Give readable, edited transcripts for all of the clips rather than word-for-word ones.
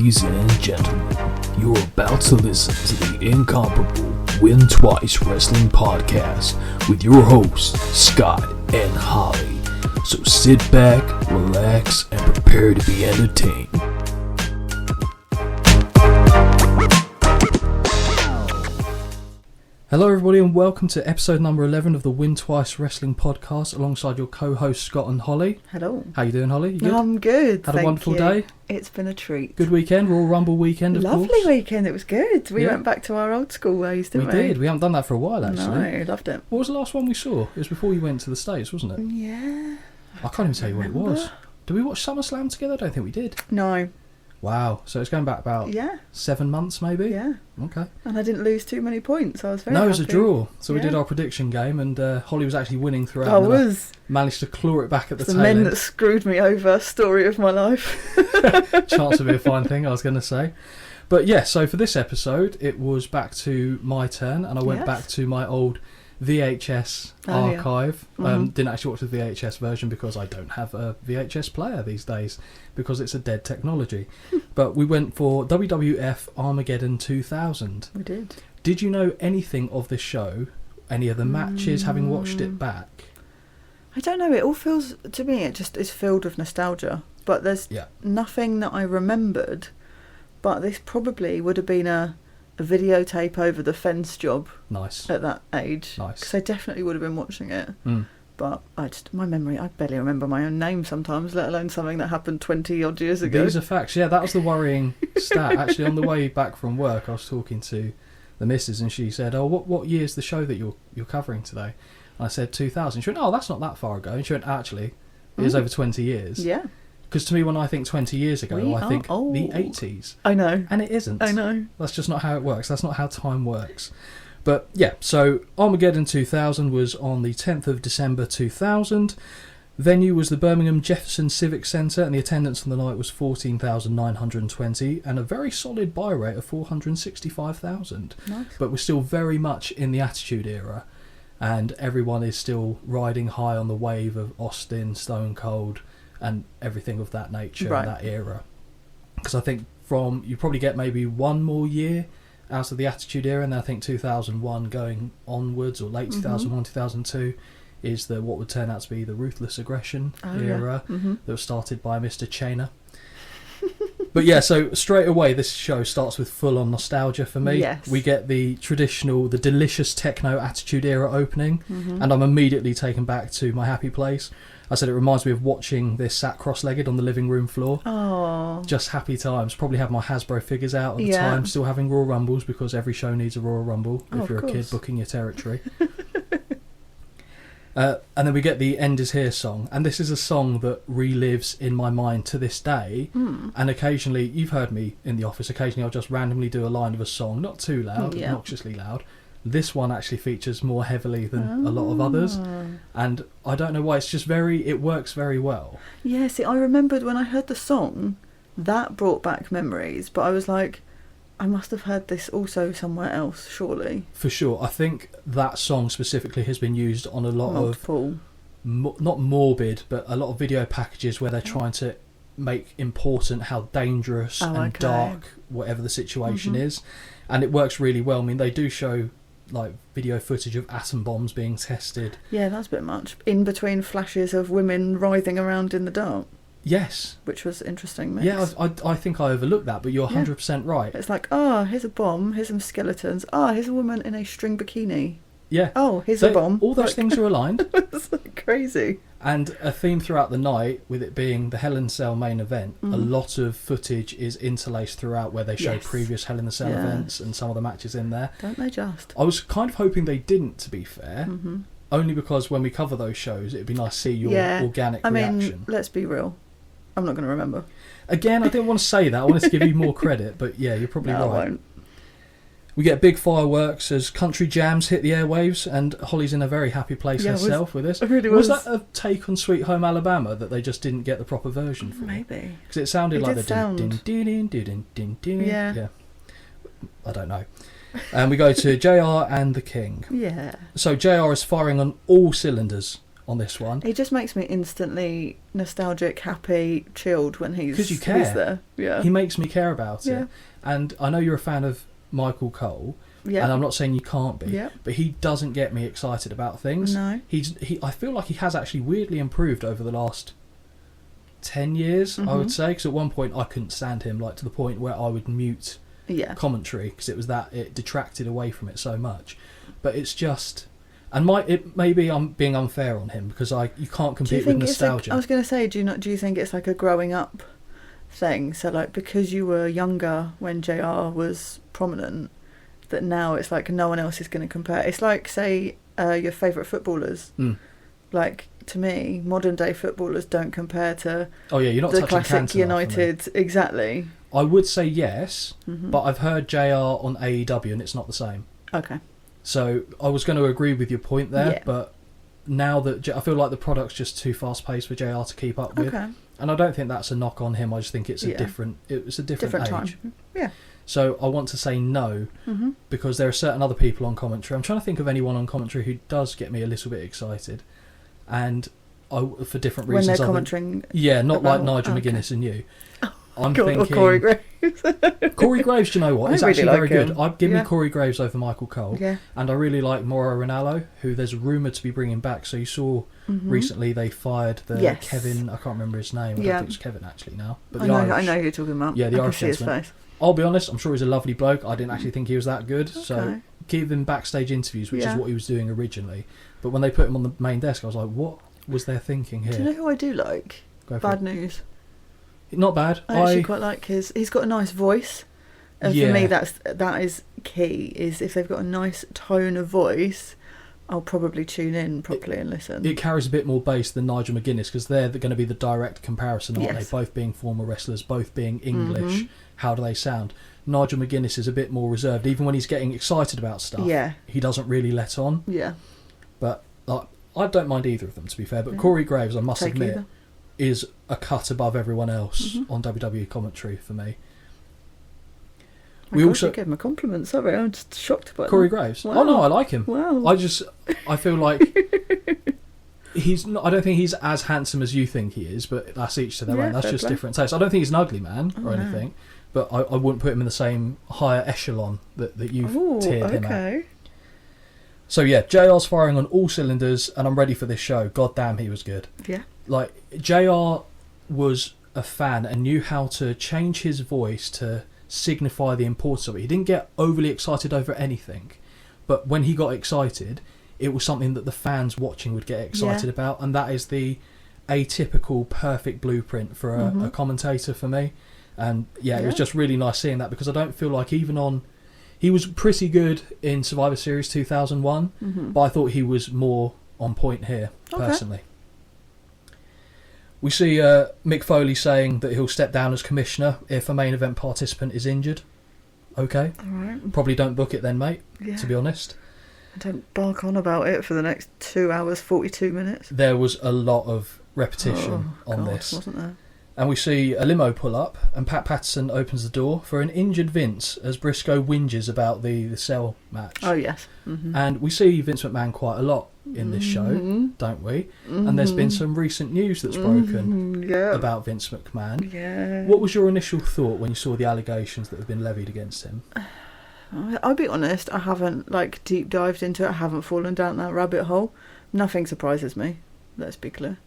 Ladies and gentlemen, you're about to listen to the incomparable Win Twice Wrestling Podcast with your hosts, Scott and Holly. So sit back, relax, and prepare to be entertained. Hello everybody and welcome to episode number 11 of the Win Twice Wrestling Podcast alongside your co-hosts Scott and Holly. Hello. How you doing, Holly? You good? I'm good, Had a wonderful day? It's been a treat. Good weekend, Royal Rumble weekend of Lovely course. weekend, it was good. We went back to our old school ways, didn't we? We did, we haven't done that for a while actually. No, loved it. What was the last one we saw? It was before you went to the States, wasn't it? Yeah. I can't even tell you what it was. Did we watch SummerSlam together? I don't think we did. No. Wow, so it's going back about 7 months maybe? Yeah. Okay. And I didn't lose too many points, I was very No, it was happy. a draw. So we did our prediction game and Holly was actually winning throughout. I was. Managed to claw it back at the The tail men end. that screwed me over, story of my life. Chance to be a fine thing, I was going to say. But yeah, so for this episode, it was back to my turn, and I went back to my old VHS archive. Didn't actually watch the VHS version because I don't have a VHS player these days because it's a dead technology. But we went for WWF Armageddon 2000. We did. Did you know anything of this show? Any of the matches, having watched it back? I don't know, it all feels, to me, it just is filled with nostalgia. But there's nothing that I remembered. But this probably would have been a videotape over the fence job. Nice. At that age. Nice. Because I definitely would have been watching it. But my memory, I barely remember my own name sometimes, let alone something that happened 20 odd years ago. These are facts. Yeah, that was the worrying stat. Actually, on the way back from work, I was talking to the missus and she said, "Oh, what year's the show that you're covering today?" And I said 2000. She went, "Oh, that's not that far ago." And she went, "Actually, it is over 20 years." Yeah. Because to me, when I think 20 years ago, I think old. the 80s. I know. And it isn't. I know. That's just not how it works. That's not how time works. But yeah, so Armageddon 2000 was on the 10th of December 2000. Venue was the Birmingham Jefferson Civic Centre, and the attendance on the night was 14,920, and a very solid buy rate of 465,000. Nice. But we're still very much in the Attitude Era, and everyone is still riding high on the wave of Austin, Stone Cold, and everything of that nature, that era. Because I think you probably get maybe one more year out of the Attitude Era, and then I think 2001 going onwards, or late 2001, 2002, is what would turn out to be the Ruthless Aggression era that was started by Mr. Chainer. But yeah, so straight away this show starts with full-on nostalgia for me. Yes. We get the delicious techno Attitude Era opening, and I'm immediately taken back to my happy place. I said it reminds me of watching this sat cross-legged on the living room floor. Oh. Just happy times. Probably have my Hasbro figures out at the time, still having Royal Rumbles because every show needs a Royal Rumble if you're a kid booking your territory. And then we get the End Is Here song, and this is a song that relives in my mind to this day. And occasionally, you've heard me in the office, occasionally I'll just randomly do a line of a song, not too loud, obnoxiously loud. This one actually features more heavily than a lot of others, and I don't know why, it's just it works very well. Yeah, see, I remembered when I heard the song, that brought back memories, but I was like, I must have heard this also somewhere else, surely. For sure. I think that song specifically has been used on a lot of not morbid, but a lot of video packages where they're trying to make important how dangerous and dark whatever the situation is, and it works really well. I mean, they do show like video footage of atom bombs being tested. Yeah, that's a bit much. In between flashes of women writhing around in the dark. Yes. Which was interesting mix. Yeah, I think I overlooked that, but you're 100% right. It's like, here's a bomb, here's some skeletons, here's a woman in a string bikini. Yeah. Oh, here's a bomb. All those things are aligned. It's like crazy. And a theme throughout the night, with it being the Hell in a Cell main event, a lot of footage is interlaced throughout where they show previous Hell in a Cell events and some of the matches in there. Don't they just? I was kind of hoping they didn't, to be fair, only because when we cover those shows, it'd be nice to see your organic reaction. Mean, let's be real. I'm not going to remember. Again, I didn't want to say that. I wanted to give you more credit, but yeah, you're probably right. I won't. We get big fireworks as country jams hit the airwaves, and Holly's in a very happy place herself with this. It really was. Was that a take on Sweet Home Alabama that they just didn't get the proper version for? Maybe. Because it sounded like the din. Yeah. I don't know. And we go to JR and the King. Yeah. So JR is firing on all cylinders. on this one. He just makes me instantly nostalgic, happy, chilled when he's there. Yeah. He makes me care about it. And I know you're a fan of Michael Cole. Yeah. And I'm not saying you can't be, yeah. but he doesn't get me excited about things. No. I feel like he has actually weirdly improved over the last 10 years, I would say, because at one point I couldn't stand him, like to the point where I would mute commentary because it detracted away from it so much. But it's just, and maybe I'm being unfair on him because you can't compete with nostalgia. I was going to say, do you think it's like a growing up thing? So like because you were younger when JR was prominent, that now it's like no one else is going to compare. It's like, say, your favourite footballers. Like, to me, modern day footballers don't compare to you're not the classic United. Exactly. I would say yes, but I've heard JR on AEW and it's not the same. Okay. So I was going to agree with your point there, but now that I feel like the product's just too fast paced for JR to keep up with. Okay. And I don't think that's a knock on him. I just think it's a different age. Time. Yeah. So I want to say no, because there are certain other people on commentary. I'm trying to think of anyone on commentary who does get me a little bit excited, and for different reasons. When they're commentating, not like Nigel McGuinness and you. I'm thinking or Corey Graves. Corey Graves, do you know what? He's actually very good. I'd give me Corey Graves over Michael Cole. Yeah. And I really like Mauro Ranallo, who there's rumoured to be bringing back. So you saw recently they fired the Kevin, I can't remember his name. I don't think it's Kevin actually now. But I know who you're talking about. Yeah, the Irish see his gentleman. face. I'll be honest, I'm sure he's a lovely bloke. I didn't actually think he was that good. Okay. So give him backstage interviews, which is what he was doing originally. But when they put him on the main desk, I was like, what was their thinking here? Do you know who I do like? Bad News. Not bad. I actually quite like his. He's got a nice voice, and for me, that is key. Is if they've got a nice tone of voice, I'll probably tune in properly and listen. It carries a bit more bass than Nigel McGuinness because they're going to be the direct comparison, aren't they? Both being former wrestlers, both being English. How do they sound? Nigel McGuinness is a bit more reserved. Even when he's getting excited about stuff, he doesn't really let on. Yeah. But I don't mind either of them, to be fair. But Corey Graves, I must admit, is a cut above everyone else on WWE commentary for me. We also gave him a compliment. Sorry, I'm just shocked by Corey Graves. Wow. Oh no, I like him. Wow. I feel like he's not. I don't think he's as handsome as you think he is, but that's each to their own. That's just different taste. I don't think he's an ugly man or anything, but I wouldn't put him in the same higher echelon that you've tiered him at. So yeah, JR's firing on all cylinders, and I'm ready for this show. God damn, he was good. Yeah. Like, JR was a fan and knew how to change his voice to signify the importance of it. He didn't get overly excited over anything, but when he got excited, it was something that the fans watching would get excited about, and that is the atypical perfect blueprint for a commentator for me. And it was just really nice seeing that, because I don't feel like he was pretty good in Survivor Series 2001, but I thought he was more on point here, personally. We see Mick Foley saying that he'll step down as commissioner if a main event participant is injured. Okay. All right. Probably don't book it then, mate, to be honest. Don't bark on about it for the next 2 hours, 42 minutes. There was a lot of repetition on this. Wasn't there? And we see a limo pull up, and Pat Patterson opens the door for an injured Vince as Briscoe whinges about the cell match. Oh, yes. And we see Vince McMahon quite a lot in this show, don't we? And there's been some recent news that's broken about Vince McMahon. Yeah. What was your initial thought when you saw the allegations that have been levied against him? I'll be honest, I haven't deep dived into it. I haven't fallen down that rabbit hole. Nothing surprises me, let's be clear.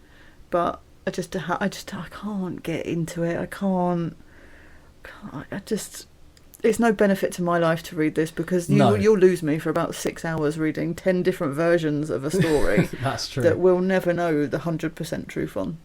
But I can't get into it. It's no benefit to my life to read this, because you'll lose me for about 6 hours reading 10 different versions of a story. That's true. That we'll never know the 100% truth on.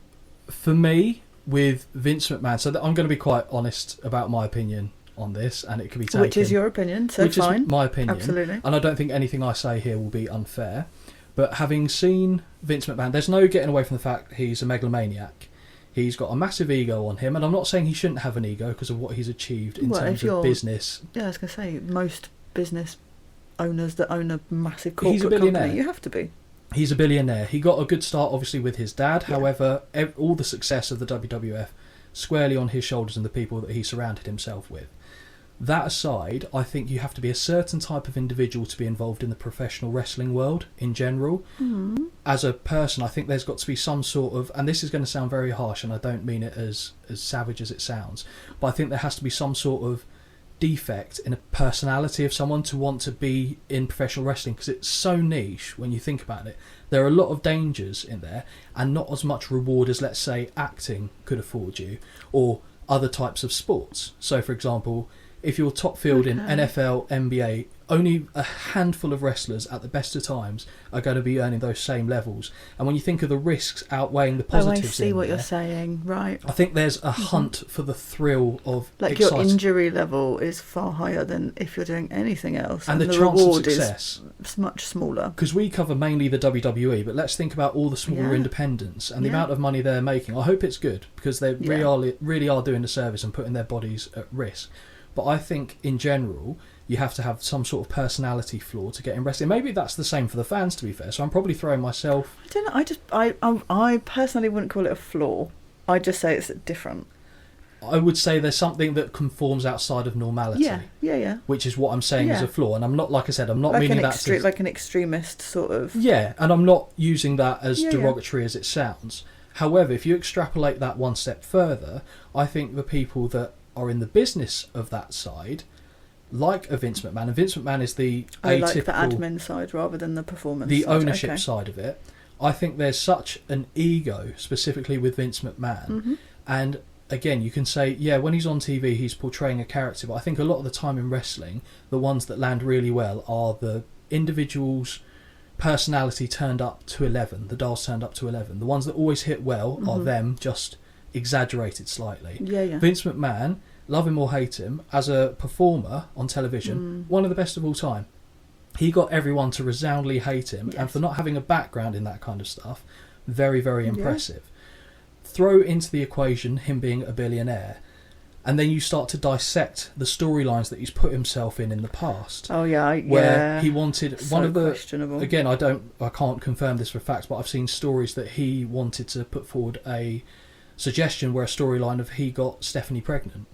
For me, with Vince McMahon, so I'm going to be quite honest about my opinion on this, and it could be taken. Which is your opinion, so which fine. Is my opinion. Absolutely. And I don't think anything I say here will be unfair. But having seen Vince McMahon, there's no getting away from the fact he's a megalomaniac. He's got a massive ego on him, and I'm not saying he shouldn't have an ego because of what he's achieved in terms of business. Yeah, I was going to say, most business owners that own a massive corporate company, you have to be. He's a billionaire. He got a good start, obviously, with his dad. Yeah. However, all the success of the WWF squarely on his shoulders and the people that he surrounded himself with. That aside, I think you have to be a certain type of individual to be involved in the professional wrestling world in general. Mm-hmm. As a person, I think there's got to be some sort of, and this is going to sound very harsh, and I don't mean it as savage as it sounds, but I think there has to be some sort of defect in a personality of someone to want to be in professional wrestling, because it's so niche when you think about it. There are a lot of dangers in there, and not as much reward as, let's say, acting could afford you, or other types of sports. So, for example, if you're top field in NFL, NBA, only a handful of wrestlers at the best of times are going to be earning those same levels. And when you think of the risks outweighing the positives, I see what you're saying, right? I think there's a hunt for the thrill of your injury level is far higher than if you're doing anything else, and the chance reward of success is much smaller. Because we cover mainly the WWE, but let's think about all the smaller independents and the amount of money they're making. I hope it's good, because they really are doing the service and putting their bodies at risk. But I think in general, you have to have some sort of personality flaw to get in wrestling. Maybe that's the same for the fans, to be fair. So I'm probably throwing myself... I don't know. I personally wouldn't call it a flaw. I'd just say it's different. I would say there's something that conforms outside of normality. Yeah. Which is what I'm saying is a flaw. And I'm not, like I said, I'm not like meaning that like an extremist sort of... Yeah, and I'm not using that as derogatory as it sounds. However, if you extrapolate that one step further, I think the people that are in the business of that side, like a Vince McMahon, and Vince McMahon is the atypical... like the admin side rather than the performance the side. ownership side of it. I think there's such an ego, specifically with Vince McMahon, and again, you can say, when he's on TV, he's portraying a character, but I think a lot of the time in wrestling, the ones that land really well are the individual's personality turned up to 11, the dial's turned up to 11. The ones that always hit well are them, just exaggerated slightly. Vince McMahon, love him or hate him, as a performer on television, one of the best of all time. He got everyone to resoundingly hate him, and for not having a background in that kind of stuff, very, very impressive. Throw into the equation him being a billionaire, and then you start to dissect the storylines that he's put himself in the past. Where he wanted one of the... questionable. Again, I can't confirm this for facts, but I've seen stories that he wanted to put forward a suggestion where a storyline of he got Stephanie pregnant.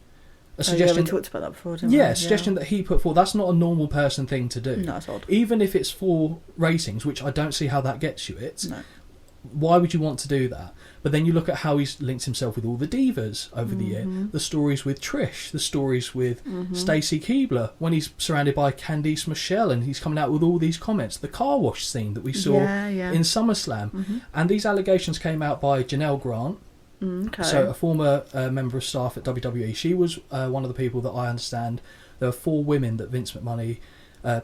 A suggestion, we talked about that before, didn't we? a suggestion that he put forward. That's not a normal person thing to do. No, it's odd. Even if it's for ratings, which I don't see how that gets you it. No. Why would you want to do that? But then you look at how he's linked himself with all the divas over the year. The stories with Trish, the stories with Stacey Keibler, when he's surrounded by Candice Michelle and he's coming out with all these comments. The car wash scene that we saw in SummerSlam. And these allegations came out by Janelle Grant. So a former member of staff at WWE. She was one of the people that I understand there were 4 women that Vince McMahon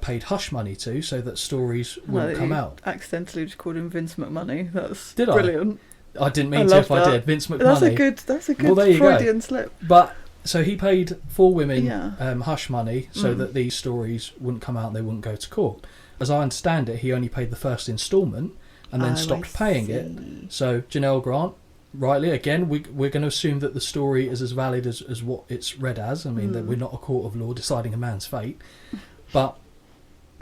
paid hush money to so that stories wouldn't come out. Accidentally just called him Vince McMoney. That's did brilliant. I didn't mean to if I did. Vince McMahon. That's a good Freudian slip. But so he paid 4 women hush money so that these stories wouldn't come out and they wouldn't go to court. As I understand it, he only paid the first instalment and then stopped paying it. So Janelle Grant, rightly, again, we're going to assume that the story is as valid as what it's read as. I mean, that we're not a court of law deciding a man's fate. But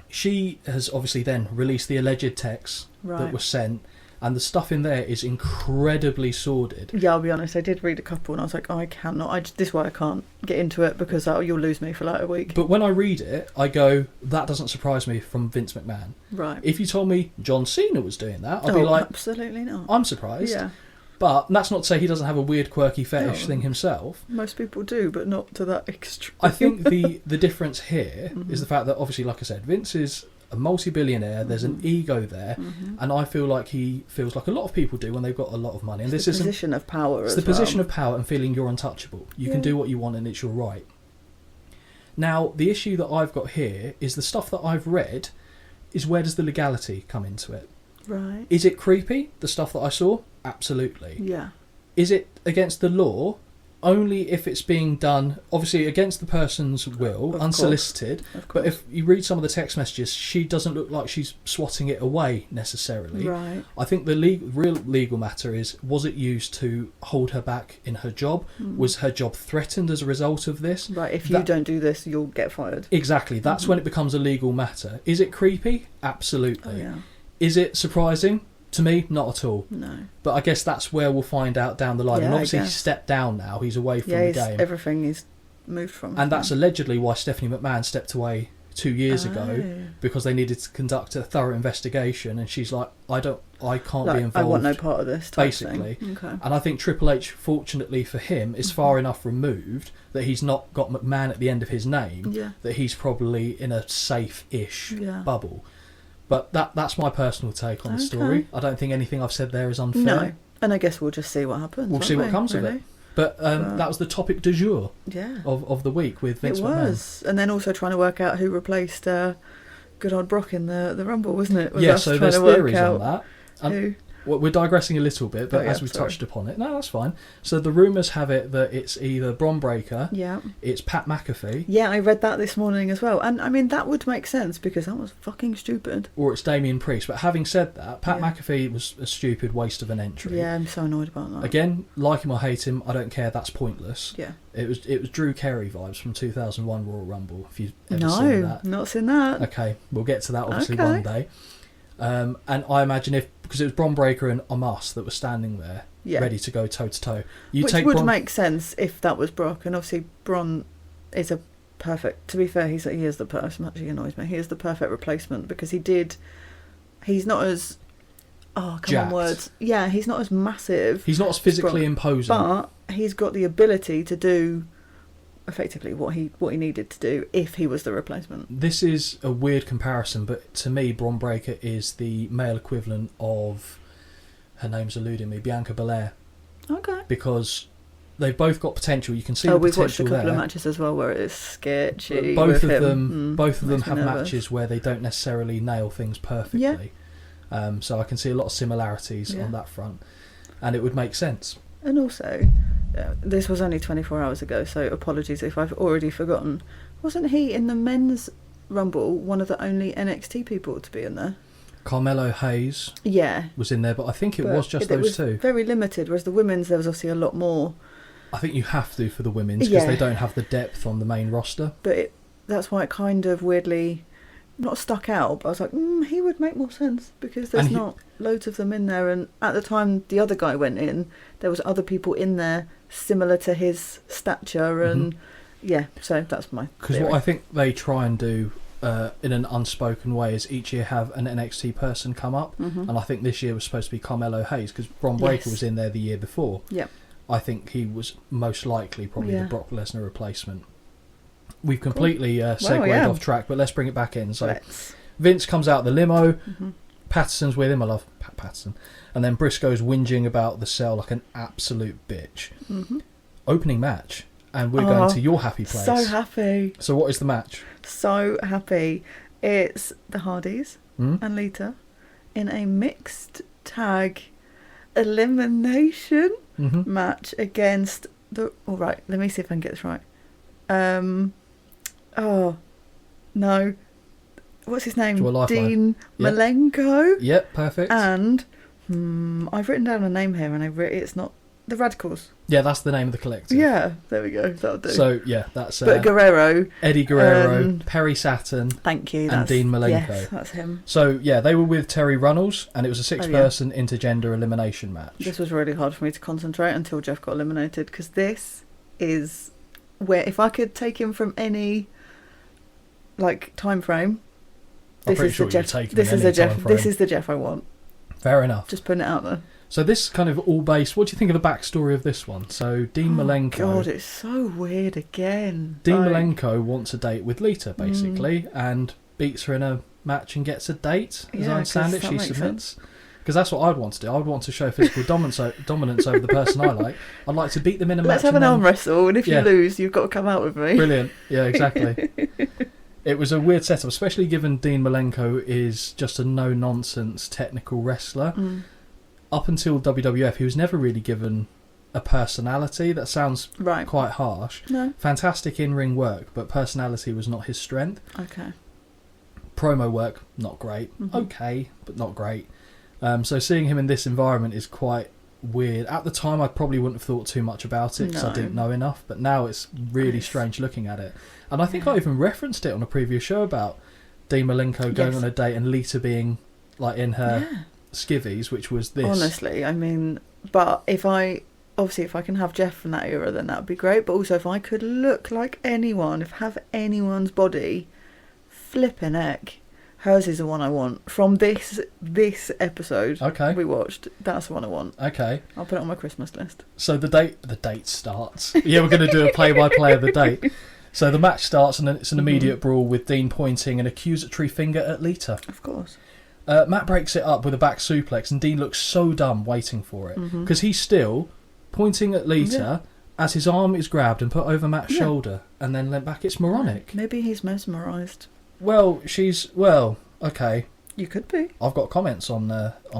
she has obviously then released the alleged texts that were sent, and the stuff in there is incredibly sordid. Yeah, I'll be honest, I did read a couple and I was like, I cannot, this is why I can't get into it, because you'll lose me for like a week. But when I read it, I go, that doesn't surprise me from Vince McMahon. Right. If you told me John Cena was doing that, I'd be like, absolutely not. I'm surprised. Yeah. But that's not to say he doesn't have a weird, quirky fetish thing himself. Most people do, but not to that extreme. I think the difference here is the fact that, obviously, like I said, Vince is a multi-billionaire. There's an ego there, and I feel like he feels like a lot of people do when they've got a lot of money. And it's the position of power. It's the position of power and feeling you're untouchable. You can do what you want, and it's your right. Now, the issue that I've got here is the stuff that I've read is, where does the legality come into it? Right. Is it creepy, the stuff that I saw? Absolutely. Yeah. Is it against the law? Only if it's being done, obviously, against the person's will, unsolicited. But if you read some of the text messages, she doesn't look like she's swatting it away necessarily. Right. I think the real legal matter is, was it used to hold her back in her job? Was her job threatened as a result of this? Right, if you don't do this, you'll get fired. Exactly. That's when it becomes a legal matter. Is it creepy? Absolutely. Oh, yeah. Is it surprising? To me, not at all. No. But I guess that's where we'll find out down the line. Yeah, and obviously he's stepped down now. He's away from the game. Everything is moved from. And that's allegedly why Stephanie McMahon stepped away 2 years ago, because they needed to conduct a thorough investigation, and she's like, I can't be involved. I want no part of this, basically. Okay. And I think Triple H, fortunately for him, is far enough removed that he's not got McMahon at the end of his name, that he's probably in a safe-ish bubble. But that's my personal take on the story. I don't think anything I've said there is unfair. No, and I guess we'll just see what happens. We'll see what comes of it. But that was the topic du jour of the week with Vince McMahon. It was. And then also trying to work out who replaced good old Brock in the Rumble, wasn't it? So there's theories on that. Who? Well, we're digressing a little bit, but as we touched upon it, no, that's fine. So the rumours have it that it's either Bron Breakker, it's Pat McAfee. Yeah, I read that this morning as well. And I mean, that would make sense because that was fucking stupid. Or it's Damien Priest. But having said that, Pat McAfee was a stupid waste of an entry. Yeah, I'm so annoyed about that. Again, like him or hate him, I don't care, that's pointless. Yeah. It was Drew Carey vibes from 2001 Royal Rumble, if you've ever seen that. No, not seen that. Okay, we'll get to that obviously one day. And I imagine because it was Bron Breakker and Omos that were standing there, ready to go toe to toe. Which would make sense if that was Brock, and obviously Bron is a perfect. To be fair, he is the person. Actually, annoys me. He is the perfect replacement because he's not as. Oh, come jacked. On, words. Yeah, he's not as massive. He's not as physically imposing, but he's got the ability to do effectively what he needed to do if he was the replacement. This is a weird comparison, but to me, Bron Breakker is the male equivalent of, her name's eluding me, Bianca Belair. Okay. Because they've both got potential. You can see the potential there. We've watched a couple of matches as well where it is sketchy. Both of them have matches where they don't necessarily nail things perfectly. Yeah. So I can see a lot of similarities on that front, and it would make sense. And also, this was only 24 hours ago, so apologies if I've already forgotten. Wasn't he in the men's Rumble one of the only NXT people to be in there? Carmelo Hayes was in there, but I think it was just those two. Very limited, whereas the women's, there was obviously a lot more. I think you have to for the women's because they don't have the depth on the main roster. But that's why it kind of weirdly not stuck out, but I was like, he would make more sense because there's not loads of them in there, and at the time the other guy went in, there was other people in there similar to his stature, and so that's my because what I think they try and do in an unspoken way is each year have an NXT person come up, and I think this year was supposed to be Carmelo Hayes because Bron Breakker was in there the year before. I think he was most likely probably the Brock Lesnar replacement. We've completely segued off track, but let's bring it back in. So Vince comes out of the limo, Patterson's with him, I love Pat Patterson, and then Briscoe's whinging about the cell like an absolute bitch. Opening match, and we're going to your happy place. So happy. So what is the match? So happy. It's the Hardys and Lita in a mixed tag elimination match against the... All right, let me see if I can get this right. Oh, no. What's his name? Dean Malenko. Yep, perfect. And I've written down a name here, and it's not the Radicals. Yeah, that's the name of the collective. Yeah, there we go. That'll do. So yeah, that's. But Guerrero, Eddie Guerrero, Perry Saturn. Thank you. And Dean Malenko. Yes, that's him. So yeah, they were with Terry Runnels, and it was a 6-person intergender elimination match. This was really hard for me to concentrate until Jeff got eliminated, because this is where if I could take him from any time frame, this is the Jeff. This is the Jeff I want. Fair enough. Just putting it out there. So this kind of all based. What do you think of the backstory of this one? So Dean Malenko. God, it's so weird again. Dean Malenko wants a date with Lita, basically, and beats her in a match and gets a date. As I understand it, she submits. Because that's what I'd want to do. I would want to show physical dominance over the person I like. I'd like to beat them in a match. Let's have an arm wrestle, and if you lose, you've got to come out with me. Brilliant. Yeah, exactly. It was a weird setup, especially given Dean Malenko is just a no-nonsense technical wrestler. Up until WWF, he was never really given a personality. That sounds quite harsh. No. Fantastic in-ring work, but personality was not his strength. Okay. Promo work, not great. Okay, but not great. So seeing him in this environment is quite weird. At the time, I probably wouldn't have thought too much about it because I didn't know enough. But now it's really strange looking at it. And I think I even referenced it on a previous show about Dean Malenko going on a date and Lita being in her skivvies, which was this. Honestly, I mean, but if I obviously if I can have Jeff from that era, then that would be great. But also if I could look like anyone, have anyone's body, flipping heck. Hers is the one I want. From this episode we watched, that's the one I want. Okay. I'll put it on my Christmas list. So the date starts. Yeah, we're going to do a play-by-play of the date. So the match starts and it's an immediate brawl with Dean pointing an accusatory finger at Lita. Of course. Matt breaks it up with a back suplex and Dean looks so dumb waiting for it. Because he's still pointing at Lita as his arm is grabbed and put over Matt's shoulder and then lent back. It's moronic. Maybe he's mesmerised. Well, okay. You could be. I've got comments on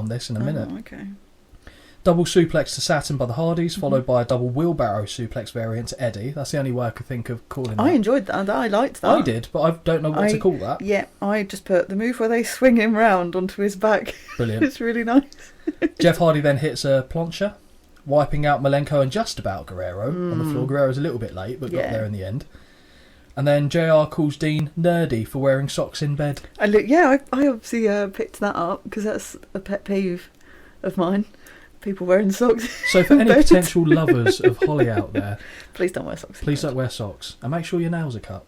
this in a minute. Okay. Double suplex to Saturn by the Hardys, followed by a double wheelbarrow suplex variant to Eddie. That's the only way I could think of calling that. I enjoyed that. I liked that. I did, but I don't know what to call that. Yeah, I just put the move where they swing him round onto his back. Brilliant. It's really nice. Jeff Hardy then hits a plancha, wiping out Malenko and just about Guerrero on the floor. Guerrero's a little bit late, but got there in the end. And then JR calls Dean nerdy for wearing socks in bed. I obviously picked that up because that's a pet peeve of mine. People wearing socks. So for any potential lovers of Holly out there, please don't wear socks. Please don't wear socks. And make sure your nails are cut.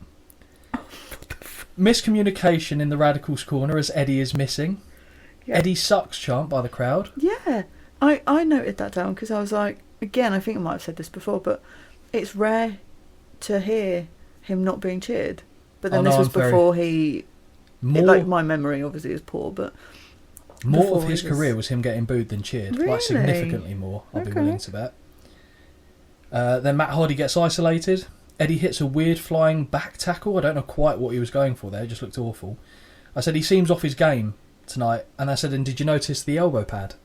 Miscommunication in the Radicals corner as Eddie is missing. Yeah. Eddie sucks chant by the crowd. Yeah. I noted that down because I was like, again, I think I might have said this before, but it's rare to hear him not being cheered. But then this was before my memory obviously is poor, but more of his career was him getting booed than cheered. Really? Like significantly more, I'll be willing to bet. Then Matt Hardy gets isolated. Eddie hits a weird flying back tackle. I don't know quite what he was going for there. It just looked awful. I said he seems off his game tonight. And I said, and did you notice the elbow pad?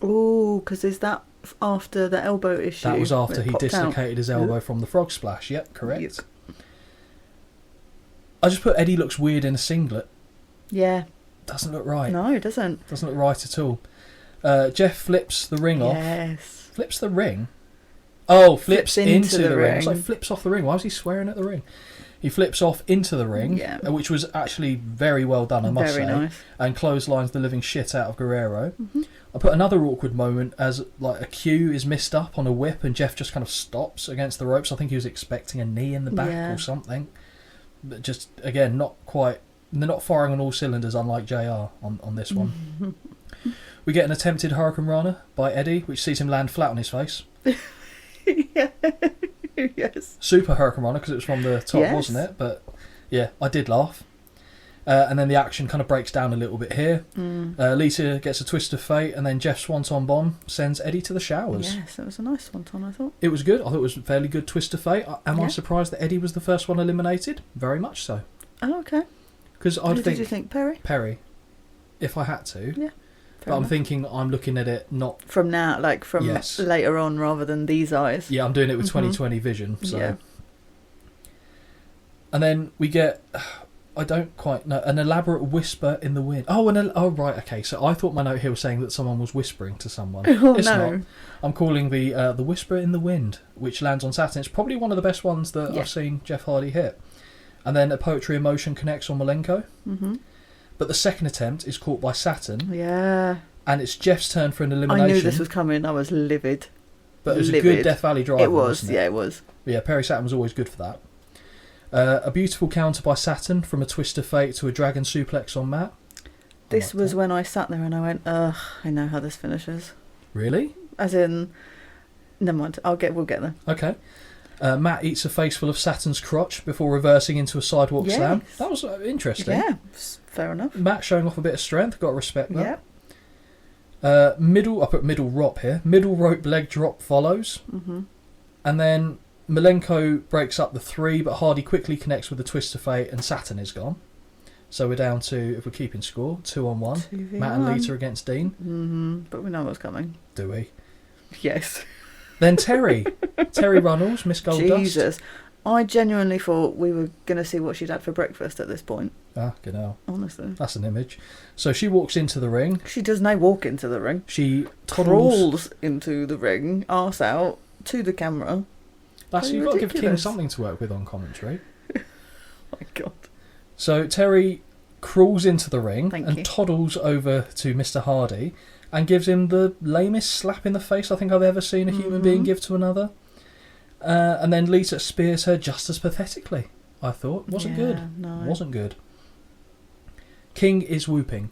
Oh, because is that after the elbow issue? That was after he dislocated his elbow from the frog splash. Yep, correct. Yep. I just put Eddie looks weird in a singlet. Yeah. Doesn't look right. No, it doesn't. Doesn't look right at all. Jeff flips the ring off. Yes. Flips the ring? Oh, flips into the ring. It's like flips off the ring. Why was he swearing at the ring? He flips off into the ring, which was actually very well done, I must say. Nice. And clotheslines the living shit out of Guerrero. I put another awkward moment as like a cue is missed up on a whip and Jeff just kind of stops against the ropes. I think he was expecting a knee in the back or something. But just, again, not quite... They're not firing on all cylinders, unlike JR on this one. We get an attempted Hurricane Rana by Eddie, which sees him land flat on his face. Yes. Super Hurricane Rana, because it was from the top, wasn't it? But, yeah, I did laugh. And then the action kind of breaks down a little bit here. Lita gets a twist of fate, and then Jeff Swanton Bomb sends Eddie to the showers. Yes, it was a nice Swanton, I thought. It was good. I thought it was a fairly good twist of fate. Am I surprised that Eddie was the first one eliminated? Very much so. Oh, okay. Because did you think, Perry? Perry, if I had to. Yeah. But I'm thinking I'm looking at it not... From now, like from later on rather than these eyes. Yeah, I'm doing it with 2020 vision. So. Yeah. And then we get... I don't quite know. An elaborate whisper in the wind. Oh, right, okay. So I thought my note here was saying that someone was whispering to someone. Oh, it's no. not. I'm calling the whisper in the wind, which lands on Saturn. It's probably one of the best ones that I've seen Jeff Hardy hit. And then a poetry emotion connects on Malenko. But the second attempt is caught by Saturn. Yeah. And it's Jeff's turn for an elimination. I knew this was coming. I was livid. But it was a good Death Valley driver, it was, wasn't it? Yeah, it was. But yeah, Perry Saturn was always good for that. A beautiful counter by Saturn from a twist of fate to a dragon suplex on Matt. This was when I sat there and I went, ugh, I know how this finishes. Really? As in, never mind. We'll get there. Okay. Matt eats a face full of Saturn's crotch before reversing into a sidewalk slam. That was interesting. Yeah, fair enough. Matt showing off a bit of strength. Got to respect that. Yeah. I put middle rope here. Middle rope leg drop follows. And then Malenko breaks up the 3, but Hardy quickly connects with the twist of fate and Saturn is gone. So we're down to, if we're keeping score, 2-on-1. Matt and Lita against Dean. But we know what's coming. Do we? Yes. Then Terry Runnels, Miss Goldust. Jesus. I genuinely thought we were going to see what she'd had for breakfast at this point. Ah, good hell. Honestly. That's an image. So she walks into the ring. She does no walk into the ring. She crawls into the ring, arse out, to the camera. You've got to give King something to work with on commentary. Oh my God. So Terry crawls into the ring Thank and you. toddles over to Mr. Hardy and gives him the lamest slap in the face I think I've ever seen a human being give to another. And then Lita spears her just as pathetically, I thought. Wasn't good. No. Wasn't good. King is whooping.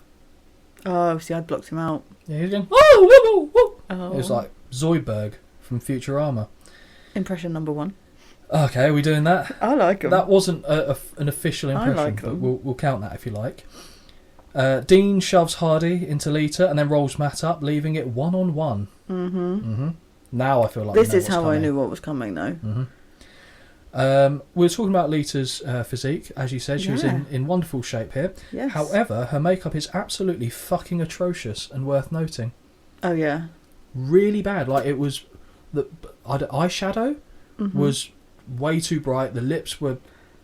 Oh, see, I blocked him out. Yeah, he's going, oh, woo, woo, woo. Oh. It was like Zoidberg from Futurama. Impression number 1. Okay, are we doing that? I like him. That wasn't an official impression, like but them. we'll count that if you like. Dean shoves Hardy into Lita and then rolls Matt up, leaving it 1-on-1. Mm-hmm. Now I feel like this we know is how coming. I knew what was coming, though. We were talking about Lita's physique. As you said, she was in wonderful shape here. Yes. However, her makeup is absolutely fucking atrocious and worth noting. Oh, yeah. Really bad. Like, it was... The eyeshadow was way too bright. The lips were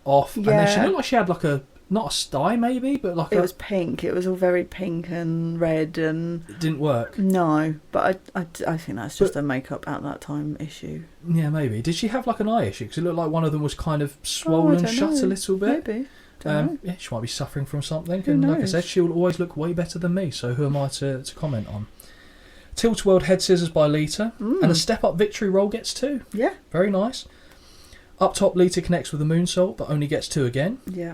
off. And then she looked like she had like a... Not a sty, maybe, but like It was pink. It was all very pink and red and... It didn't work. No, but I think that's just a makeup at that time issue. Yeah, maybe. Did she have like an eye issue? Because it looked like one of them was kind of swollen shut a little bit. Maybe. Don't know. Yeah, she might be suffering from something. Who And like I knows? said, she'll always look way better than me, so who am I to comment on? Tilt World head scissors by Lita. And a step-up victory roll gets 2. Yeah. Very nice. Up top, Lita connects with a moonsault, but only gets 2 again. Yeah.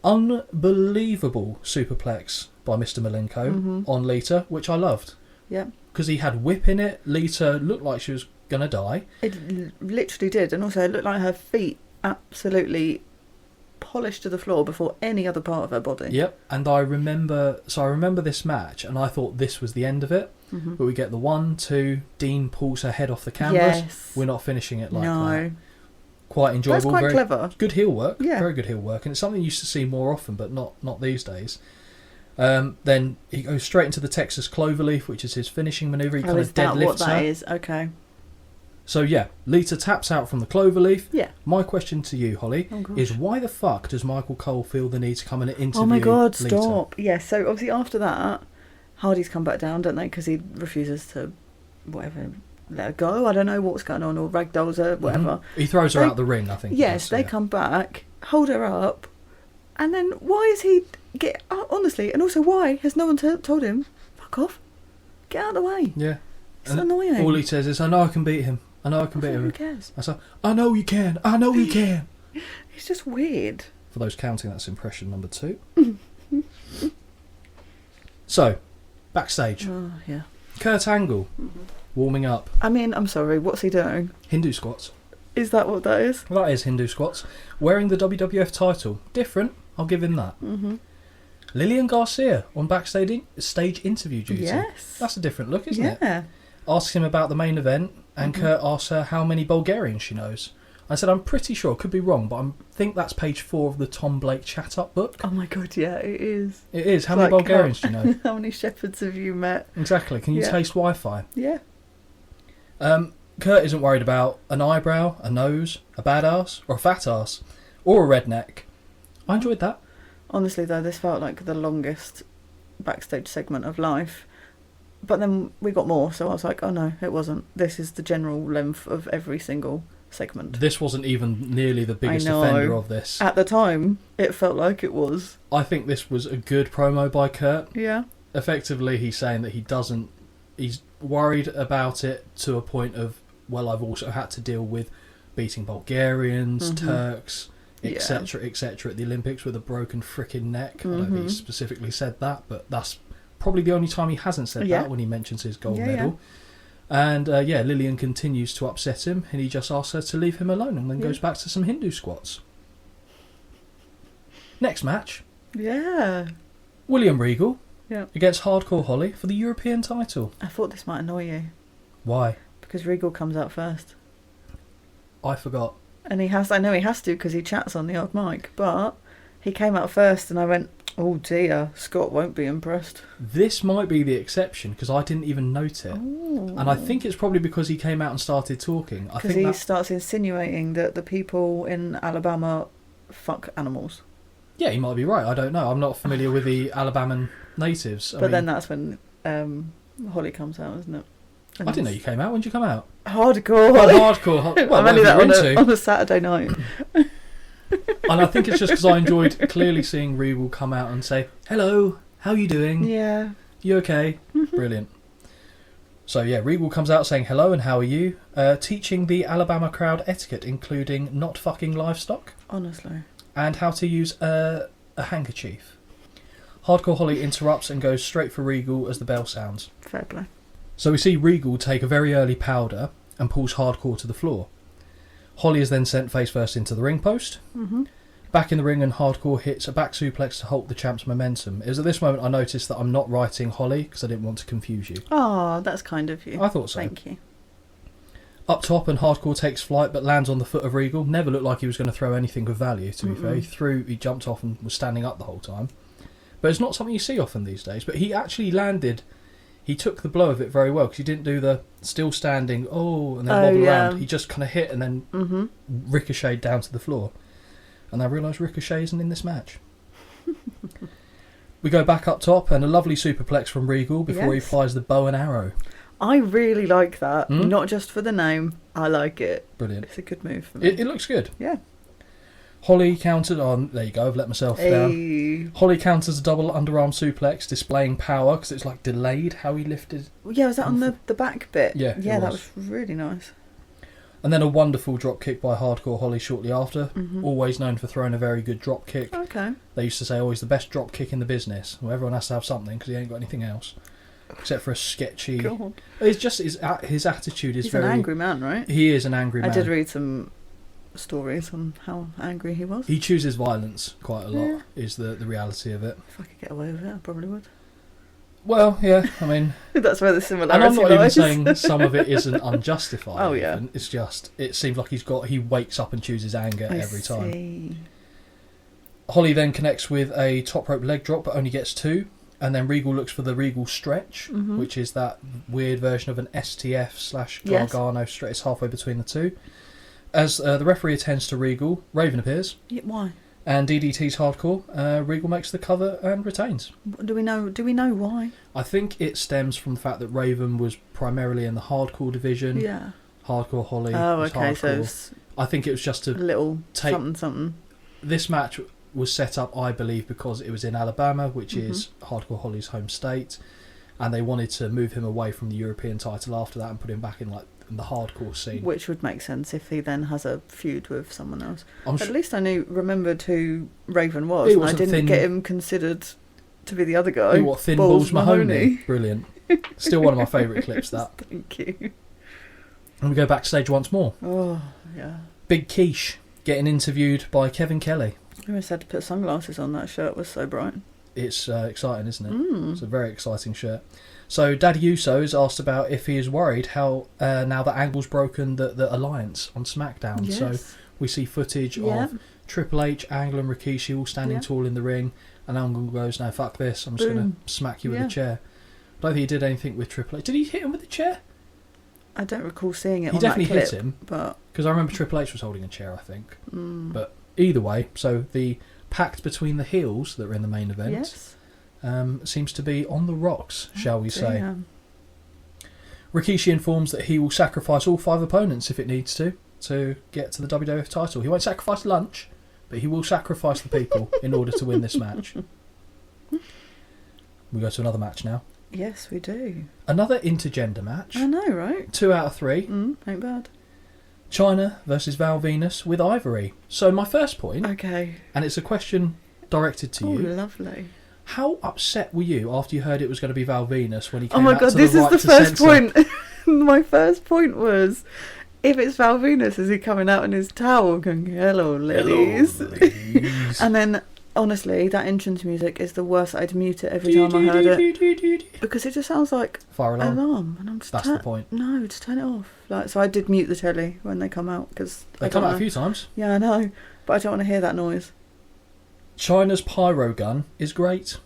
Unbelievable superplex by Mr. Malenko on Lita, which I loved. Yeah. Because he had whip in it. Lita looked like she was going to die. It literally did. And also it looked like her feet absolutely polished to the floor before any other part of her body. Yep. And I remember this match, and I thought this was the end of it. But we get the 1, 2, Dean pulls her head off the canvas. Yes. We're not finishing it like No. that. Quite enjoyable. That's quite very clever. Good heel work. Yeah. Very good heel work. And it's something you used to see more often, but not these days. Then he goes straight into the Texas Cloverleaf, which is his finishing manoeuvre. He kind of Is that deadlifts what that her. is? Okay. So yeah, Lita taps out from the Cloverleaf. Yeah. My question to you, Holly, Oh, gosh. is why the fuck does Michael Cole feel the need to come and interview Oh my God, Lita? stop. Yeah, so obviously after that, Hardy's come back down, don't they? Because he refuses to, whatever, let her go. I don't know what's going on, or ragdolls her, whatever. He throws her out the ring, I think. Yes, they come back, hold her up, and then why is he honestly, and also why has no one told him, fuck off, get out of the way. Yeah. It's annoying. All he says is, I know I can beat him. I know I can beat him. Who cares? I said, I know you can. I know you can. It's just weird. For those counting, that's impression number 2. So, backstage. Oh, yeah. Kurt Angle, warming up. I mean, I'm sorry, what's he doing? Hindu squats. Is that what that is? Well, that is Hindu squats. Wearing the WWF title. Different, I'll give him that. Lillian Garcia on backstage interview duty. Yes. That's a different look, isn't it? Yeah. Asks him about the main event, and Kurt asks her how many Bulgarians she knows. I said, I'm pretty sure, could be wrong, but I think that's page 4 of the Tom Blake Chat Up book. Oh my God, yeah, it is. It is. How many Bulgarians do you know? How many shepherds have you met? Exactly. Can you taste Wi-Fi? Yeah. Kurt isn't worried about an eyebrow, a nose, a bad ass, or a fat ass, or a redneck. I enjoyed that. Honestly, though, this felt like the longest backstage segment of life. But then we got more, so I was like, oh no, it wasn't. This is the general length of every single segment. This wasn't even nearly the biggest offender of this. At the time, it felt like it was. I think this was a good promo by Kurt. Yeah. Effectively, he's saying that he's worried about it to a point of, well, I've also had to deal with beating Bulgarians, Turks, etc., etc. at the Olympics with a broken frickin' neck. I don't think he specifically said that, but that's probably the only time he hasn't said that, when he mentions his gold medal. And Lillian continues to upset him, and he just asks her to leave him alone, and then goes back to some Hindu squats. Next match. Yeah. William Regal against Hardcore Holly for the European title. I thought this might annoy you. Why? Because Regal comes out first. I forgot. And I know he has to because he chats on the odd mic, but he came out first and I went, oh dear, Scott won't be impressed. This might be the exception because I didn't even note it. Ooh. And I think it's probably because he came out and started talking. Because he starts insinuating that the people in Alabama fuck animals. Yeah, he might be right. I don't know. I'm not familiar with the Alabaman natives. Then that's when Holly comes out, isn't it? I didn't know you came out. When did you come out? Hardcore. Oh, hardcore. Well, I'm only that what have you been on a Saturday night. And I think it's just because I enjoyed clearly seeing Regal come out and say, "Hello, how are you doing? Yeah. You okay?" Brilliant. So yeah, Regal comes out saying hello and how are you, teaching the Alabama crowd etiquette, including not fucking livestock. Honestly. And how to use a handkerchief. Hardcore Holly interrupts and goes straight for Regal as the bell sounds. Fair play. So we see Regal take a very early powder and pulls Hardcore to the floor. Holly is then sent face first into the ring post. Mm-hmm. Back in the ring, and Hardcore hits a back suplex to halt the champ's momentum. It was at this moment I noticed that I'm not writing Holly because I didn't want to confuse you. Oh, that's kind of you. I thought so. Thank you. Up top, and Hardcore takes flight but lands on the foot of Regal. Never looked like he was going to throw anything of value, to be fair. He jumped off and was standing up the whole time. But it's not something you see often these days. But he actually landed... He took the blow of it very well because he didn't do the still standing, and then wobble around. He just kind of hit and then ricocheted down to the floor. And I realised Ricochet isn't in this match. We go back up top and a lovely superplex from Regal before he applies the bow and arrow. I really like that. Not just for the name. I like it. Brilliant. It's a good move for me. It looks good. Yeah. Holly countered on... There you go, I've let myself down. Holly counters a double underarm suplex, displaying power, because it's like delayed how he lifted. Yeah, was that on the back bit? Yeah, yeah, that was really nice. And then a wonderful drop kick by Hardcore Holly shortly after. Always known for throwing a very good drop kick. Okay. They used to say, he's the best drop kick in the business. Well, everyone has to have something, because he ain't got anything else. Except for a sketchy... God. It's just his attitude is very... He's an angry man, right? He is an angry man. I did read some stories on how angry he was. He chooses violence quite a lot, is the reality of it. If I could get away with it, I probably would. Well, yeah, I mean... That's where the similarity lies. And I'm not lies. even saying some of it isn't unjustified. Oh, yeah. Even. It's just, it seems like he wakes up and chooses anger every time. Holly then connects with a top rope leg drop, but only gets 2. And then Regal looks for the Regal stretch, which is that weird version of an STF/Gargano stretch. It's halfway between the two. As the referee attends to Regal, Raven appears. Yeah, why? And DDT's Hardcore. Regal makes the cover and retains. Do we know why? I think it stems from the fact that Raven was primarily in the Hardcore division. Yeah. Hardcore Holly. Oh, was okay. Hardcore. So I think it was just a little something. This match was set up, I believe, because it was in Alabama, which is Hardcore Holly's home state, and they wanted to move him away from the European title after that and put him back in the hardcore scene. Which would make sense if he then has a feud with someone else. At least I remembered who Raven was, and I didn't get him considered to be the other guy. Thin Balls Mahoney. Brilliant. Still one of my favourite clips, that. Thank you. And we go backstage once more. Oh, yeah. Big Quiche getting interviewed by Kevin Kelly. I almost had to put sunglasses on, that shirt was so bright. It's exciting, isn't it? It's a very exciting shirt. So Daddy Uso is asked about if he is worried how now that Angle's broken the alliance on SmackDown. Yes. So we see footage of Triple H, Angle and Rikishi all standing tall in the ring, and Angle goes, "No, fuck this, I'm just going to smack you with a chair." I don't think he did anything with Triple H. Did he hit him with the chair? I don't recall seeing it he on that clip. He definitely hit him, but because I remember Triple H was holding a chair, I think. But either way, so the pact between the heels that were in the main event seems to be on the rocks, shall we say. Rikishi informs that he will sacrifice all 5 opponents if it needs to get to the WWF title. He won't sacrifice lunch, but he will sacrifice the people in order to win this match. We go to another match now. Yes, we do. Another intergender match. I know, right? 2 out of 3. Ain't bad. Chyna versus Val Venus with Ivory. So my first point, okay, and it's a question directed to you. Oh, lovely. How upset were you after you heard it was going to be Val Venus when he came out to the right? Oh my god, this is the first point. My first point was, if it's Val Venus, is he coming out in his towel going, "Hello, ladies"? Hello, ladies. And then, honestly, that entrance music is the worst. I'd mute it every time I heard it because it just sounds like fire alarm. And I'm just that's the point. No, just turn it off. So I did mute the telly when they come out because they come out a few times. Yeah, I know, but I don't want to hear that noise. Chyna's pyro gun is great,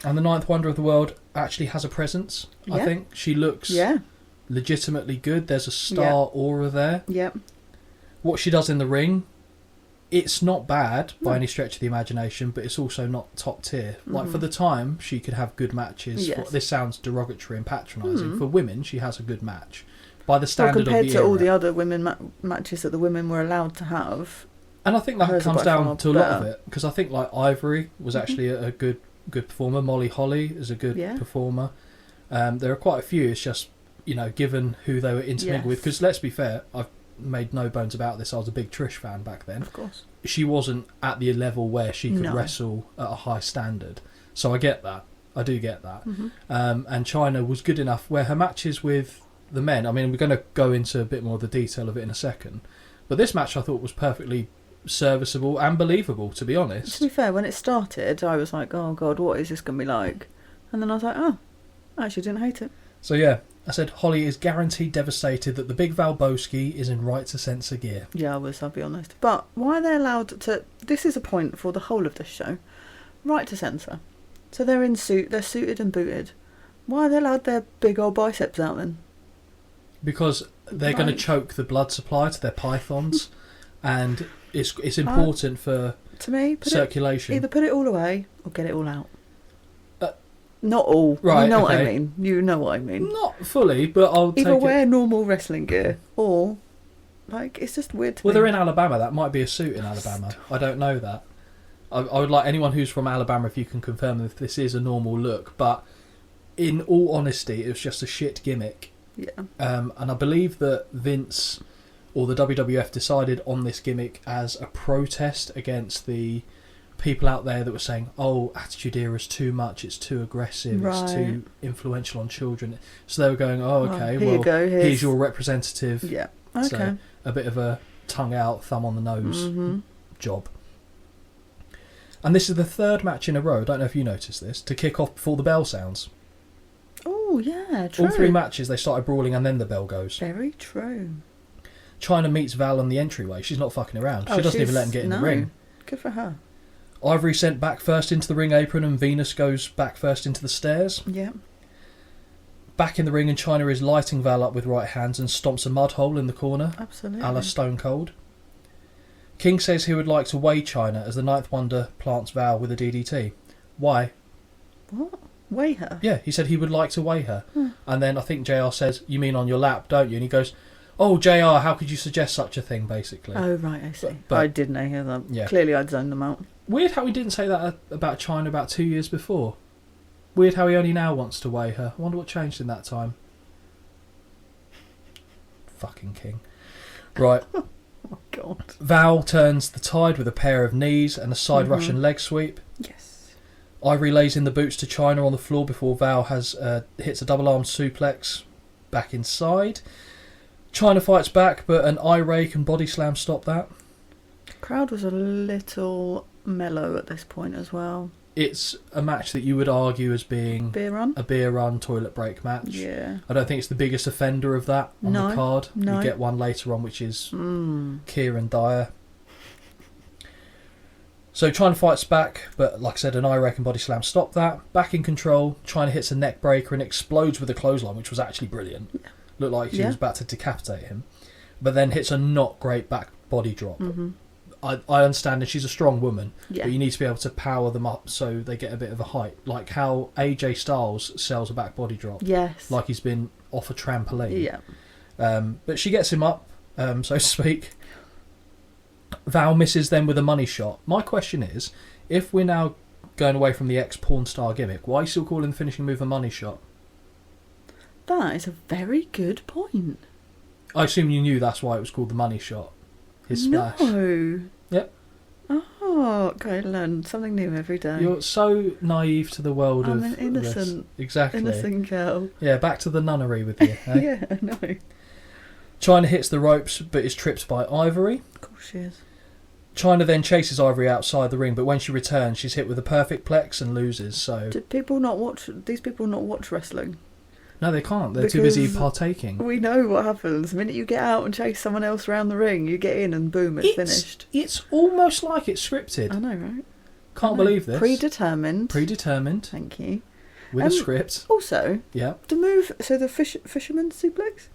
and the 9th Wonder of the World actually has a presence. I think she looks legitimately good. There's a star aura there. Yep. What she does in the ring, it's not bad by any stretch of the imagination, but it's also not top tier. Like for the time, she could have good matches. Yes. This sounds derogatory and patronising. For women, she has a good match. By the standard compared of the to era. all the other women matches that the women were allowed to have, And I think that comes down to a lot of it, because I think like Ivory was actually a good performer. Molly Holly is a good performer. There are quite a few. It's just, given who they were intermingled with, because let's be fair, I've made no bones about this. I was a big Trish fan back then. Of course. She wasn't at the level where she could wrestle at a high standard. So I get that. I do get that. Mm-hmm. And Chyna was good enough where her matches with the men, I mean, we're going to go into a bit more of the detail of it in a second, but this match I thought was perfectly serviceable and believable, to be honest. To be fair, when it started, I was like, oh God, what is this going to be like? And then I was like, oh, I actually didn't hate it. So yeah, I said Holly is guaranteed devastated that the big Valboski is in right to censor gear. Yeah, I'll be honest. But why are they allowed to... This is a point for the whole of this show. Right to censor. So they're in suit, they're suited and booted. Why are they allowed their big old biceps out then? Because they're going to choke the blood supply to their pythons, and it's important for to me, circulation. Either put it all away or get it all out. Not all. Right, you know what I mean. You know what I mean. Not fully, but I'll take it. Either wear normal wrestling gear or, like, it's just weird to me. Well, they're in Alabama. That might be a suit in Alabama. I don't know that. I would like anyone who's from Alabama, if you can confirm if this is a normal look. But in all honesty, it was just a shit gimmick. Yeah. And I believe that Vince or the WWF decided on this gimmick as a protest against the people out there that were saying, oh, Attitude Era is too much, it's too aggressive, it's too influential on children. So they were going, here's your representative. Yeah, okay. So a bit of a tongue out, thumb on the nose job. And this is the third match in a row, I don't know if you noticed this, to kick off before the bell sounds. Oh, yeah, true. All three matches, they started brawling and then the bell goes. Very true. Chyna meets Val on the entryway. She's not fucking around. She doesn't even let him get in the ring. Good for her. Ivory sent back first into the ring apron and Venus goes back first into the stairs. Yeah. Back in the ring and Chyna is lighting Val up with right hands and stomps a mud hole in the corner. Absolutely. A la Stone Cold. King says he would like to weigh Chyna as the Ninth Wonder plants Val with a DDT. Why? What? Weigh her? Yeah, he said he would like to weigh her. And then I think JR says, you mean on your lap, don't you? And he goes, oh, JR, how could you suggest such a thing, basically? Oh, right, I see. But I didn't hear that. Yeah. Clearly I'd zoned them out. Weird how he didn't say that about Chyna about 2 years before. Weird how he only now wants to weigh her. I wonder what changed in that time. Fucking King. Right. Oh, God. Val turns the tide with a pair of knees and a side Russian leg sweep. Yes. Ivory lays in the boots to Chyna on the floor before Val hits a double-armed suplex back inside. Chyna fights back, but an eye rake and body slam stop that. The crowd was a little mellow at this point as well. It's a match that you would argue as being a beer run toilet break match. Yeah. I don't think it's the biggest offender of that on the card. No. We get one later on, which is Kieran Dyer. So Chyna fights back, but like I said, an eye rake and body slam stop that. Back in control, Chyna hits a neck breaker and explodes with a clothesline, which was actually brilliant. Yeah. Looked like she was about to decapitate him. But then hits a not great back body drop. I understand that she's a strong woman, but you need to be able to power them up so they get a bit of a height. Like how AJ Styles sells a back body drop. Yes. Like he's been off a trampoline. Yeah. But she gets him up, so to speak. Val misses them with a money shot. My question is, if we're now going away from the ex-porn star gimmick, why are you still calling the finishing move a money shot? That is a very good point. I assume you knew that's why it was called the money shot. His splash. No. Yep. Oh, okay, learn something new every day. You're so naive to the world I'm an innocent, innocent girl. Yeah, back to the nunnery with you. Eh? Yeah, I know. Chyna hits the ropes, but is tripped by Ivory. Of course she is. Chyna then chases Ivory outside the ring, but when she returns, she's hit with a perfect plex and loses. So did these people not watch wrestling? No, they can't. They're too busy partaking. We know what happens. The minute you get out and chase someone else around the ring, you get in and boom, it's finished. It's almost like it's scripted. I know, right? Can't believe this. Predetermined. Thank you. With a script. Also, the move, so the fisherman suplex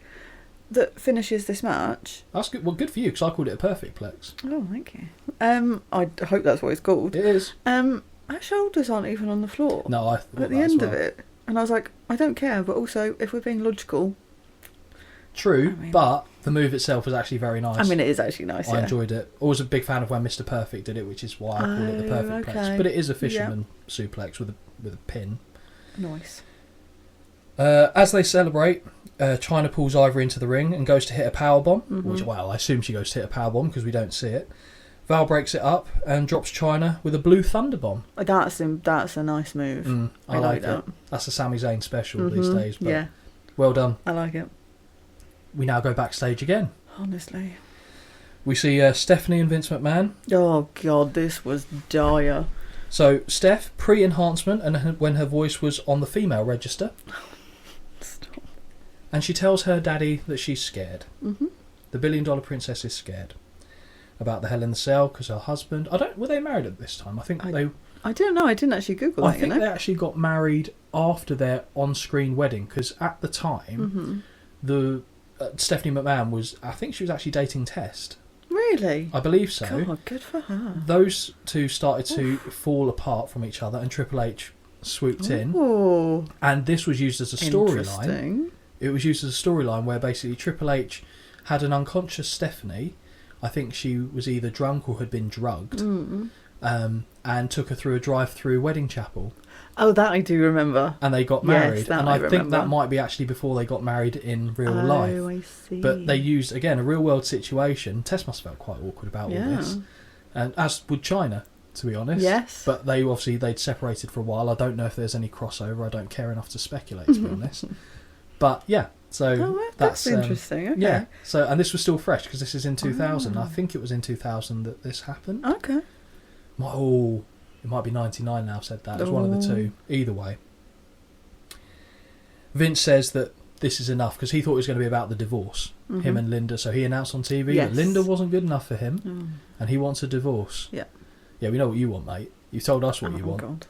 that finishes this match. That's good. Well, good for you, because I called it a perfect plex. Oh, thank you. I hope that's what it's called. It is. Our shoulders aren't even on the floor. No, I thought at the end of it. And I was like, I don't care, but also, if we're being logical, True, but the move itself was actually very nice. I mean, it is actually nice. I enjoyed it. I was a big fan of when Mr. Perfect did it, which is why I call it the Perfect Plex. But it is a fisherman suplex with a pin. Nice. As they celebrate, Chyna pulls Ivory into the ring and goes to hit a powerbomb. Which, well, I assume she goes to hit a powerbomb because we don't see it. Val breaks it up and drops Chyna with a blue thunder bomb. That's a nice move. I like that. That's a Sami Zayn special these days. But yeah. Well done. I like it. We now go backstage again. Honestly. We see Stephanie and Vince McMahon. Oh, God, this was dire. So, Steph, pre-enhancement, and when her voice was on the female register. Stop. And she tells her daddy that she's scared. The $1 billion princess is scared about the Hell in the Cell because her husband... Were they married at this time? I think they... I don't know. I didn't actually Google that. I think they actually got married after their on-screen wedding because at the time, the Stephanie McMahon was... I think she was actually dating Test. Really? I believe so. God, good for her. Those two started to fall apart from each other and Triple H swooped in. And this was used as a storyline. It was used as a storyline where basically Triple H had an unconscious Stephanie. I think she was either drunk or had been drugged. And took her through a drive-through wedding chapel. Oh, that I do remember. And they got married. Yes, and I think that might be actually before they got married in real life. Oh, I see. But they used, again, a real-world situation. Tess must have felt quite awkward about all this. And as would Chyna, to be honest. Yes. But they'd separated for a while. I don't know if there's any crossover. I don't care enough to speculate, to be honest. But, yeah. So that's interesting. Okay. Yeah. So, and this was still fresh because this is in 2000. I think it was in 2000 that this happened. Okay. It might be 99 now. I've said that. It was one of the two. Either way. Vince says that this is enough because he thought it was going to be about the divorce. Him and Linda. So he announced on TV that Linda wasn't good enough for him and he wants a divorce. Yeah. Yeah, we know what you want, mate. You've told us what you want.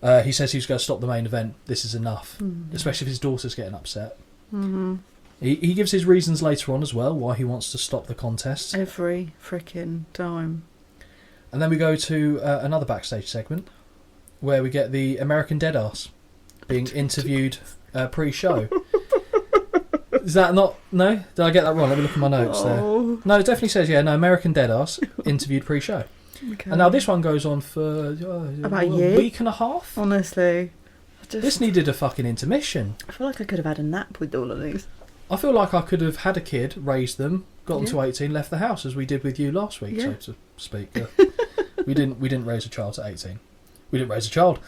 God. He says he's going to stop the main event. This is enough. Especially if his daughter's getting upset. He gives his reasons later on as well why he wants to stop the contest. Every freaking time. And then we go to another backstage segment where we get the American Deadass being interviewed pre-show. Is that not... No? Did I get that wrong? Let me look at my notes there. No, it definitely says, American Deadass interviewed pre-show. Okay. And now this one goes on for about a year? Week and a half. Honestly. This needed a fucking intermission. I feel like I could have had a nap with all of these. I feel like I could have had a kid, raised them, got them to 18, left the house, as we did with you last week, so to speak. We didn't raise a child to 18. We didn't raise a child.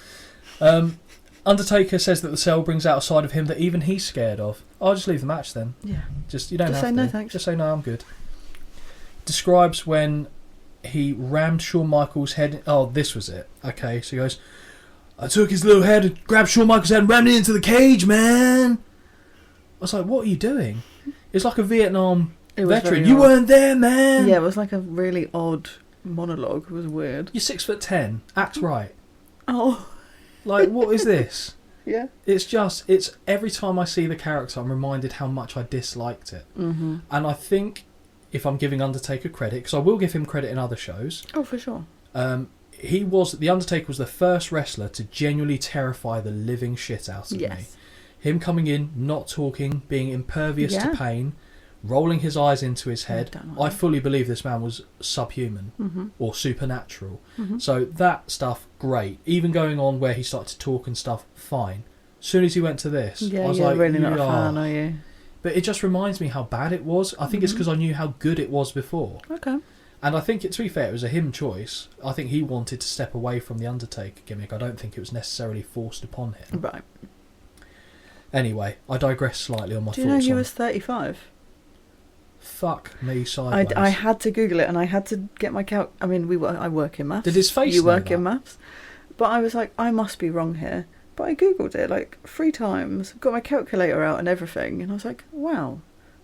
Undertaker says that the cell brings out a side of him that even he's scared of. I'll just leave the match then. Yeah. You don't have to. Just say no thanks. Just say no, I'm good. Describes when he rammed Shawn Michaels' head... Oh, this was it. Okay, so he goes... I took his little head and grabbed Shawn Michaels' head and rammed it into the cage, man. I was like, what are you doing? It's like a Vietnam veteran. You weren't there, man. Yeah, it was like a really odd monologue. It was weird. You're 6'10". Act right. Oh. Like, what is this? Yeah. It's every time I see the character, I'm reminded how much I disliked it. And I think, if I'm giving Undertaker credit, because I will give him credit in other shows. Oh, for sure. The Undertaker was the first wrestler to genuinely terrify the living shit out of me. Him coming in, not talking, being impervious to pain, rolling his eyes into his head. I fully believe this man was subhuman or supernatural. So that stuff, great. Even going on where he started to talk and stuff, fine. As soon as he went to this, I was like, really not a fan, are you? But it just reminds me how bad it was. I think it's because I knew how good it was before. Okay. And I think, to be fair, it was a him choice. I think he wanted to step away from the Undertaker gimmick. I don't think it was necessarily forced upon him. Right. Anyway, I digress slightly on my thoughts. Do you know he was 35? Fuck me sideways. I had to Google it and I had to get my calc... I mean, I work in maths. Did his face You work in maths. But I was like, I must be wrong here. But I Googled it like 3 times, got my calculator out and everything, and I was like, wow,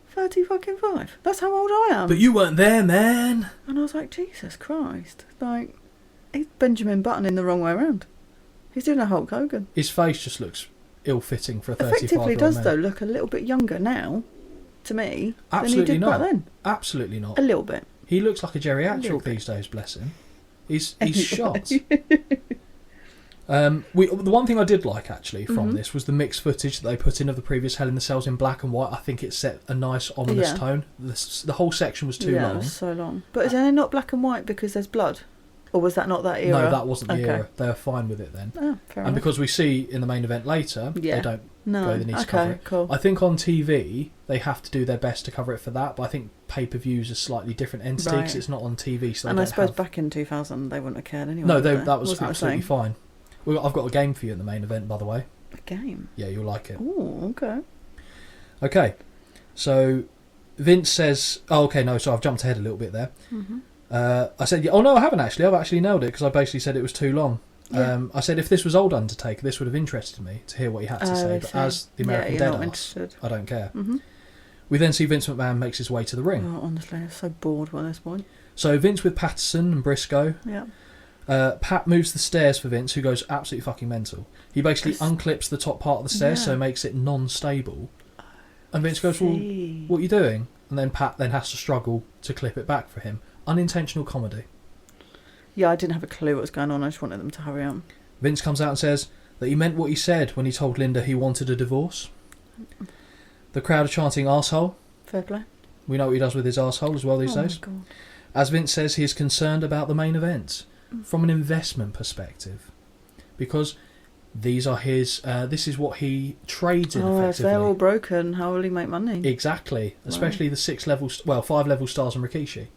35. That's how old I am. But you weren't there, man. And I was like, Jesus Christ. Like, he's Benjamin Button in the wrong way around. He's doing a Hulk Hogan. His face just looks ill-fitting for a 35-year-old Effectively does, though, look a little bit younger now, to me, Absolutely than he did not. back then. Absolutely not. A little bit. He looks like a geriatric these days, bless him. He's shot. The one thing I did like, actually, from this was the mixed footage that they put in of the previous Hell in the Cells in black and white. I think it set a nice, ominous tone. The whole section was too long. Yeah, it was so long. But is it not black and white because there's blood? Or was that not that era? No, that wasn't the era. They were fine with it then. Oh, fair enough. Because we see in the main event later, they don't go the need to cover it. Cool. I think on TV, they have to do their best to cover it for that, but I think pay-per-views is a slightly different entity because it's not on TV. So and I suppose back in 2000, they wouldn't have cared anyway. No, that was absolutely fine. I've got a game for you in the main event, by the way. A game? Yeah, you'll like it. Oh, okay. Okay, so Vince says... Oh, okay, no, so I've jumped ahead a little bit there. Mm-hmm. I said, oh no, I haven't actually. I've actually nailed it because I basically said it was too long. Yeah. I said if this was old Undertaker, this would have interested me to hear what he had to say. But as the American Deadass, I don't care. Mm-hmm. We then see Vince McMahon makes his way to the ring. Oh, honestly, I'm so bored by this point. So Vince with Patterson and Briscoe. Yeah. Pat moves the stairs for Vince, who goes absolutely fucking mental. He basically unclips the top part of the stairs, so makes it non-stable. And Vince goes, well, what are you doing? And then Pat then has to struggle to clip it back for him. Unintentional comedy. Yeah, I didn't have a clue what was going on. I just wanted them to hurry up. Vince comes out and says that he meant what he said when he told Linda he wanted a divorce. The crowd are chanting arsehole. Fair play. We know what he does with his arsehole as well these days. My God. As Vince says, he is concerned about the main event from an investment perspective. Because these are his... this is what he trades in effectively. If they're all broken, how will he make money? Exactly. Especially the 5-level stars and Rikishi.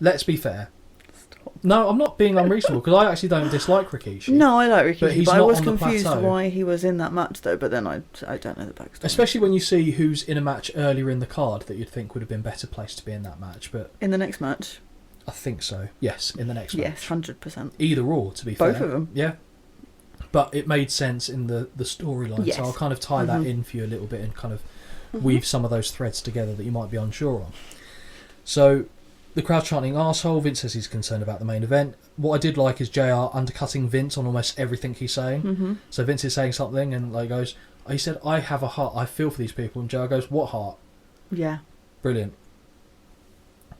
Let's be fair. Stop. No, I'm not being unreasonable because I actually don't dislike Rikishi. No, I like Rikishi, but I was confused plateau. Why he was in that match though. But then I don't know the backstory. Especially when you see who's in a match earlier in the card that you'd think would have been better placed to be in that match. But in the next match, I think so. Yes, in the next match. Yes, 100%. Either or, to be fair. Both of them. Yeah. But it made sense in the storyline, so I'll kind of tie that in for you a little bit and kind of weave some of those threads together that you might be unsure on. So. The crowd chanting arsehole. Vince says he's concerned about the main event. What I did like is JR undercutting Vince on almost everything he's saying. Mm-hmm. So Vince is saying something and goes, he said, I have a heart, I feel for these people. And JR goes, what heart? Yeah. Brilliant.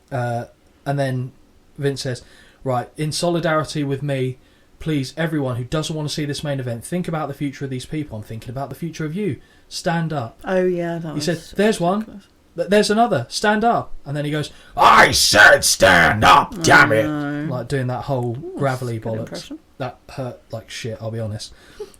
And then Vince says, right, in solidarity with me, please, everyone who doesn't want to see this main event, think about the future of these people. I'm thinking about the future of you. Stand up. Oh, yeah. He said, there's one. There's another. Stand up. And then he goes, I said stand up, damn it. Like doing that whole gravelly bollocks. That hurt like shit, I'll be honest.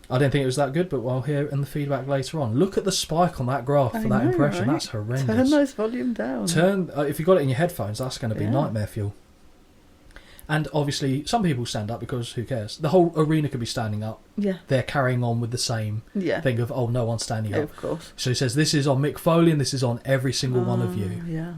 I didn't think it was that good, but we'll hear in the feedback later on. Look at the spike on that graph for that impression. Right? That's horrendous. Turn those volume down. If you've got it in your headphones, that's going to be nightmare fuel. And obviously, some people stand up because who cares? The whole arena could be standing up. Yeah. They're carrying on with the same thing of, oh, no one's standing up. Of course. So he says, this is on Mick Foley and this is on every single one of you. Yeah.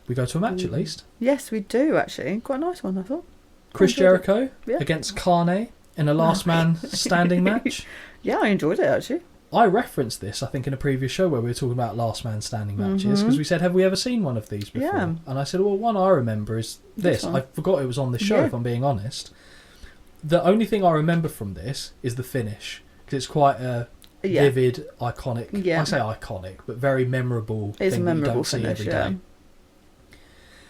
We go to a match at least. Yes, we do, actually. Quite a nice one, I thought. Chris Jericho against Carney in a last man standing match. Yeah, I enjoyed it, actually. I referenced this, I think, in a previous show where we were talking about last man standing matches because we said, have we ever seen one of these before? Yeah. And I said, well, one I remember is this. I forgot it was on the show, if I'm being honest. The only thing I remember from this is the finish because it's quite a vivid, iconic. I say iconic, but very memorable thing that you don't see every day.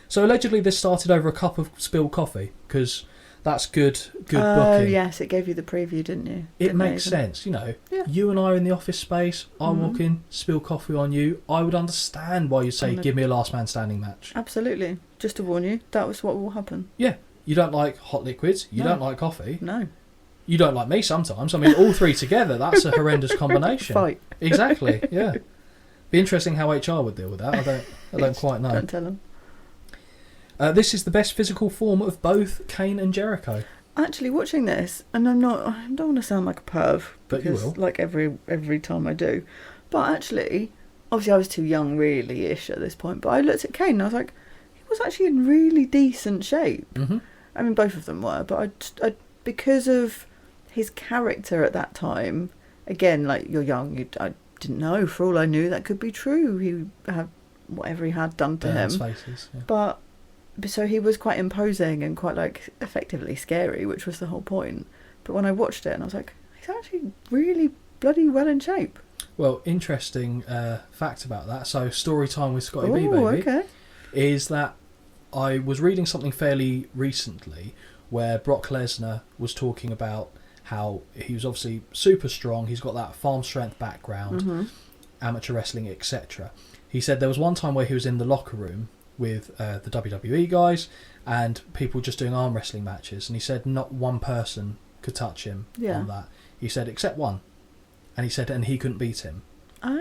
So allegedly this started over a cup of spilled coffee because that's good booking. Oh, yes, it gave you the preview, didn't you? It makes sense, you know. Yeah. You and I are in the office space, I walk in, spill coffee on you, I would understand why you say, give me a last man standing match. Absolutely. Just to warn you, that was what will happen. Yeah. You don't like hot liquids, you don't like coffee. No. You don't like me sometimes. I mean, all three together, that's a horrendous combination. Fight. Exactly, yeah. Be interesting how HR would deal with that. I don't quite know. Don't tell them. This is the best physical form of both Kane and Jericho. Actually, watching this, and I don't want to sound like a perv, but you will. Like every time I do. But actually, obviously I was too young really-ish at this point, but I looked at Kane and I was like, he was actually in really decent shape. Mm-hmm. I mean, both of them were, but I because of his character at that time, again, like, you're young, I didn't know. For all I knew, that could be true. He had whatever he had done to him. Faces, yeah. But so he was quite imposing and quite, like, effectively scary, which was the whole point. But when I watched it, and I was like, he's actually really bloody well in shape. Well, interesting fact about that. So, story time with Scotty B, baby, is that I was reading something fairly recently where Brock Lesnar was talking about how he was obviously super strong. He's got that farm strength background, amateur wrestling, etc. He said there was one time where he was in the locker room with the WWE guys and people just doing arm wrestling matches, and he said not one person could touch him on that. He said except one, and he said and he couldn't beat him.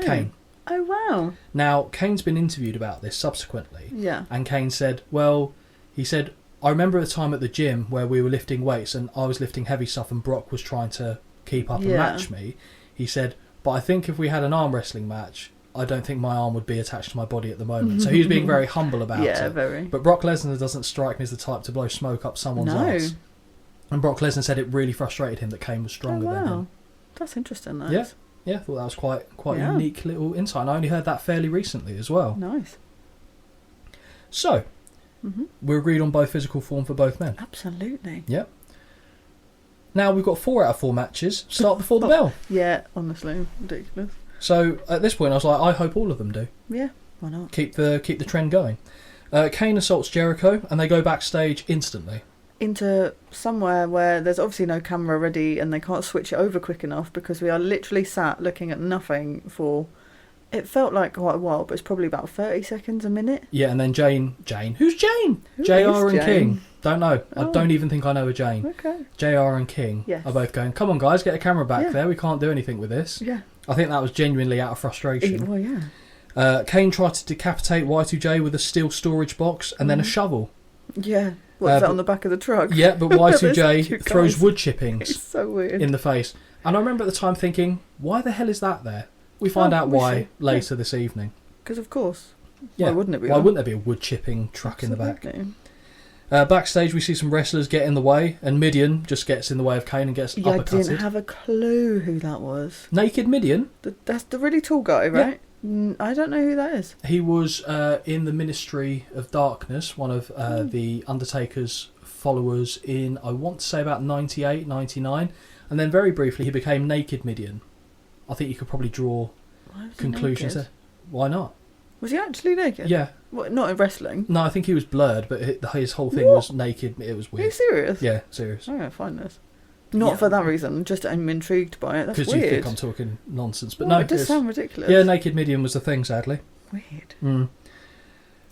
Kane. Oh wow. Now Kane's been interviewed about this subsequently. Yeah. And Kane said, well, he said, I remember a time at the gym where we were lifting weights and I was lifting heavy stuff and Brock was trying to keep up and match me. He said, but I think if we had an arm wrestling match, I don't think my arm would be attached to my body at the moment. So he was being very humble about it. Yeah, very. But Brock Lesnar doesn't strike me as the type to blow smoke up someone's ass. And Brock Lesnar said it really frustrated him that Kane was stronger than him. That's interesting, that. Yeah, I thought that was quite a unique little insight. And I only heard that fairly recently as well. Nice. So, we're agreed on both physical form for both men. Absolutely. Yep. Now we've got 4 out of 4 matches. Start before the bell. Yeah, honestly, ridiculous. So at this point, I was like, I hope all of them do. Yeah, why not? Keep the trend going. Kane assaults Jericho, and they go backstage instantly into somewhere where there's obviously no camera ready, and they can't switch it over quick enough because we are literally sat looking at nothing for. It felt like quite a while, but it's probably about 30 seconds, a minute. Yeah, and then Jane. Who's Jane? JR and King. Don't know. I don't even think I know a Jane. Okay. JR and King are both going, come on guys, get a camera back there. We can't do anything with this. Yeah. I think that was genuinely out of frustration. Well, yeah. Kane tried to decapitate Y2J with a steel storage box and then a shovel. Yeah. What's that on the back of the truck? Yeah, but Y2J throws wood chippings it's so weird. in the face. And I remember at the time thinking, why the hell is that there? We find out why later this evening. Because of course. Yeah. Why wouldn't it be? Why wouldn't there be a wood chipping truck in the back? Backstage we see some wrestlers get in the way, and Midian just gets in the way of Kane and gets uppercutted. I didn't have a clue who that was. Naked Midian? That's the really tall guy, right? Yeah. I don't know who that is. He was in the Ministry of Darkness, one of the Undertaker's followers in, I want to say about 98, 99, and then very briefly he became Naked Midian. I think you could probably draw conclusions there. Why not? Was he actually naked? Yeah. What, not in wrestling? No, I think he was blurred, but his whole thing was naked. It was weird. Are you serious? Yeah, serious. I'm going to find this. Not for that reason, just I'm intrigued by it. That's weird. Because you think I'm talking nonsense. But no, it does sound ridiculous. Yeah, Naked Midian was the thing, sadly. Weird.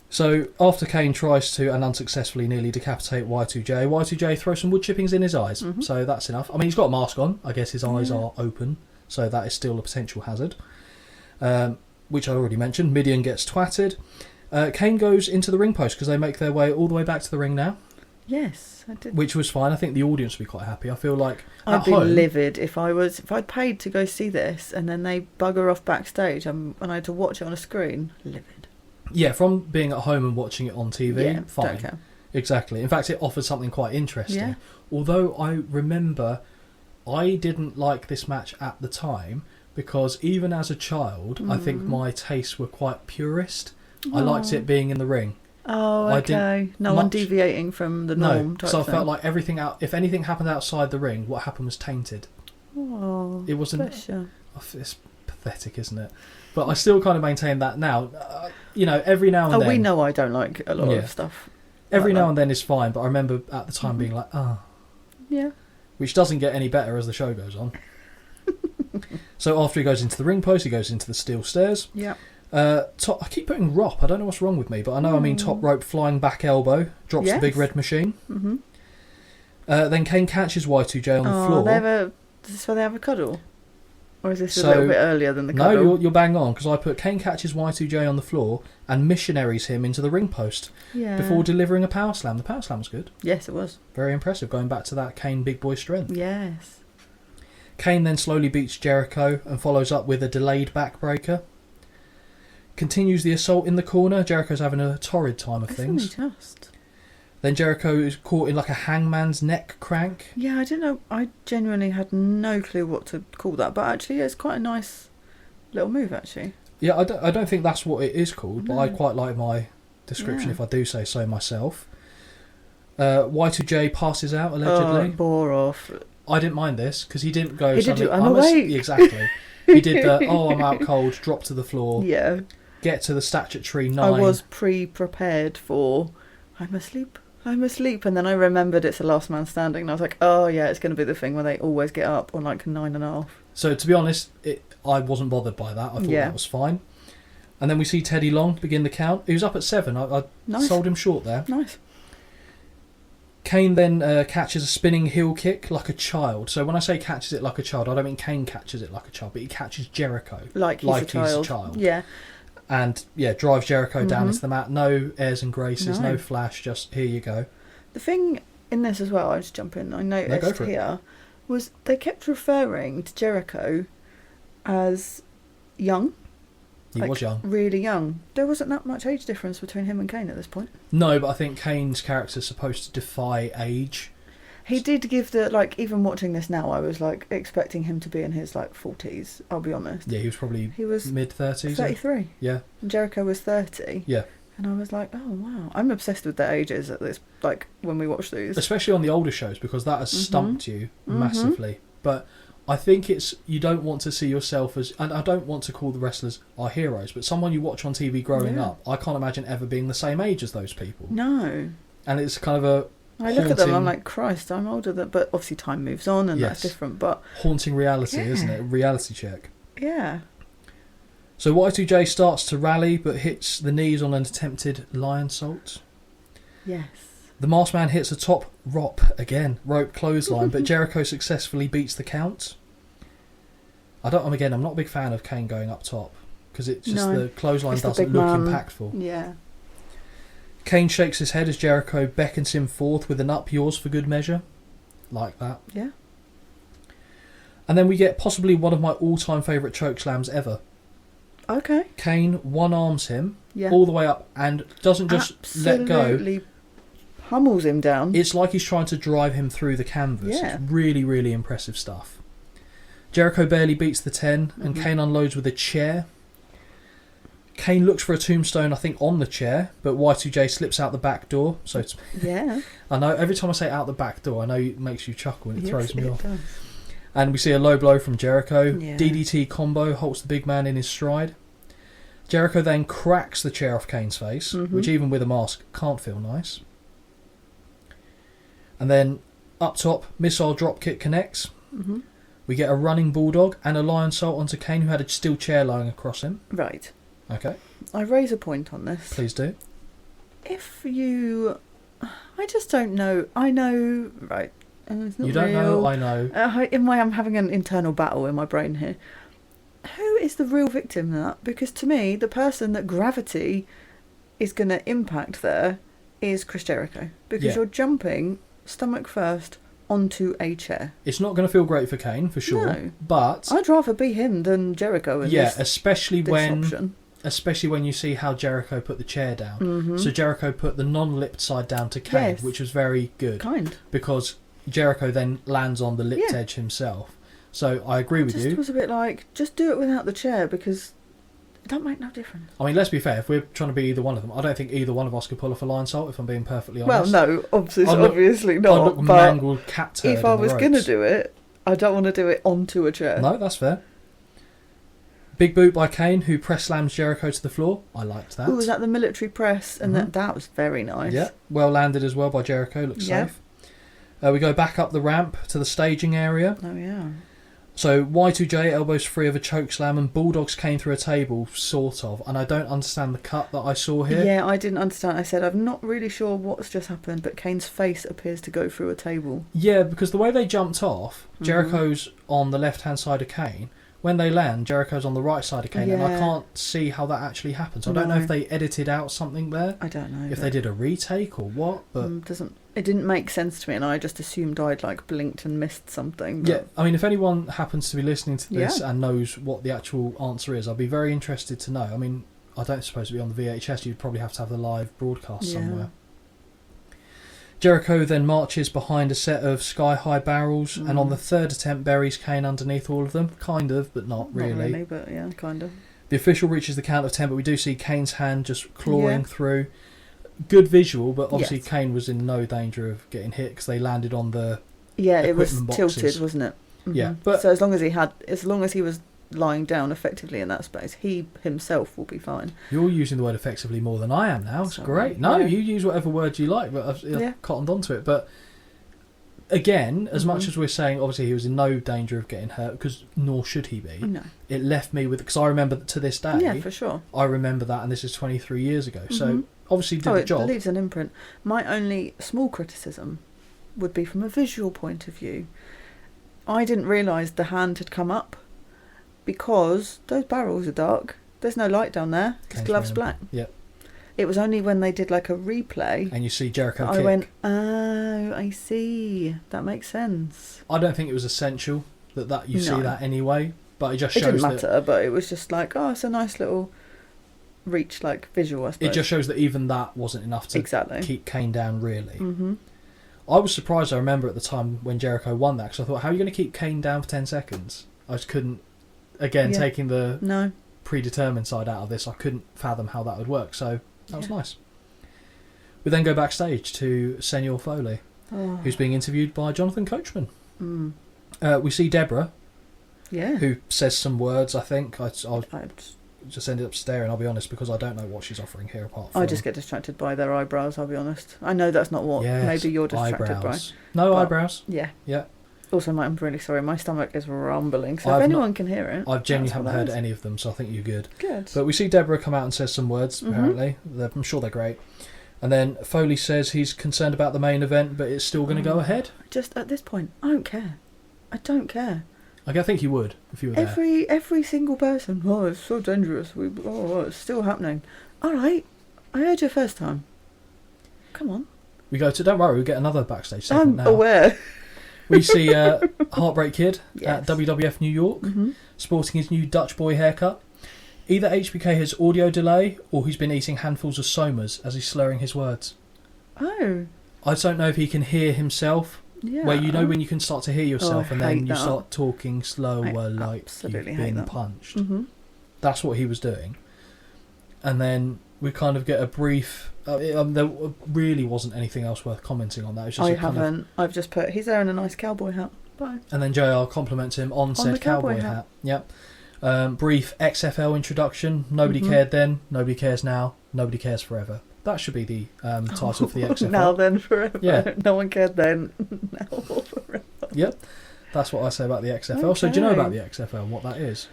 So, after Kane tries to, and unsuccessfully, nearly decapitate Y2J throws some wood chippings in his eyes. So that's enough. I mean, he's got a mask on. I guess his eyes are open. So that is still a potential hazard. Which I already mentioned. Midian gets twatted. Kane goes into the ring post because they make their way all the way back to the ring now. Yes, I did. Which was fine. I think the audience would be quite happy. I feel like I'd be livid if I'd paid to go see this and then they bugger off backstage and I had to watch it on a screen. Livid. Yeah, from being at home and watching it on TV, fine. Don't care. Exactly. In fact, it offers something quite interesting. Yeah. Although I remember I didn't like this match at the time because even as a child, I think my tastes were quite purist. I liked it being in the ring. Oh, okay. No one deviating from the norm. No, because I felt like everything if anything happened outside the ring, what happened was tainted. Oh, it wasn't. bless you. It's pathetic, isn't it? But I still kind of maintain that now. Every now and then. Oh, we know I don't like a lot of stuff. Every now and then is fine, but I remember at the time being like, yeah. Which doesn't get any better as the show goes on. So after he goes into the ring post, he goes into the steel stairs. Yeah. I keep putting ROP. I don't know what's wrong with me, but I know I mean top rope flying back elbow. Drops the big red machine. Mm-hmm. Then Kane catches Y2J on the floor. Is this where they have a cuddle? Or is this a little bit earlier than the cuddle? No, you're bang on, because I put Kane catches Y2J on the floor and missionaries him into the ring post before delivering a power slam. The power slam was good. Yes, it was. Very impressive, going back to that Kane big boy strength. Yes. Kane then slowly beats Jericho and follows up with a delayed backbreaker. Continues the assault in the corner. Jericho's having a torrid time of things. Then Jericho is caught in like a hangman's neck crank. Yeah, I didn't know. I genuinely had no clue what to call that. But actually, it's quite a nice little move, actually. Yeah, I don't think that's what it is called, but I quite like my description if I do say so myself. Y2J passes out, allegedly. Oh, bore off. I didn't mind this, because he didn't go... I'm awake. Exactly. He did the, I'm out cold, drop to the floor. Yeah. Get to the statutory 9. I was pre-prepared for, I'm asleep. I'm asleep, and then I remembered it's the last man standing, and I was like, oh yeah, it's going to be the thing where they always get up on like 9.5. So to be honest, I wasn't bothered by that. I thought that was fine. And then we see Teddy Long begin the count. He was up at 7. I sold him short there. Nice. Kane then catches a spinning heel kick like a child. So when I say catches it like a child, I don't mean Kane catches it like a child, but he catches Jericho like he's a child. Yeah. And drives Jericho down into the mat. No airs and graces, no flash, just here you go. The thing in this as well, I just jump in, I noticed here, was they kept referring to Jericho as young. He was young. Really young. There wasn't that much age difference between him and Kane at this point. No, but I think Kane's character is supposed to defy age. He did give even watching this now, I was like expecting him to be in his 40s, I'll be honest. Yeah, he was mid-30s. 33. Yeah. And Jericho was 30. Yeah. And I was like, oh wow. I'm obsessed with their ages at this, when we watch these. Especially on the older shows, because that has stumped you massively. But I think you don't want to see yourself as, and I don't want to call the wrestlers our heroes, but someone you watch on TV growing up, I can't imagine ever being the same age as those people. No. And it's kind of I look at them, I'm like, Christ, I'm older than, but obviously time moves on and that's different, but... Haunting reality, isn't it? A reality check. Yeah. So Y2J starts to rally, but hits the knees on an attempted lion salt. Yes. The Masked Man hits a top rope clothesline, but Jericho successfully beats the count. I'm not a big fan of Kane going up top, because it's just the clothesline doesn't look impactful. Yeah. Kane shakes his head as Jericho beckons him forth with an up yours for good measure. Like that. Yeah. And then we get possibly one of my all-time favourite choke slams ever. Okay. Kane one-arms him all the way up and doesn't just let go. Absolutely pummels him down. It's like he's trying to drive him through the canvas. Yeah. It's really, really impressive stuff. Jericho barely beats the 10 and Kane unloads with a chair. Kane looks for a tombstone, I think, on the chair, but Y2J slips out the back door. So it's, I know, every time I say out the back door, I know it makes you chuckle and it throws me off. Does. And we see a low blow from Jericho. Yeah. DDT combo halts the big man in his stride. Jericho then cracks the chair off Kane's face, which even with a mask can't feel nice. And then up top, missile dropkick connects. We get a running bulldog and a lion salt onto Kane, who had a steel chair lying across him. Right. Okay. I raise a point on this. Please do. I just don't know. I know, right. It's not you don't real. know, I know. I'm having an internal battle in my brain here. Who is the real victim in that? Because to me, the person that gravity is going to impact there is Chris Jericho. Because you're jumping stomach first onto a chair. It's not going to feel great for Kane, for sure. No. But I'd rather be him than Jericho in this especially when option. Especially when you see how Jericho put the chair down. So Jericho put the non-lipped side down to Kane, which was very good. Because Jericho then lands on the lipped edge himself. So I agree with you. It was a bit like, just do it without the chair, because it don't make no difference. I mean, let's be fair, if we're trying to be either one of them, I don't think either one of us could pull off a lion salt, if I'm being perfectly honest. Well, no, obviously not. But mangled cat turd if I was going to do it, I don't want to do it onto a chair. No, that's fair. Big boot by Kane, who press slams Jericho to the floor. I liked that. Oh, was that the military press? And that was very nice. Yeah, well landed as well by Jericho. Looks safe. We go back up the ramp to the staging area. Oh, yeah. So Y2J elbows free of a choke slam and bulldogs Kane through a table, sort of. And I don't understand the cut that I saw here. Yeah, I didn't understand. I said, I'm not really sure what's just happened, but Kane's face appears to go through a table. Yeah, because the way they jumped off, Jericho's on the left-hand side of Kane. When they land, Jericho's on the right side of Kane, and I can't see how that actually happens. I don't know if they edited out something there. I don't know. If they did a retake or what, but it didn't make sense to me, and I just assumed I'd blinked and missed something. But... Yeah, I mean, if anyone happens to be listening to this and knows what the actual answer is, I'd be very interested to know. I mean, I don't suppose it'd be on the VHS. You'd probably have to have the live broadcast somewhere. Jericho then marches behind a set of sky-high barrels and on the third attempt buries Kane underneath all of them. Kind of, but not really. Not really, but yeah, kind of. The official reaches the count of 10, but we do see Kane's hand just clawing through. Good visual, but obviously Kane was in no danger of getting hit because they landed on the it was boxes. Tilted, wasn't it? Yeah, but so as long as he was lying down effectively in that space. He himself will be fine. You're using the word effectively more than I am now. It's great. No, you use whatever word you like, but I've cottoned onto it. But again, as much as we're saying, obviously he was in no danger of getting hurt, because nor should he be. No. It left me with, because I remember to this day. Yeah, for sure. I remember that, and this is 23 years ago. So obviously did the job. It leaves an imprint. My only small criticism would be from a visual point of view. I didn't realise the hand had come up, because those barrels are dark. There's no light down there. His glove's black. Yep. It was only when they did like a replay, and you see Jericho I kick. went, oh, I see. That makes sense. I don't think it was essential that you see that anyway, but it just shows it didn't matter, but it was just like, oh, it's a nice little reach, like visual, I suppose. It just shows that even that wasn't enough to keep Kane down, really. Mm-hmm. I was surprised, I remember at the time when Jericho won that, because I thought, how are you going to keep Kane down for 10 seconds? I just couldn't, again, taking the predetermined side out of this, I couldn't fathom how that would work, so that was nice. We then go backstage to Senor Foley, who's being interviewed by Jonathan Coachman. We see Deborah, who says some words, I think. I just ended up staring, I'll be honest, because I don't know what she's offering here apart from... I just get distracted by their eyebrows, I'll be honest. I know that's not what maybe you're distracted by. No eyebrows. Yeah. Yeah. Also, I'm really sorry, my stomach is rumbling, so if anyone can hear it... I genuinely haven't heard any of them, so I think you're good. Good. But we see Deborah come out and says some words, apparently. I'm sure they're great. And then Foley says he's concerned about the main event, but it's still going to go ahead. Just at this point, I don't care. I don't care. Like, I think you would if you were there. Every single person. Oh, it's so dangerous. It's still happening. All right, I heard you first time. Come on. We go to. Don't worry, we get another backstage segment now. I'm aware. We see Heartbreak Kid at WWF New York, sporting his new Dutch boy haircut. Either HBK has audio delay, or he's been eating handfuls of somas as he's slurring his words. Oh. I don't know if he can hear himself. Yeah. Where you know when you can start to hear yourself and then you start talking slower like you've been punched. That's what he was doing. And then we kind of get a brief... there really wasn't anything else worth commenting on that. It was just I've just put, he's wearing a nice cowboy hat. Bye. And then JR compliments him on said cowboy hat. Yep. Brief XFL introduction. Nobody cared then. Nobody cares now. Nobody cares forever. That should be the title for the XFL. Now then forever. Yeah. No one cared then. Now or forever. Yep. That's what I say about the XFL. Okay. So do you know about the XFL and what that is?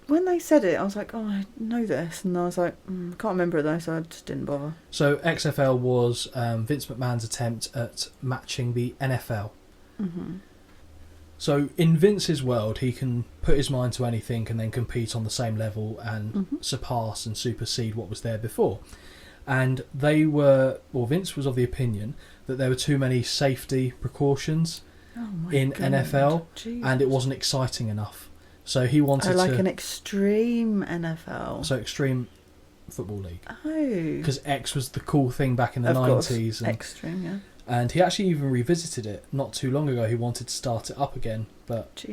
When they said it, I was like, oh, I know this. And I was like, I can't remember it though, so I just didn't bother. So XFL was Vince McMahon's attempt at matching the NFL. So in Vince's world, he can put his mind to anything and then compete on the same level and surpass and supersede what was there before. And Vince was of the opinion that there were too many safety precautions in NFL, and it wasn't exciting enough. So he wanted an extreme NFL. So extreme football league. Oh. Because X was the cool thing back in the 90s. And extreme, yeah. And he actually even revisited it not too long ago. He wanted to start it up again. But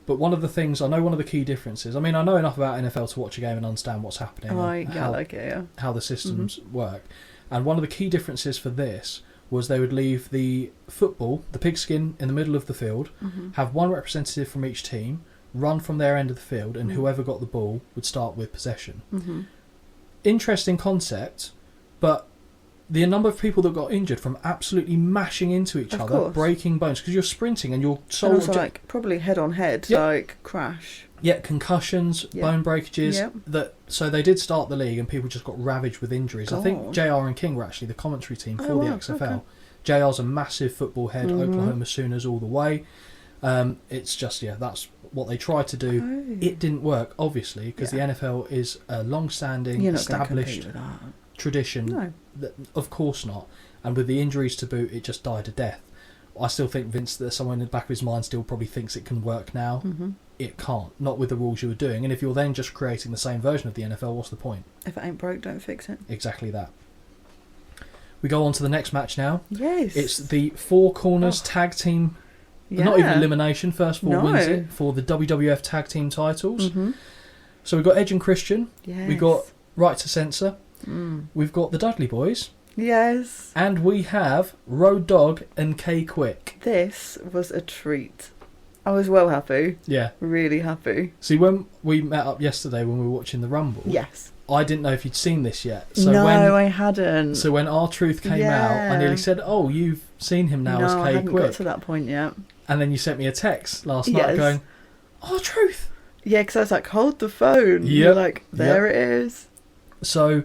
one of the things, I know one of the key differences, I mean, I know enough about NFL to watch a game and understand what's happening. How the systems work. And one of the key differences for this was they would leave the football, the pigskin, in the middle of the field, have one representative from each team, run from their end of the field, and whoever got the ball would start with possession. Interesting concept, but the number of people that got injured from absolutely mashing into each other, breaking bones, because you're sprinting and you're and also probably head on head, crash. Yeah, concussions, bone breakages. So they did start the league and people just got ravaged with injuries. God. I think JR and King were actually the commentary team for the XFL. Okay. JR's a massive football head, Oklahoma Sooners all the way. It's just, that's what they tried to do. Oh. It didn't work, obviously, because the NFL is a long-standing, established tradition. No. That, of course not. And with the injuries to boot, it just died a death. I still think Vince, that someone in the back of his mind still probably thinks it can work now. It can't. Not with the rules you were doing. And if you're then just creating the same version of the NFL, what's the point? If it ain't broke, don't fix it. Exactly that. We go on to the next match now. Yes. It's the Four Corners Tag Team... Not even elimination, first four wins it for the WWF Tag Team titles. So we've got Edge and Christian. Yes. We've got Right to Censor. We've got the Dudley Boys. Yes. And we have Road Dogg and K-Quick. This was a treat. I was well happy. Yeah. Really happy. See, when we met up yesterday when we were watching the Rumble... Yes. I didn't know if you'd seen this yet. So no, I hadn't. So when R-Truth came out, I nearly said, "Oh, you've seen him now as K Quick." No, I hadn't got to that point yet. And then you sent me a text last night going, "R-Truth." Yeah, because I was like, "Hold the phone." Yeah. You're like, "There it is." So,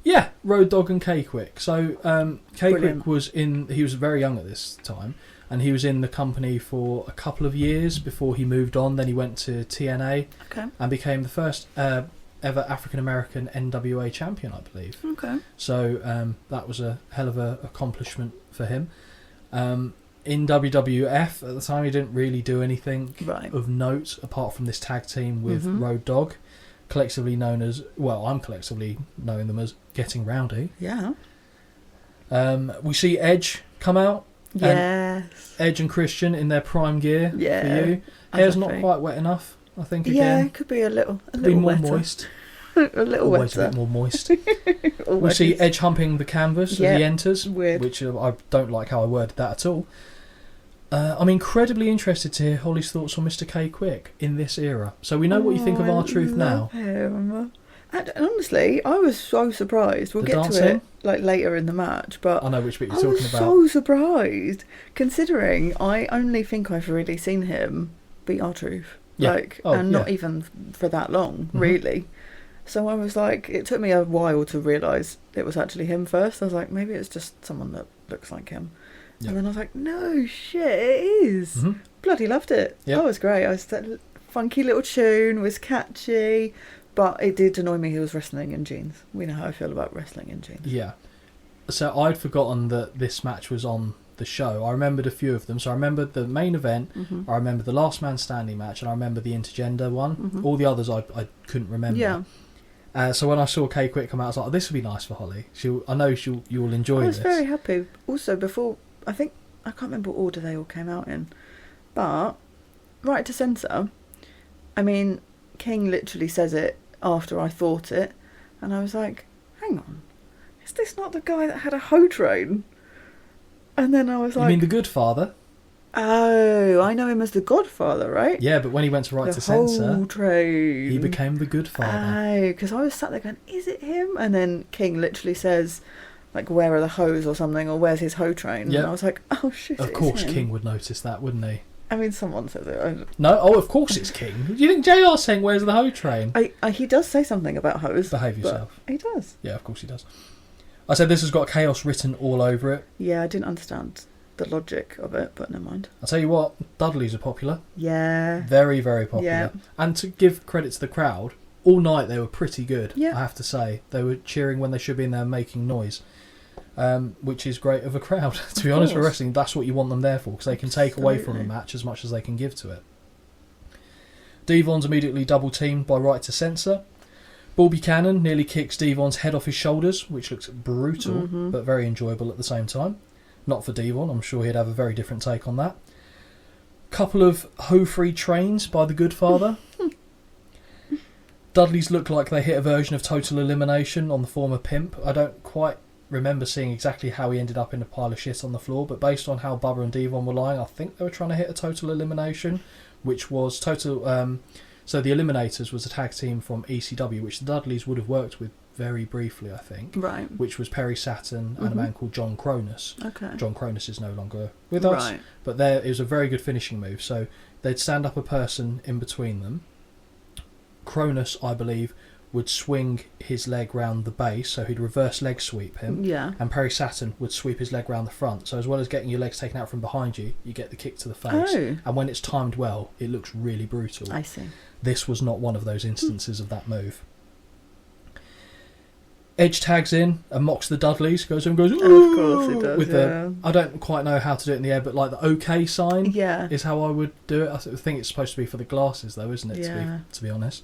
yeah, Road Dogg and K Quick. So K Quick he was very young at this time, and he was in the company for a couple of years before he moved on. Then he went to TNA and became the first ever African-American NWA champion, I believe. Okay. So that was a hell of an accomplishment for him. In WWF, at the time, he didn't really do anything of note apart from this tag team with Road Dogg, collectively known as... Well, I'm collectively knowing them as Getting Rowdy. Yeah. We see Edge come out. Yes. Edge and Christian in their prime gear for you. Hair's not quite wet enough, I think, again. Yeah, it could be a little more wetter. Moist. A little Always wetter. a bit more moist. We see Edge humping the canvas as he enters. Weird. Which I don't like how I worded that at all. I'm incredibly interested to hear Holly's thoughts on Mr. K Quick in this era. So we know what you think of R-Truth now. Him. And honestly, I was so surprised. We'll get to it later in the match, but I know which bit you're talking about. I was so surprised, considering I only think I've really seen him beat R-Truth. Not even for that long, really. So I was like, it took me a while to realise it was actually him first. I was like, maybe it's just someone that looks like him. Yep. And then I was like, no shit, it is. Bloody loved it. Yep. That was great. That funky little tune was catchy, but it did annoy me he was wrestling in jeans. We know how I feel about wrestling in jeans. Yeah. So I'd forgotten that this match was on the show. I remembered a few of them. So I remembered the main event, I remember the last man standing match, and I remember the intergender one. All the others I couldn't remember. Yeah. So when I saw K Quick come out, I was like, this will be nice for Holly. I know you'll enjoy this. I was very happy. Also, before... I can't remember what order they all came out in, but right to censor, I mean, King literally says it after I thought it, and I was like, hang on, is this not the guy that had a hoe train? And then I was like... You mean the Good Father? Oh, I know him as the Godfather, right? Yeah, but when he went to right to censor, train. He became the Good Father. Oh, because I was sat there going, is it him? And then King literally says... like, where are the hose or something, or where's his hoe train? Yep. And I was like, oh shit, of course King would notice that, wouldn't he? I mean, someone says it. No, of course it's King. Do you think JR's saying, where's the hoe train? He does say something about hose. Behave yourself. He does. Yeah, of course he does. I said this has got chaos written all over it. Yeah, I didn't understand the logic of it, but never mind. I'll tell you what, Dudleys are popular. Yeah. Very, very popular. Yeah. And to give credit to the crowd, all night they were pretty good, I have to say. They were cheering when they should be in there making noise. Which is great of a crowd. To be honest, for wrestling, that's what you want them there for, because they can take away from the match as much as they can give to it. Devon's immediately double teamed by right to censor. Bull Buchanan nearly kicks Devon's head off his shoulders, which looks brutal, but very enjoyable at the same time. Not for Devon, I'm sure he'd have a very different take on that. Couple of hoe-free trains by the Good Father. Dudleys look like they hit a version of Total Elimination on the former Pimp. I don't quite remember seeing exactly how he ended up in a pile of shit on the floor, but based on how Bubba and Devon were lying, I think they were trying to hit a Total Elimination, which was total... so the Eliminators was a tag team from ECW, which the Dudleys would have worked with very briefly, I think. Right. Which was Perry Saturn and a man called John Cronus. Okay. John Cronus is no longer with us, but it was a very good finishing move. So they'd stand up a person in between them. Cronus, I believe, would swing his leg round the base, so he'd reverse leg sweep him. Yeah. And Perry Saturn would sweep his leg round the front. So as well as getting your legs taken out from behind you, you get the kick to the face. Oh. And when it's timed well, it looks really brutal. I see. This was not one of those instances of that move. Edge tags in and mocks the Dudleys, goes and goes, ooh, of course he does, with the, I don't quite know how to do it in the air, but like the OK sign is how I would do it. I think it's supposed to be for the glasses though, isn't it, to be honest.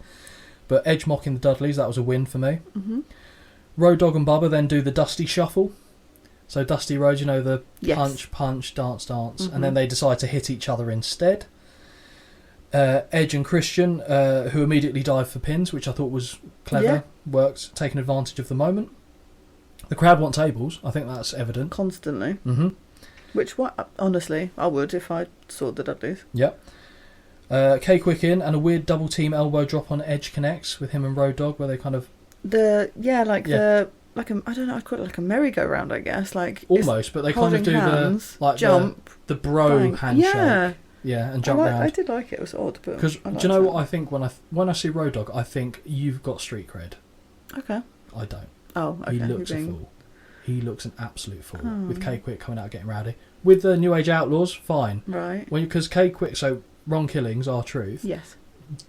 But Edge mocking the Dudleys, that was a win for me. Road Dogg and Bubba then do the Dusty Shuffle. So Dusty Rhodes, you know, the punch, dance, and then they decide to hit each other instead. Edge and Christian, who immediately dive for pins, which I thought was clever, worked, taking advantage of the moment. The crowd want tables, I think that's evident. Constantly. Which, honestly, I would if I saw the Dudleys. Yep. K-Quick in, and a weird double team elbow drop on Edge connects with him and Road Dogg, where they kind of... I don't know, I'd call it like a merry-go-round, I guess. Like almost, but they kind of do hands, the bro handshake. Yeah, and jump round. I did like it. It was odd, but because do you know what I think when I see Road Dogg? I think you've got street cred. Okay. I don't. Oh, okay. He looks a fool. He looks an absolute fool with K-Quick coming out getting rowdy with the New Age Outlaws. Fine, right? Because K-Quick, so Ron Killings, R-Truth, yes,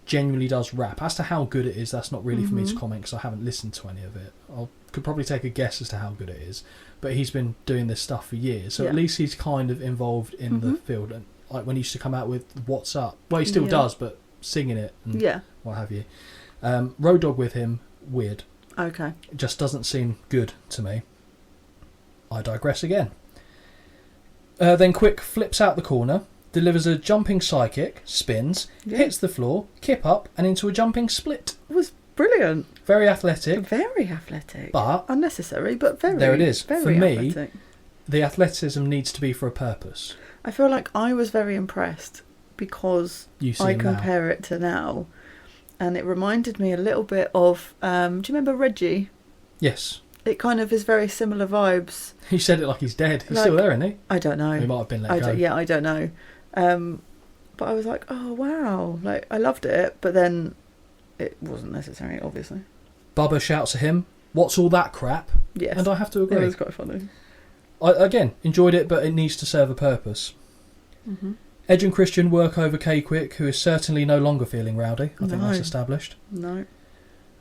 genuinely does rap. As to how good it is, that's not really for me to comment because I haven't listened to any of it. I could probably take a guess as to how good it is, but he's been doing this stuff for years, so at least he's kind of involved in the field. And like when he used to come out with "What's Up," well, he still does, but singing it and what have you. Road Dogg with him, weird. Okay, it just doesn't seem good to me. I digress again. Then Quick flips out the corner, delivers a jumping psychic, spins, hits the floor, kip up, and into a jumping split. It was brilliant. Very athletic. Very athletic. But unnecessary, but very. There it is. Very for me, athletic. The athleticism needs to be for a purpose. I feel like I was very impressed because I compare it to now, and it reminded me a little bit of. Do you remember Reggie? Yes. It kind of is very similar vibes. He said it like he's dead. He's still there, isn't he? I don't know. He might have been let go. I don't know. But I was like, oh wow, like I loved it, but then it wasn't necessary, obviously. Bubba shouts at him, "What's all that crap?" Yes. And I have to agree. It was quite funny. I, again, enjoyed it, but it needs to serve a purpose. Mm-hmm. Edge and Christian work over K-Quick, who is certainly no longer feeling rowdy. I think that's established. No.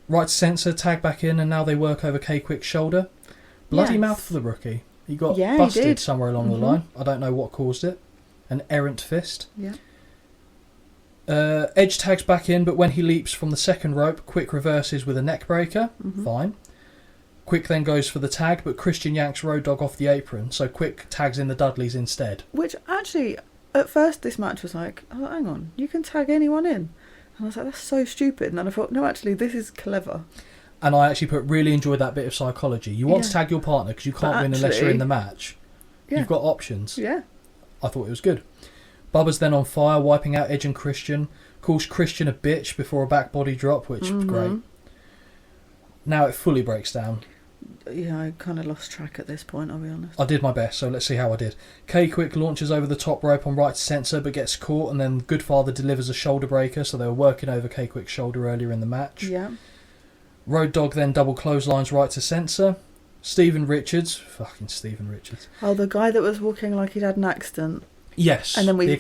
Right to censor, tag back in, and now they work over K-Quick's shoulder. Bloody mouth for the rookie. He got busted somewhere along the line. I don't know what caused it. An errant fist. Yeah. Edge tags back in, but when he leaps from the second rope, Quick reverses with a neck breaker. Fine. Quick then goes for the tag, but Christian yanks Road Dogg off the apron, so Quick tags in the Dudleys instead. Which actually, at first this match was like, oh, hang on, you can tag anyone in. And I was like, that's so stupid. And then I thought, no, actually, this is clever. And I actually really enjoyed that bit of psychology. You want to tag your partner because you can't win unless you're in the match. Yeah. You've got options. Yeah. I thought it was good. Bubba's then on fire, wiping out Edge and Christian. Calls Christian a bitch before a back body drop, which was great. Now it fully breaks down. Yeah, I kind of lost track at this point, I'll be honest. I did my best, so let's see how I did. K-Quick launches over the top rope on right to censor, but gets caught, and then Goodfather delivers a shoulder breaker, so they were working over K-Quick's shoulder earlier in the match. Yeah. Road Dogg then double clotheslines right to censor. Stephen Richards. Oh, the guy that was walking like he'd had an accident. Yes, and then we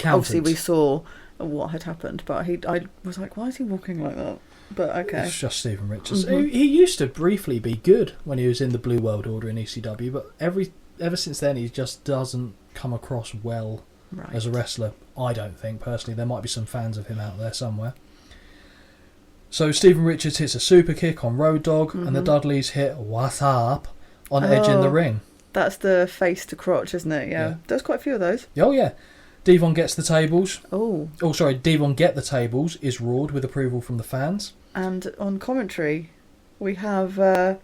saw what had happened, but I was like, why is he walking like that? But okay. It's just Stephen Richards. He used to briefly be good when he was in the Blue World Order in ECW, but ever since then he just doesn't come across well as a wrestler, I don't think, personally. There might be some fans of him out there somewhere. So Stephen Richards hits a super kick on Road Dogg, and the Dudleys hit "What's Up" on Edge in the ring. That's the face to crotch, isn't it? Yeah. There's quite a few of those. Oh, yeah. Devon gets the tables. Oh, sorry. Devon get the tables is roared with approval from the fans. And on commentary, we have JR.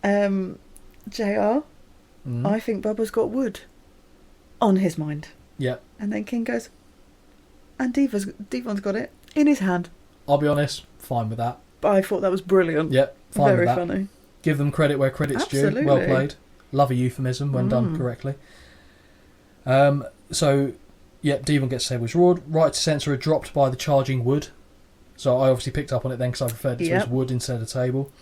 I think Bubba's got wood on his mind. Yeah. And then King goes, and Devon's got it in his hand. I'll be honest, fine with that. But I thought that was brilliant. Yep, fine with that. Very funny. Give them credit where credit's due. Well played. Love a euphemism when done correctly. So, Devon gets tables roared. Right to censor are dropped by the charging wood. So I obviously picked up on it then because I referred to it as wood instead of table.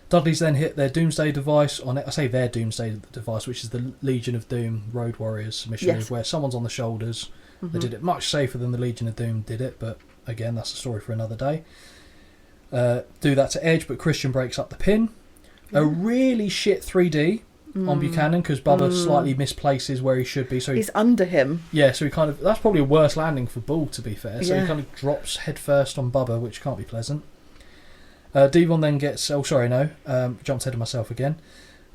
Dudleys then hit their Doomsday device on it. I say their Doomsday device, which is the Legion of Doom Road Warriors submission move, where someone's on the shoulders. They did it much safer than the Legion of Doom did it, but again, that's a story for another day. Do that to Edge, but Christian breaks up the pin. A really shit 3D on Buchanan because Bubba slightly misplaces where he should be. So he's under him. Yeah, so he kind of... That's probably a worse landing for Bull, to be fair. So he kind of drops head first on Bubba, which can't be pleasant. Devon then gets... Oh, sorry, no. Jumped ahead of myself again.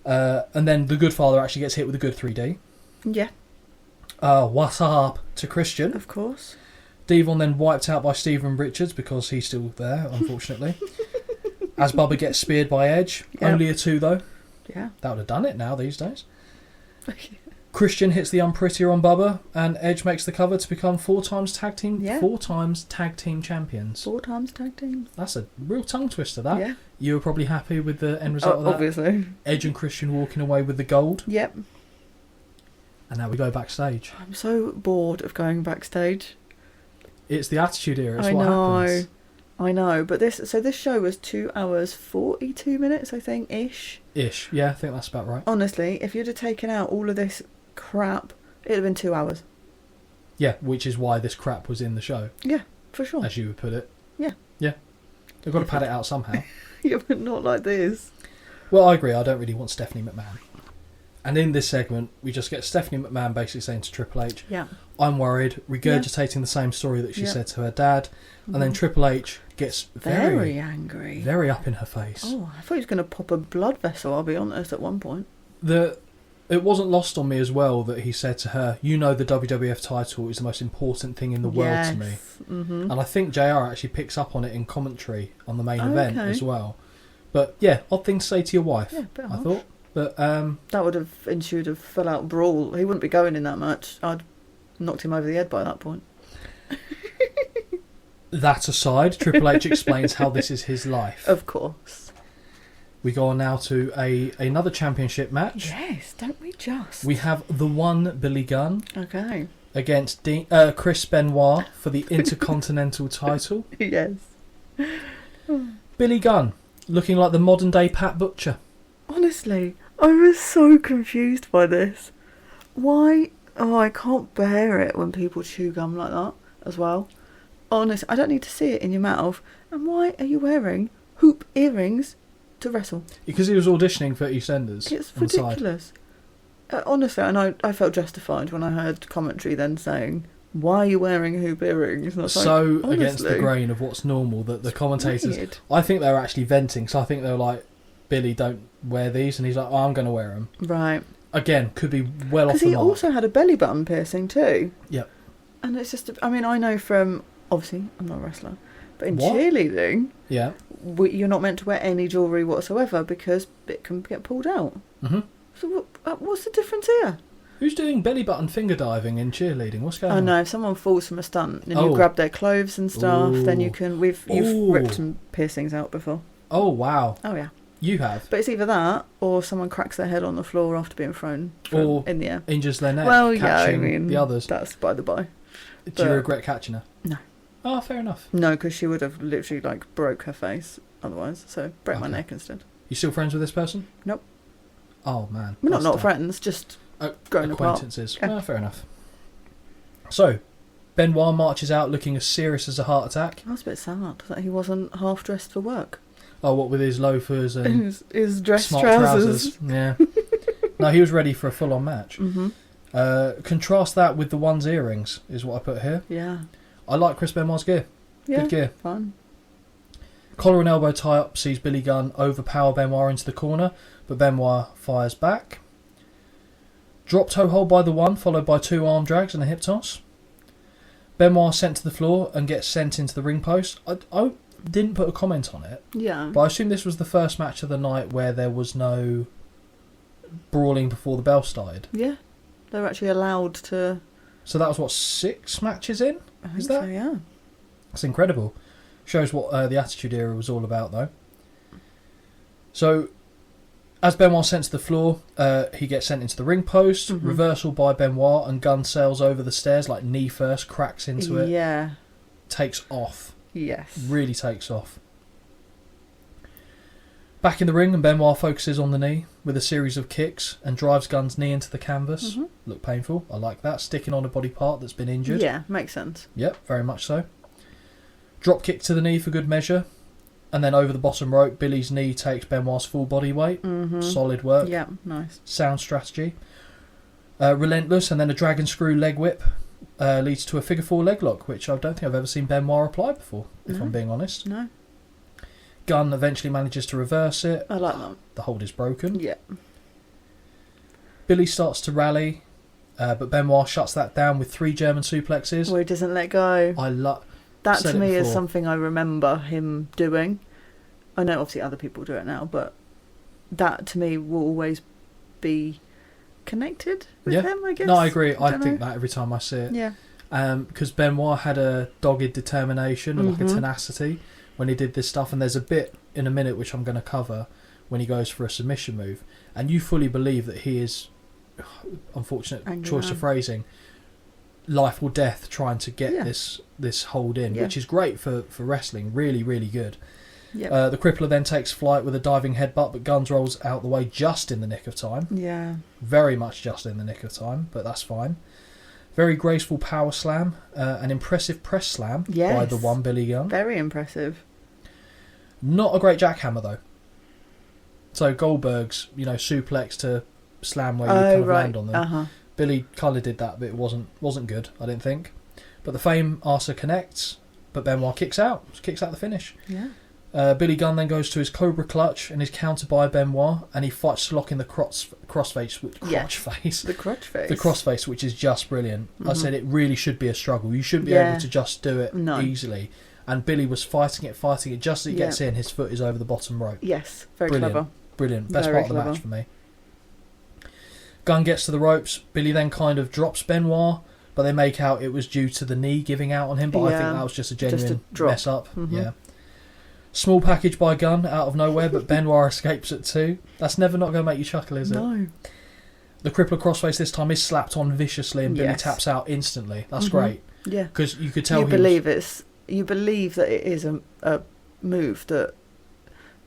And then the Goodfather actually gets hit with a good 3D. Yeah. What's up to Christian? Of course. Devon then wiped out by Stephen Richards because he's still there, unfortunately. As Bubba gets speared by Edge. Only a 2, though. Yeah. That would have done it now these days. Christian hits the unprettier on Bubba, and Edge makes the cover to become 4 times tag team champions. 4 times tag teams. That's a real tongue twister, that. Yeah. You were probably happy with the end result of that? Obviously. Edge and Christian walking away with the gold. Yep. And now we go backstage. I'm so bored of going backstage. It's the Attitude Era. It's what happens. I know, but this show was 2 hours 42 minutes, I think, ish. Yeah, I think that's about right. Honestly, if you'd have taken out all of this crap, it'd have been 2 hours. Yeah, which is why this crap was in the show. Yeah, for sure. As you would put it. Yeah. Yeah. They've got to pad it out somehow. Yeah, but not like this. Well, I agree. I don't really want Stephanie McMahon. And in this segment, we just get Stephanie McMahon basically saying to Triple H, yeah, I'm worried, regurgitating the same story that she said to her dad. And then Triple H gets very angry. Very up in her face. Oh, I thought he was going to pop a blood vessel, I'll be honest, at one point. It wasn't lost on me as well that he said to her, you know the WWF title is the most important thing in the world to me. Mm-hmm. And I think JR actually picks up on it in commentary on the main event as well. But yeah, odd thing to say to your wife, I thought. But that would have ensued a full-out brawl. He wouldn't be going in that much. I'd knocked him over the head by that point. That aside, Triple H explains how this is his life. Of course. We go on now to another championship match. Yes, don't we just? We have the one Billy Gunn. Okay. Against Chris Benoit for the Intercontinental title. Yes. Billy Gunn, looking like the modern day Pat Butcher. Honestly, I was so confused by this. Why? Oh, I can't bear it when people chew gum like that as well. Honestly, I don't need to see it in your mouth. And why are you wearing hoop earrings to wrestle? Because he was auditioning for EastEnders. It's ridiculous. Honestly, and I felt justified when I heard commentary then saying, why are you wearing hoop earrings? And so like, against the grain of what's normal that the commentators... Weird. I think they were actually venting, so I think they were like, Billy, don't wear these. And he's like, I'm going to wear them. Right. Again, could be well off the mark. Because he also had a belly button piercing too. Yep. And it's just... I mean, I know from... Obviously, I'm not a wrestler. But in cheerleading... Yeah. You're not meant to wear any jewellery whatsoever because it can get pulled out. Mm-hmm. So what's the difference here? Who's doing belly button finger diving in cheerleading? What's going on? Oh no, if someone falls from a stunt and you grab their clothes and stuff, then you can... You've ripped some piercings out before. Oh, wow. Oh, yeah. You have? But it's either that or someone cracks their head on the floor after being thrown in the air. Injures their neck, catching the others. That's by the by. Do you regret catching her? No. Oh, fair enough. No, because she would have literally broke her face otherwise. So break my neck instead. You still friends with this person? Nope. Oh man. We're not friends, just grown acquaintances. apart. Yeah. Fair enough. So, Benoit marches out looking as serious as a heart attack. I was a bit sad that he wasn't half dressed for work. Oh, what with his loafers and his dress smart trousers? Yeah. No, he was ready for a full-on match. Mm-hmm. Contrast that with the one's earrings, is what I put here. Yeah. I like Chris Benoit's gear. Yeah, good gear. Fun. Collar and elbow tie-up sees Billy Gunn overpower Benoit into the corner, but Benoit fires back. Drop toe hold by the one, followed by 2 arm drags and a hip toss. Benoit sent to the floor and gets sent into the ring post. I didn't put a comment on it. Yeah. But I assume this was the first match of the night where there was no brawling before the bell started. Yeah. They were actually allowed to... So that was, what, 6 matches in? I think so, yeah. That's incredible. Shows what the Attitude Era was all about, though. So, as Benoit sent to the floor, he gets sent into the ring post. Mm-hmm. Reversal by Benoit, and Gunn sails over the stairs, like knee first, cracks into it. Yeah. Takes off. Yes. Really takes off. Back in the ring, and Benoit focuses on the knee with a series of kicks and drives Gunn's knee into the canvas. Mm-hmm. Look painful. I like that. Sticking on a body part that's been injured. Yeah, makes sense. Yep, very much so. Drop kick to the knee for good measure. And then over the bottom rope, Billy's knee takes Benoit's full body weight. Mm-hmm. Solid work. Yeah, nice. Sound strategy. Relentless, and then a dragon screw leg whip leads to a figure 4 leg lock, which I don't think I've ever seen Benoit apply before, if I'm being honest. No. Gunn eventually manages to reverse it. I like that. The hold is broken. Yeah. Billy starts to rally, but Benoit shuts that down with 3 German suplexes. Where he doesn't let go. I love that. To me is something I remember him doing. I know obviously other people do it now, but that to me will always be connected with him, I guess. No, I agree. I think that every time I see it. Yeah. Because Benoit had a dogged determination and like a tenacity when he did this stuff, and there's a bit in a minute which I'm going to cover when he goes for a submission move, and you fully believe that he is, unfortunate choice of phrasing, life or death trying to get this hold in, which is great for wrestling. Really, really good. Yep. The crippler then takes flight with a diving headbutt, but Guns rolls out the way just in the nick of time. Yeah. Very much just in the nick of time, but that's fine. Very graceful power slam, an impressive press slam by the one Billy Gunn. Very impressive. Not a great jackhammer though. So Goldberg's, suplex to slam where you kind of land on them. Uh-huh. Billy kind of did that, but it wasn't good, I didn't think. But the Fame Arthur connects, but Benoit kicks out the finish. Yeah. Billy Gunn then goes to his Cobra Clutch and is countered by Benoit, and he fights to lock in the crossface, the crossface, which is just brilliant. I said it really should be a struggle. You shouldn't be able to just do it easily. And Billy was fighting it, just as it gets in, his foot is over the bottom rope. Yes, very clever. Brilliant. Best part of the match for me. Gunn gets to the ropes. Billy then kind of drops Benoit, but they make out it was due to the knee giving out on him, but I think that was just a genuine mess up. Yeah. Small package by Gunn out of nowhere, but Benoit escapes it too. That's never not going to make you chuckle, is it? No. The crippler crossface this time is slapped on viciously, and Billy taps out instantly. That's great. Yeah. Because you could tell you believe that it is a move that.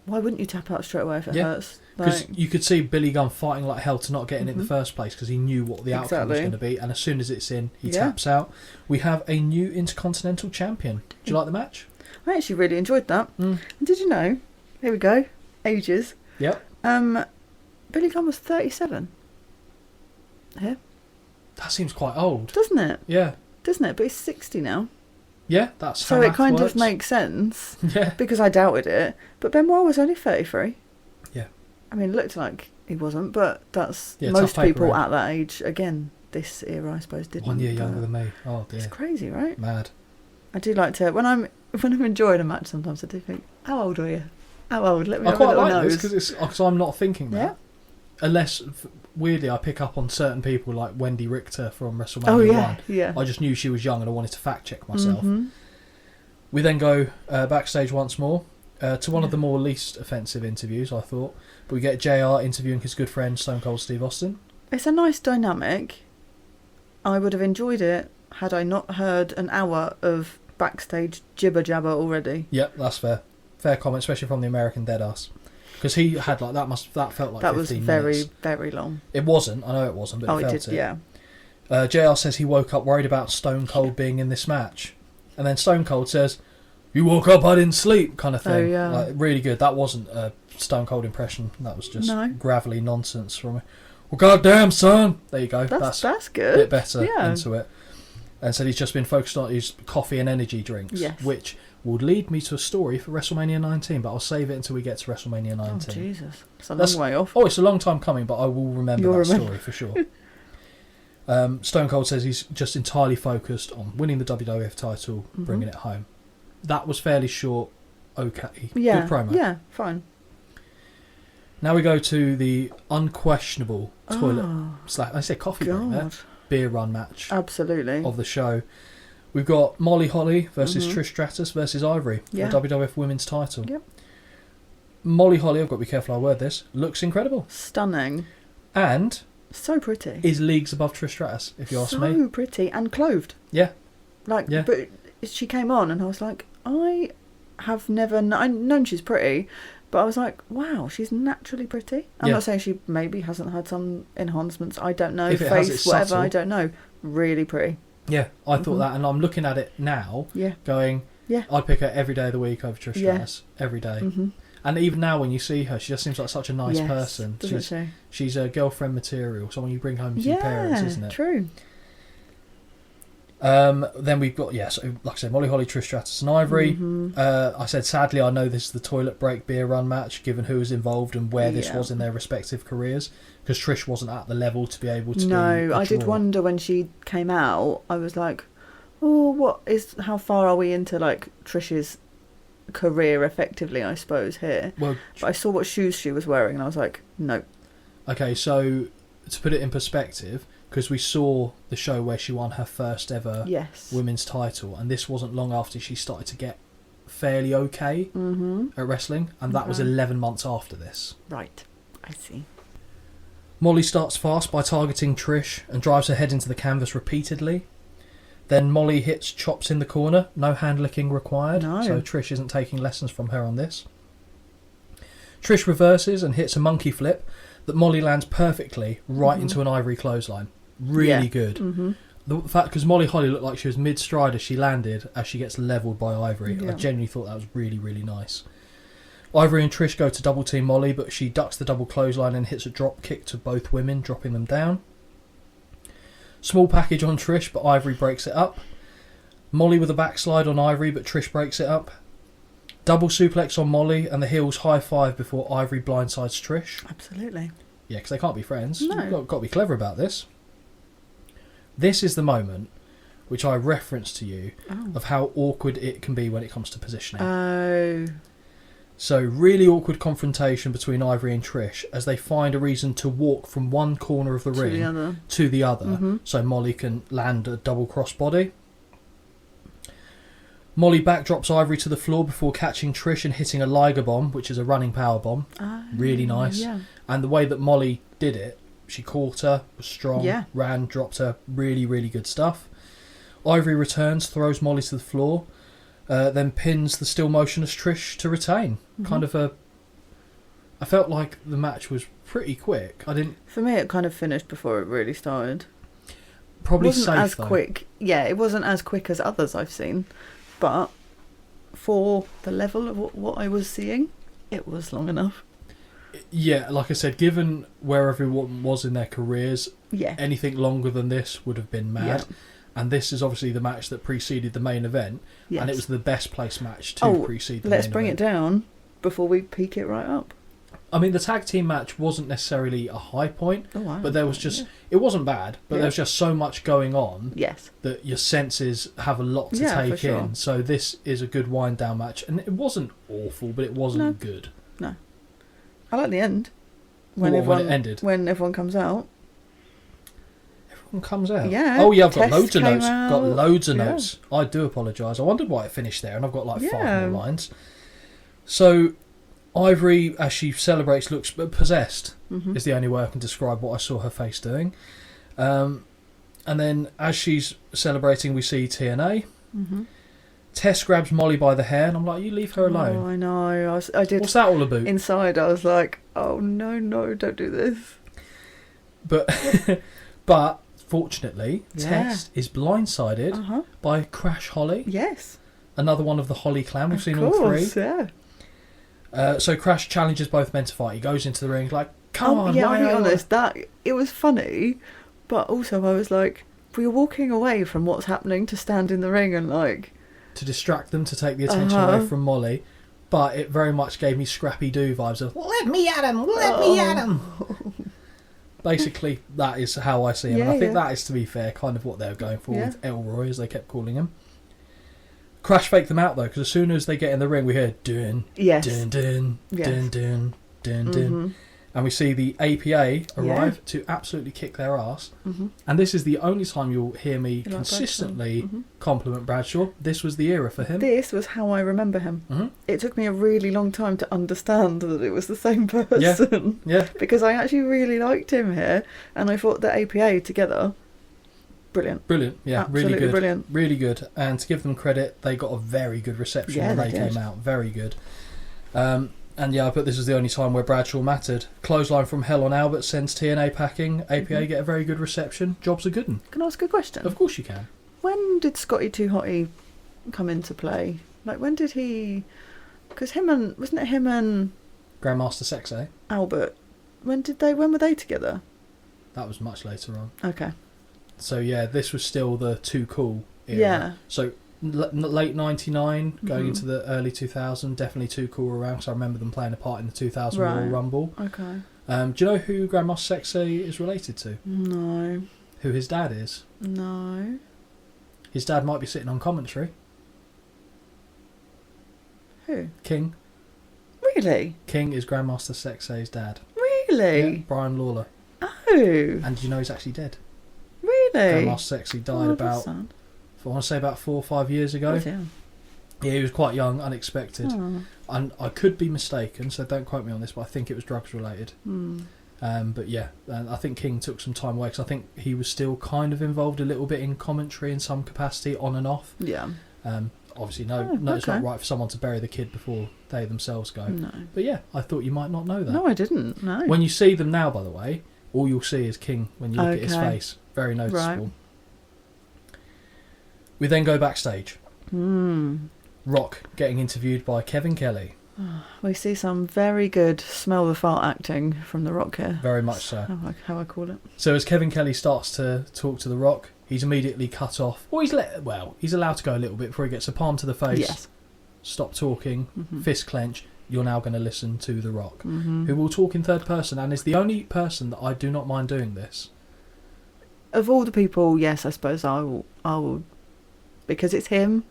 Why wouldn't you tap out straight away if it hurts? Because you could see Billy Gunn fighting like hell to not get in in the first place, because he knew what the outcome was going to be, and as soon as it's in, he taps out. We have a new Intercontinental Champion. Do you like the match? I actually really enjoyed that. And did you know? Here we go. Ages. Yep. Billy Gunn was 37. Yeah. That seems quite old, doesn't it? Yeah. Doesn't it? But he's 60 now. Yeah, that's so it kind of makes sense. Yeah. Because I doubted it. But Benoit was only 33. Yeah. I mean, it looked like he wasn't, but that's most people at that age. Again, this era, I suppose, didn't. 1 year younger than me. Oh dear. It's crazy, right? Mad. I do like to when I'm enjoying a match. Sometimes I do think, how old are you? How old? Let me. I quite like nose. This because I'm not thinking that. Yeah. Unless weirdly, I pick up on certain people like Wendy Richter from WrestleMania 1. Yeah. I just knew she was young and I wanted to fact check myself. We then go backstage once more to one of the more least offensive interviews, I thought. But we get JR interviewing his good friend Stone Cold Steve Austin. It's a nice dynamic. I would have enjoyed it had I not heard an hour of backstage jibber jabber already. Yep, that's fair. Fair comment, especially from the American Deadass. Because he had like that felt like that 15 minutes. That was very, very long. It wasn't. I know it wasn't, but it felt it. Yeah. JR says he woke up worried about Stone Cold being in this match. And then Stone Cold says, "You woke up, I didn't sleep," kind of thing. Oh, yeah. Like, really good. That wasn't a Stone Cold impression. That was just gravelly nonsense from me. Well, goddamn, son. There you go. That's good. A bit better into it. And said he's just been focused on his coffee and energy drinks, which would lead me to a story for WrestleMania 19, but I'll save it until we get to WrestleMania 19. Oh, Jesus. It's a long way off. Oh, it's a long time coming, but I will remember that story for sure. Stone Cold says he's just entirely focused on winning the WWF title, bringing it home. That was fairly short, okay. Yeah. Good promo. Yeah, fine. Now we go to the unquestionable toilet I say coffee break there. Beer run match. Absolutely. Of the show. We've got Molly Holly versus Trish Stratus versus Ivory for the WWF Women's title. Yep. Molly Holly, I've got to be careful I word this, looks incredible. Stunning. And so pretty. Is leagues above Trish Stratus, if you ask me. So pretty and clothed. Yeah. But she came on and I was like, I have never I've known she's pretty, but I was like, wow, she's naturally pretty. I'm not saying she maybe hasn't had some enhancements. I don't know. Face, whatever, subtle. I don't know. Really pretty. Yeah, I thought that, and I'm looking at it now, going, I'd pick her every day of the week over Trish Stratus. Every day. And even now when you see her, she just seems like such a nice person. She's a girlfriend material, someone you bring home to your parents, isn't it? True. Then we've got, so like I said, Molly Holly, Trish Stratus and Ivory. I said, sadly, I know this is the toilet break beer run match, given who was involved and where this was in their respective careers, because Trish wasn't at the level to be able to No, I did wonder when she came out, I was like, oh, how far are we into, like, Trish's career, effectively, I suppose, here? Well, but I saw what shoes she was wearing, and I was like, no. Okay, so to put it in perspective, because we saw the show where she won her first ever women's title, and this wasn't long after she started to get fairly okay at wrestling, and that was 11 months after this. Right, I see. Molly starts fast by targeting Trish and drives her head into the canvas repeatedly. Then Molly hits chops in the corner, no hand licking required, so Trish isn't taking lessons from her on this. Trish reverses and hits a monkey flip that Molly lands perfectly right into an ivory clothesline. Really good. The fact, because Molly Holly looked like she was mid-stride as she landed, as she gets levelled by Ivory. I genuinely thought that was really, really nice. Ivory and Trish go to double team Molly, but she ducks the double clothesline and hits a drop kick to both women, dropping them down. Small package on Trish, but Ivory breaks it up. Molly with a backslide on Ivory, but Trish breaks it up. Double suplex on Molly, and the heels high five before Ivory blindsides Trish. Absolutely. Yeah, because they can't be friends. No. You've got to be clever about this. This is the moment which I referenced to you of how awkward it can be when it comes to positioning. Oh. So, really awkward confrontation between Ivory and Trish as they find a reason to walk from one corner of the ring to the other, so Molly can land a double crossbody. Molly backdrops Ivory to the floor before catching Trish and hitting a Liger bomb, which is a running power bomb. Really nice. Yeah. And the way that Molly did it, she caught her, was strong, ran, dropped her. Really, really good stuff. Ivory returns, throws Molly to the floor, then pins the still motionless Trish to retain. I felt like the match was pretty quick. For me, it kind of finished before it really started. Probably it wasn't safe, as though. Quick. Yeah, it wasn't as quick as others I've seen, but for the level of what I was seeing, it was long enough. Yeah, like I said, given where everyone was in their careers, anything longer than this would have been mad. Yeah. And this is obviously the match that preceded the main event, and it was the best placed match to precede the main event. Let's bring it down before we peak it right up. I mean, the tag team match wasn't necessarily a high point, but there was just... It wasn't bad, but there was just so much going on that your senses have a lot to take in. So this is a good wind-down match. And it wasn't awful, but it wasn't good. No. I like the end. When it ended? When everyone comes out. Everyone comes out? Yeah. Oh, yeah, I've got loads of notes. Got loads of notes. I do apologise. I wondered why it finished there, and I've got like 5 more lines. So... Ivory, as she celebrates, looks possessed, is the only way I can describe what I saw her face doing. And then as she's celebrating, we see TNA. Tess grabs Molly by the hair, and I'm like, you leave her alone. Oh, I know. I did. What's that all about? Inside, I was like, oh, no, don't do this. But fortunately, Tess is blindsided by Crash Holly. Yes. Another one of the Holly clan. We've seen all 3. Yeah. So Crash challenges both men to fight. He goes into the ring like, come on. Yeah, I'll be honest, it was funny, but also I was like, we're walking away from what's happening to stand in the ring and like... To distract them, to take the attention away from Molly. But it very much gave me Scrappy-Doo vibes of, let me at him, let me at him. Basically, that is how I see him. And I think that is, to be fair, kind of what they were going for with Elroy, as they kept calling him. Crash faked them out though, because as soon as they get in the ring, we hear dun, dun, dun, dun, dun, dun, dun, and we see the APA arrive to absolutely kick their ass. And this is the only time you'll hear me consistently compliment Bradshaw. This was the era for him. This was how I remember him. It took me a really long time to understand that it was the same person. Yeah. Because I actually really liked him here, and I thought the APA together. Brilliant, yeah, absolutely really good, brilliant. Really good. And to give them credit, they got a very good reception when they came out. Very good. And I put this was the only time where Bradshaw mattered. Clothesline from Hell on Albert sends TNA packing. APA get a very good reception. Job's a good one. Can I ask a question? Of course you can. When did Scotty 2 Hotty come into play? Like, when did he... Because wasn't it him and... Grandmaster Sexay? Albert. When were they together? That was much later on. Okay. So yeah, this was still the Too Cool era. Yeah. So late 99, going into the early 2000, definitely Too Cool around, because I remember them playing a part in the 2000 Royal Rumble. Okay. Do you know who Grandmaster Sexay is related to? No. Who his dad is? No. His dad might be sitting on commentary. Who? King. Really? King is Grandmaster Sexay's dad. Really? Yeah, Brian Lawler. Oh, Oh. And you know he's actually dead. Really? Grandmaster Sexy died about, I want to say about 4 or 5 years ago. Yeah, he was quite young, unexpected. And I could be mistaken, so don't quote me on this, but I think it was drugs related. But yeah, I think King took some time away because I think he was still kind of involved a little bit in commentary in some capacity, on and off. Yeah. Obviously, it's not right for someone to bury the kid before they themselves go. No. But yeah, I thought you might not know that. No, I didn't. No. When you see them now, by the way, all you'll see is King when you look at his face. Very noticeable. Right. We then go backstage. Rock getting interviewed by Kevin Kelly. We see some very good smell the fart acting from The Rock here. Very much so. How I call it. So as Kevin Kelly starts to talk to The Rock, he's immediately cut off. Or he's allowed to go a little bit before he gets a palm to the face. Yes. Stop talking, fist clench. You're now going to listen to The Rock, who will talk in third person and is the only person that I do not mind doing this. Of all the people, yes, I suppose I will, because it's him.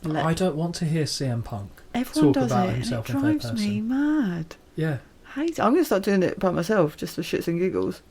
I don't want to hear CM Punk Everyone talk does about it, himself and it in third drives person. me mad. Yeah. I'm going to start doing it by myself, just for shits and giggles.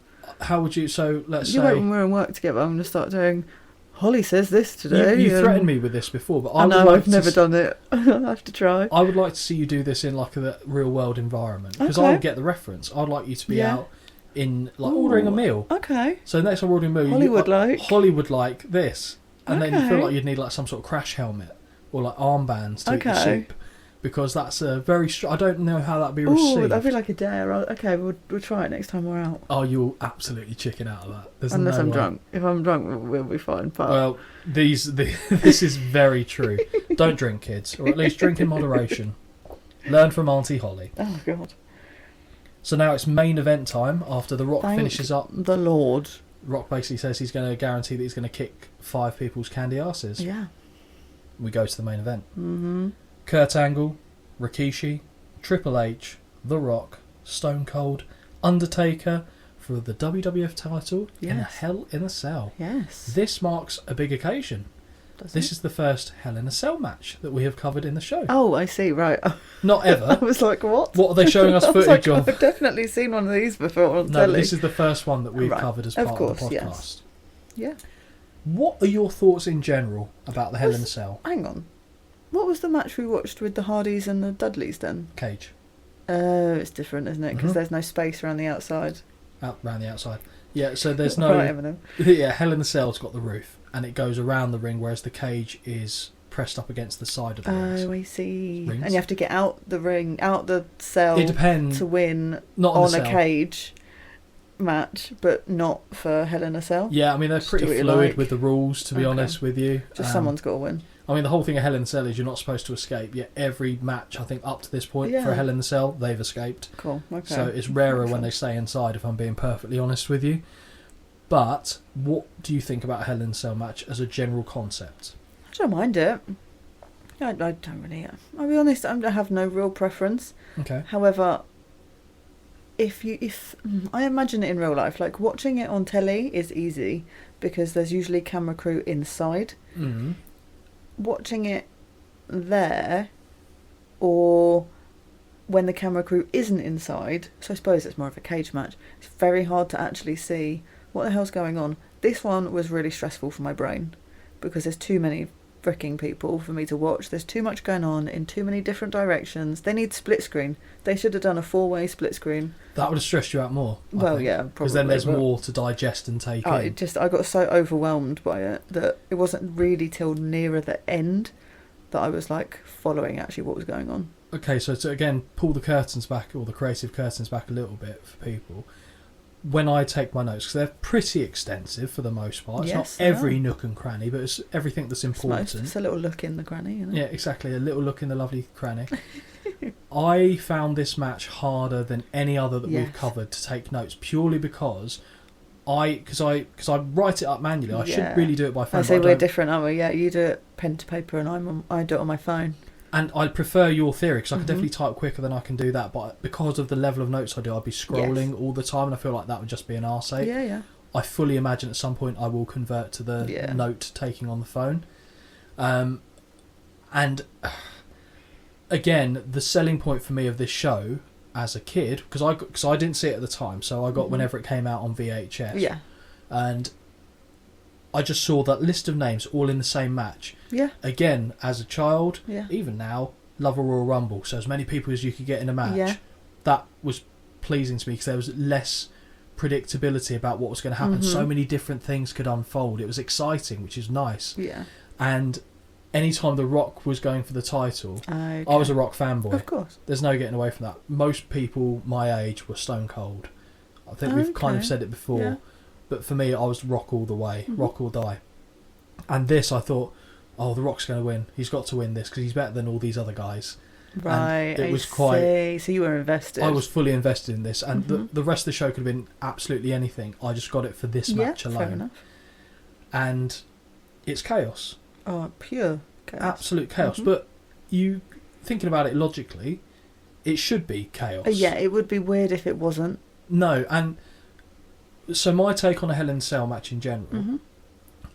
How would you? So let's say when we're in work together, I'm going to start doing. Holly says this today. You threatened me with this before, but I know I've never done it. I have to try. I would like to see you do this in like a real world environment because I would get the reference. I'd like you to be out in ordering a meal. Okay. So next time we're ordering a meal, Holly would like this, and then you feel like you'd need like some sort of crash helmet or like armbands to eat the soup. Because that's a very... I don't know how that'd be received. Oh, that'd be like a dare. Okay, we'll try it next time we're out. Oh, you'll absolutely chicken out of that. There's Unless no I'm way. drunk. If I'm drunk, we'll be fine. But... Well, this is very true. Don't drink, kids. Or at least drink in moderation. Learn from Auntie Holly. Oh, God. So now it's main event time after The Rock finishes up. The Lord. Rock basically says he's going to guarantee that he's going to kick 5 people's candy asses. Yeah. We go to the main event. Kurt Angle, Rikishi, Triple H, The Rock, Stone Cold, Undertaker for the WWF title in a Hell in a Cell. Yes. This marks a big occasion. This is the first Hell in a Cell match that we have covered in the show. Oh, I see, right. Not ever. I was like, what? What are they showing us footage of? I've definitely seen one of these before on telly. No, this is the first one that we've covered as part of the podcast. Yes. Yeah. What are your thoughts in general about the Hell in a Cell? Hang on. What was the match we watched with the Hardys and the Dudleys then? Cage. It's different, isn't it? Because there's no space around the outside. Around the outside. Yeah, so there's no... Right, Eminem. Yeah, Hell in a Cell's got the roof, and it goes around the ring, whereas the cage is pressed up against the side of the ring. Oh, I see. Rings. And you have to get out the ring, out the cell it depends. To win not on a cage match, but not for Hell in a Cell. Yeah, I mean, they're pretty fluid with the rules, to be honest with you. Just someone's got to win. I mean, the whole thing of Hell in a Cell is you're not supposed to escape, yet every match, I think, up to this point for Hell in a Cell, they've escaped. Cool, okay. So it's rarer when they stay inside, if I'm being perfectly honest with you. But what do you think about a Hell in a Cell match as a general concept? I don't mind it. I don't really... I'll be honest, I have no real preference. Okay. However, if I imagine it in real life, like watching it on telly is easy because there's usually camera crew inside. Mm-hmm. Watching it there, or when the camera crew isn't inside, so I suppose it's more of a cage match, it's very hard to actually see what the hell's going on. This one was really stressful for my brain because there's too many fricking people for me to watch. There's too much going on in too many different directions. They need split screen. They should have done a 4-way split screen. That would have stressed you out more. Well, yeah, probably. Because then there's more to digest and take in. I got so overwhelmed by it that it wasn't really till nearer the end that I was like following actually what was going on. Okay, so to again pull the curtains back, or the creative curtains back a little bit for people. When I take my notes, because they're pretty extensive for the most part. It's not every nook and cranny, but it's everything that's important. It's a little look in the cranny, isn't it? Yeah, exactly. A little look in the lovely cranny. I found this match harder than any other that we've covered to take notes, purely because because I write it up manually. I should really do it by phone. I say we're different, aren't we? Yeah, you do it pen to paper, and I do it on my phone. And I prefer your theory because I can definitely type quicker than I can do that. But because of the level of notes I do, I'd be scrolling all the time, and I feel like that would just be an arse-ache. Yeah, yeah. I fully imagine at some point I will convert to the note taking on the phone. And again, the selling point for me of this show as a kid, because I didn't see it at the time, so I got whenever it came out on VHS. Yeah. And I just saw that list of names all in the same match. Yeah. Again, as a child, Yeah. even now, love a Royal Rumble. So as many people as you could get in a match. Yeah. That was pleasing to me because there was less predictability about what was going to happen. So many different things could unfold. It was exciting, which is nice. Yeah. And anytime The Rock was going for the title, Okay. I was a Rock fanboy. Of course. There's no getting away from that. Most people my age were Stone Cold. I think we've kind of said it before. Yeah. But for me, I was Rock all the way. Rock or die. And this, I thought, oh, The Rock's going to win. He's got to win this because he's better than all these other guys. Right, And it was quite. See. So you were invested. I was fully invested in this, and the rest of the show could have been absolutely anything. I just got it for this match alone. Fair enough. And it's chaos. Oh, pure chaos. Absolute chaos. But you, thinking about it logically, it should be chaos. Yeah, it would be weird if it wasn't. No, and so my take on a Hell in a Cell match in general,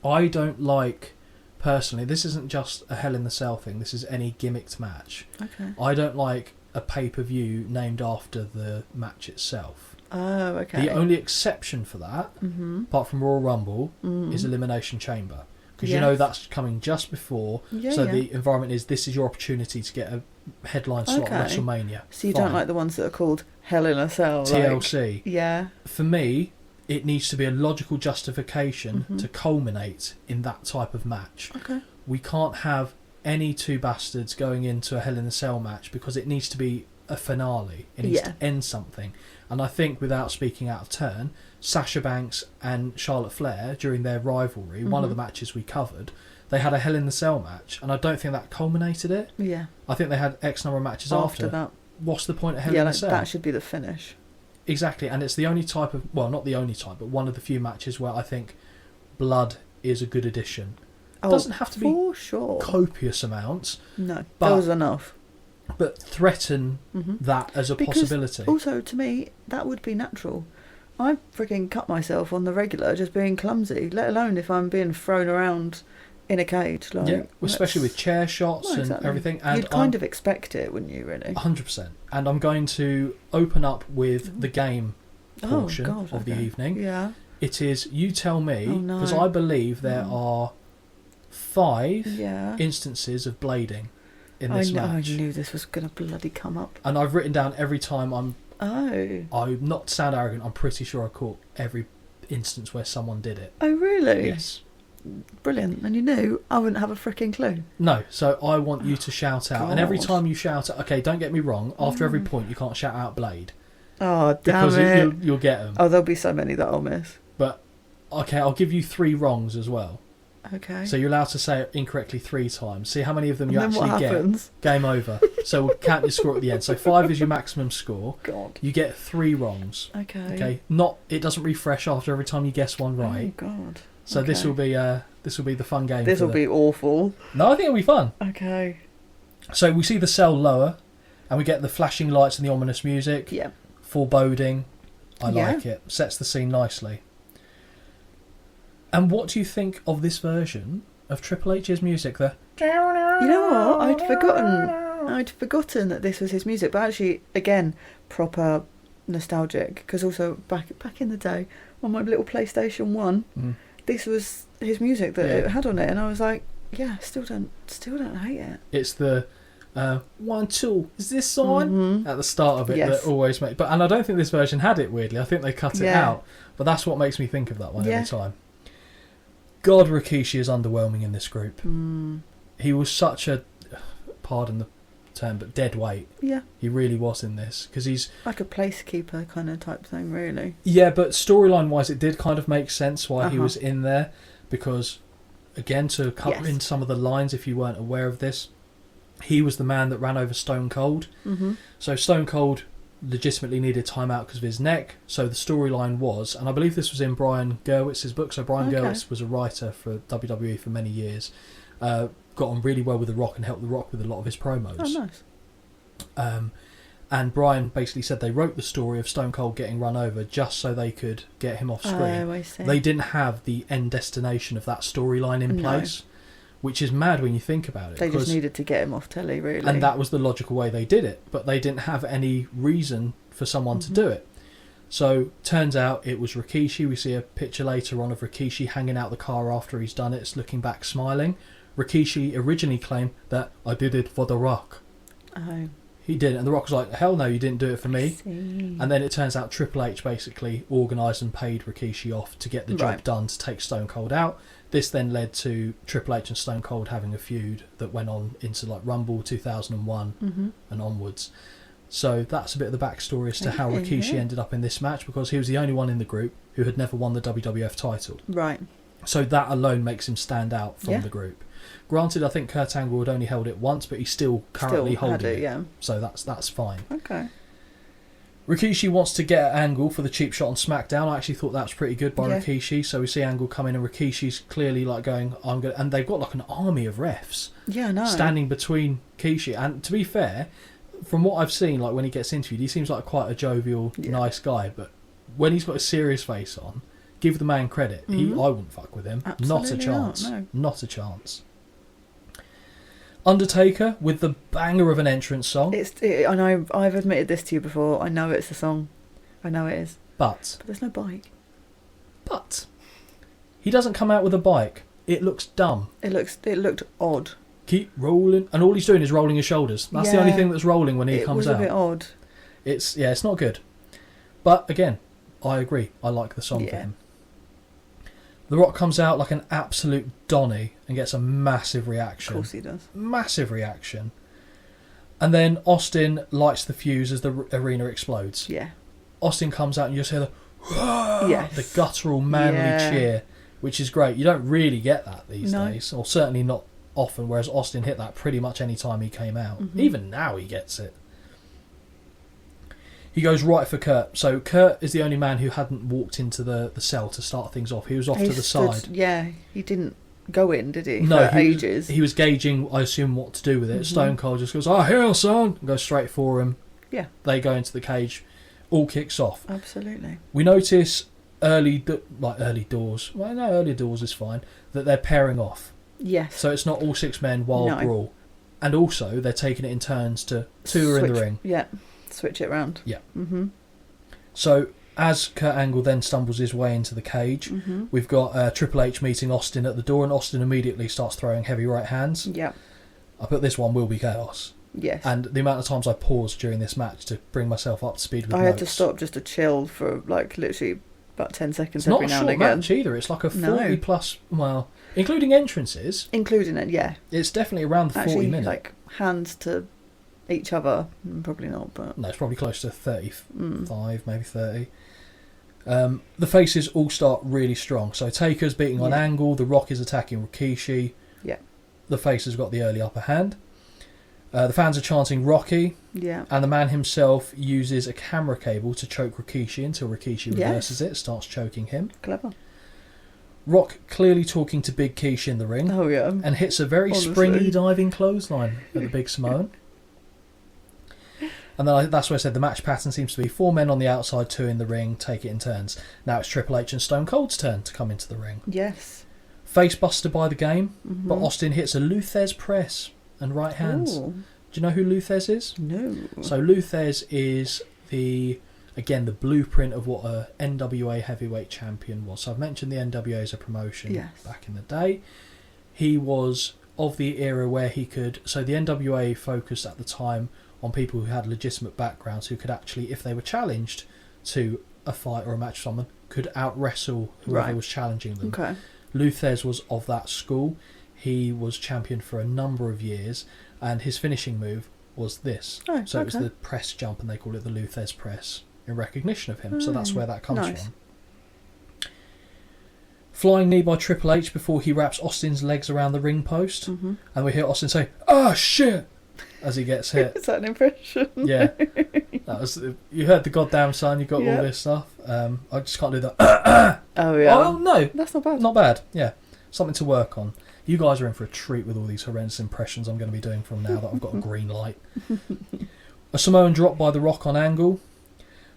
I don't like. Personally, this isn't just a Hell in the Cell thing. This is any gimmicked match. Okay. I don't like a pay-per-view named after the match itself. Oh, okay. The only exception for that, apart from Royal Rumble, is Elimination Chamber. Because you know that's coming just before. The environment is, this is your opportunity to get a headline slot at WrestleMania. So you don't like the ones that are called Hell in a Cell? TLC. Yeah. For me, it needs to be a logical justification to culminate in that type of match. Okay. We can't have any two bastards going into a Hell in a Cell match because it needs to be a finale. It needs to end something. And I think, without speaking out of turn, Sasha Banks and Charlotte Flair, during their rivalry, one of the matches we covered, they had a Hell in the Cell match, and I don't think that culminated it. Yeah. I think they had X number of matches after that. What's the point of Hell in a Cell? That should be the finish. Exactly, and it's the only type of, well, not the only type, but one of the few matches where I think blood is a good addition. It doesn't have to be copious amounts. No, that was enough. But threaten that as a possibility. Also, to me, that would be natural. I freaking cut myself on the regular just being clumsy, let alone if I'm being thrown around in a cage. Especially with chair shots and everything. And you'd kind of expect it, wouldn't you, really? 100%. And I'm going to open up with the game portion of the evening. Yeah. It is, you tell me, because I believe there are 5 instances of blading in this match. I knew this was going to bloody come up. And I've written down every time I'm not to sound arrogant, I'm pretty sure I caught every instance where someone did it. Oh, really? Yes. Brilliant. And you knew I wouldn't have a freaking clue. No, so I want you to shout out. And every time you shout out, okay, don't get me wrong, after every point you can't shout out Blade. Oh, damn it. Because you'll get them. Oh, there'll be so many that I'll miss. But, okay, I'll give you 3 wrongs as well. Okay. So you're allowed to say it incorrectly 3 times. See how many of them you actually get. Game over. So we'll count your score at the end. So 5 is your maximum score. God. You get 3 wrongs. Okay. It doesn't refresh after every time you guess one right. Oh God. So this will be the fun game. This will be awful. No, I think it'll be fun. Okay. So we see the cell lower, and we get the flashing lights and the ominous music. Yeah. Foreboding. I like it. Sets the scene nicely. And what do you think of this version of Triple H's music? You know what? I'd forgotten that this was his music, but actually, again, proper nostalgic. Because also back in the day on my little PlayStation 1, this was his music that it had on it, and I was like, yeah, still don't hate it. It's the 1, 2. Is this on at the start of it that always makes? And I don't think this version had it. Weirdly, I think they cut it out. But that's what makes me think of that one every time. God, Rikishi is underwhelming in this group. He was such a, pardon the term, but dead weight. Yeah. He really was in this, because he's like a placekeeper kind of type thing, really. Yeah, but storyline wise, it did kind of make sense why he was in there, because, again, to cover in some of the lines, if you weren't aware of this, he was the man that ran over Stone Cold. So Stone Cold legitimately needed time out because of his neck. So the storyline was, and I believe this was in Brian Gerwitz's book. So Brian Gerwitz was a writer for WWE for many years. Got on really well with The Rock and helped The Rock with a lot of his promos. Oh, nice. And Brian basically said they wrote the story of Stone Cold getting run over just so they could get him off screen. Oh, I see. They didn't have the end destination of that storyline in place, which is mad when you think about it. They just needed to get him off telly, really. And that was the logical way they did it, but they didn't have any reason for someone to do it. So, turns out it was Rikishi. We see a picture later on of Rikishi hanging out the car after he's done it, looking back, smiling. Rikishi originally claimed that I did it for The Rock. Oh. He didn't, and The Rock was like, hell no, you didn't do it for me. And then it turns out Triple H basically organised and paid Rikishi off to get the job done to take Stone Cold out. This then led to Triple H and Stone Cold having a feud that went on into like Rumble 2001 and onwards. So that's a bit of the backstory as to how Rikishi ended up in this match, because he was the only one in the group who had never won the WWF title. Right. So that alone makes him stand out from the group. Granted, I think Kurt Angle had only held it once, but he's still currently holding it. Yeah. So that's fine. Okay. Rikishi wants to get at Angle for the cheap shot on SmackDown. I actually thought that was pretty good by Rikishi. So we see Angle come in, and Rikishi's clearly like going, "I'm going," and they've got like an army of refs. Yeah, I know. Standing between Rikishi, and to be fair, from what I've seen, like when he gets interviewed, he seems like quite a jovial, nice guy. But when he's got a serious face on, give the man credit. I wouldn't fuck with him. Absolutely not a chance. No. Not a chance. Undertaker with the banger of an entrance song. I know. I've admitted this to you before. I know it's a song. I know it is. But there's no bike. But he doesn't come out with a bike. It looks dumb. It looked odd. Keep rolling, and all he's doing is rolling his shoulders. That's the only thing that's rolling when he comes out. It was a bit odd. It's not good. But again, I agree. I like the song for him. The Rock comes out like an absolute Donny and gets a massive reaction. Of course he does. Massive reaction. And then Austin lights the fuse as the arena explodes. Yeah. Austin comes out and you just hear the the guttural manly cheer, which is great. You don't really get that these days, or certainly not often, whereas Austin hit that pretty much any time he came out. Even now he gets it. He goes right for Kurt. So Kurt is the only man who hadn't walked into the cell to start things off. He was off to the side. Yeah, he didn't go in, did he? No, for ages. He was gauging, I assume, what to do with it. Stone Cold just goes, here, son, and goes straight for him. Yeah. They go into the cage. All kicks off. Absolutely. We notice early doors. Well, no, early doors is fine. That they're pairing off. Yes. So it's not all 6 men wild brawl. And also, they're taking it in turns to two are in the ring. Yeah. Switch it round. Yeah. So as Kurt Angle then stumbles his way into the cage, we've got Triple H meeting Austin at the door, and Austin immediately starts throwing heavy right hands. Yeah. I put this one will be chaos. Yes. And the amount of times I paused during this match to bring myself up to speed with I notes. had to stop just to chill for like literally about 10 seconds it's every now and again. It's not a short match either. It's like a 40 plus, well, including entrances. Including it, yeah. It's definitely around the 40 minutes. Like hands to each other, probably not, but no, it's probably close to 35, maybe 30. The faces all start really strong. So Taker's beating on Angle, The Rock is attacking Rikishi. Yeah. The faces got the early upper hand. The fans are chanting Rocky. Yeah. And the man himself uses a camera cable to choke Rikishi until Rikishi reverses it, starts choking him. Clever. Rock clearly talking to Big Kish in the ring. Oh, yeah. And hits a very springy diving clothesline at the Big Samoan. And then that's where I said the match pattern seems to be 4 men on the outside, 2 in the ring, take it in turns. Now it's Triple H and Stone Cold's turn to come into the ring. Yes. Face buster by the game, but Austin hits a Luthez press and right hands. Ooh. Do you know who Luthez is? No. So Luthez is the blueprint of what a NWA heavyweight champion was. So I've mentioned the NWA as a promotion back in the day. He was of the era where he could... So the NWA focused at the time on people who had legitimate backgrounds, who could actually, if they were challenged to a fight or a match with someone, could out-wrestle whoever was challenging them. Okay. Luthez was of that school. He was champion for a number of years, and his finishing move was this. Oh, so it was the press jump, and they call it the Luthez press in recognition of him. So that's where that comes from. Flying knee by Triple H before he wraps Austin's legs around the ring post, and we hear Austin say, "Oh shit!" as he gets hit. Is that an impression? Yeah. That was, you heard the goddamn son, you got all this stuff. I just can't do that. Oh, yeah. Oh, no. That's not bad. Not bad, yeah. Something to work on. You guys are in for a treat with all these horrendous impressions I'm going to be doing from now that I've got a green light. A Samoan drop by The Rock on Angle.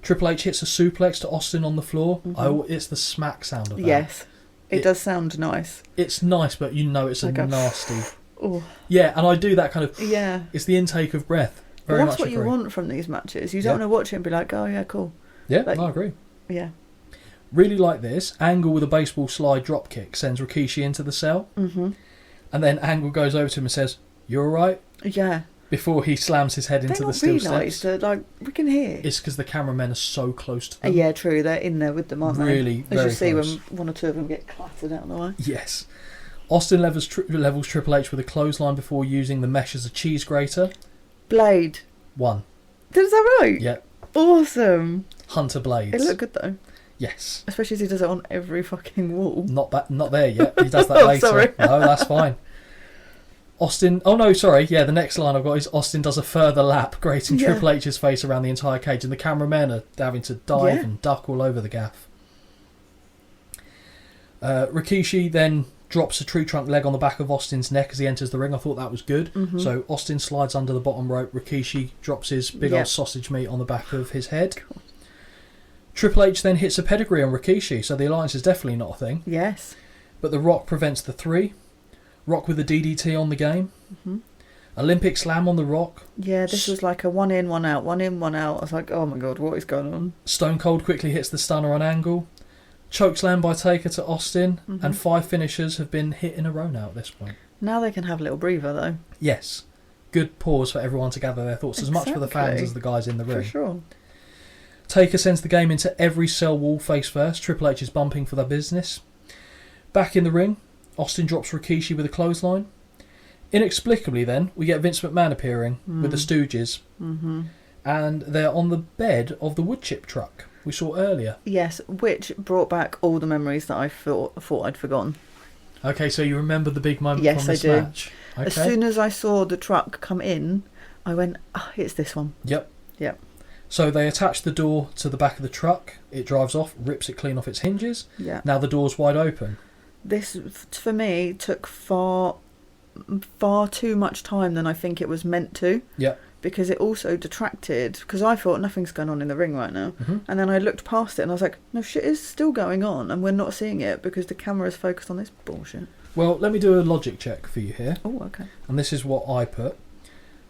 Triple H hits a suplex to Austin on the floor. It's the smack sound of that. Yes. It does sound nice. It's nice, but it's like a nasty. Oh. Yeah, and I do that kind of. Yeah. It's the intake of breath. Very much what you want from these matches. You don't want to watch it and be like, oh yeah, cool. Yeah, I agree. Yeah. Really like this. Angle with a baseball slide drop kick sends Rikishi into the cell. Mm-hmm. And then Angle goes over to him and says, "You alright?" Yeah. Before he slams his head into the steel steps. Like, we can hear. It's because the cameramen are so close to them. Yeah, true. They're in there with them, aren't they? Really, very close. As you see when one or two of them get clattered out of the way. Yes. Austin levels Triple H with a clothesline before using the mesh as a cheese grater. Blade. 1. Is that right? Yeah. Awesome. Hunter Blades. It looked good though. Yes. Especially as he does it on every fucking wall. Not there yet. He does that later. Sorry. No, that's fine. Austin... Oh, no, sorry. Yeah, the next line I've got is Austin does a further lap, grating Triple H's face around the entire cage, and the cameramen are having to dive and duck all over the gaff. Rikishi then drops a tree trunk leg on the back of Austin's neck as he enters the ring. I thought that was good. Mm-hmm. So Austin slides under the bottom rope. Rikishi drops his big old sausage meat on the back of his head. Cool. Triple H then hits a pedigree on Rikishi, so the alliance is definitely not a thing. Yes. But The Rock prevents the 3. Rock with the DDT on the game. Mm-hmm. Olympic slam on The Rock. Yeah, this was like a 1 in, 1 out, 1 in, 1 out. I was like, oh my god, what is going on? Stone Cold quickly hits the stunner on Angle. Chokeslam by Taker to Austin. Mm-hmm. And 5 finishers have been hit in a row now at this point. Now they can have a little breather though. Yes. Good pause for everyone to gather their thoughts. As much for the fans as the guys in the ring. For sure. Taker sends the game into every cell wall face first. Triple H is bumping for their business. Back in the ring, Austin drops Rikishi with a clothesline. Inexplicably then, we get Vince McMahon appearing with the Stooges. Mm-hmm. And they're on the bed of the wood chip truck we saw earlier. Yes, which brought back all the memories that I thought I'd forgotten. Okay, so you remember the big moment from this match? Okay. As soon as I saw the truck come in, I went, it's this one. Yep. Yep. So they attach the door to the back of the truck. It drives off, rips it clean off its hinges. Yeah. Now the door's wide open. This, for me, took far too much time than I think it was meant to. Yeah. Because it also detracted, because I thought nothing's going on in the ring right now. Mm-hmm. And then I looked past it and I was like, no, shit is still going on and we're not seeing it because the camera's focused on this bullshit. Well, let me do a logic check for you here. Oh, okay. And this is what I put.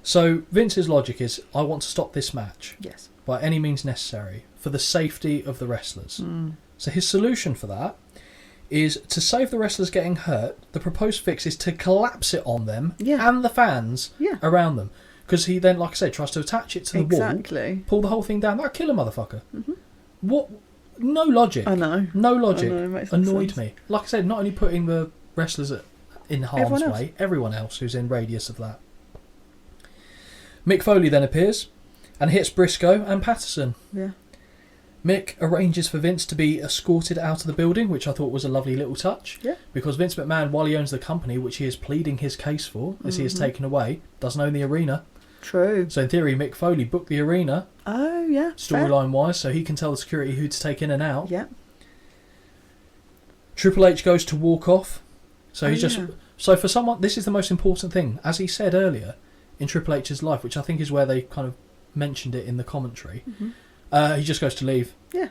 So Vince's logic is, I want to stop this match. Yes. By any means necessary, for the safety of the wrestlers. Mm. So his solution for that is to save the wrestlers getting hurt. The proposed fix is to collapse it on them and the fans around them. Because he then, like I said, tries to attach it to the wall, pull the whole thing down. That'll kill a motherfucker. Mm-hmm. What? No logic. I know. No logic. I know, it annoyed me. Like I said, not only putting the wrestlers in harm's way, everyone else who's in radius of that. Mick Foley then appears and hits Briscoe and Patterson. Yeah. Mick arranges for Vince to be escorted out of the building, which I thought was a lovely little touch. Yeah. Because Vince McMahon, while he owns the company, which he is pleading his case for, as he is taken away, doesn't own the arena. True. So in theory, Mick Foley booked the arena. Oh, yeah. Storyline-wise, so he can tell the security who to take in and out. Yeah. Triple H goes to walk off. So he's just... So for someone... This is the most important thing. As he said earlier, in Triple H's life, which I think is where they kind of mentioned it in the commentary, he just goes to leave. Yeah.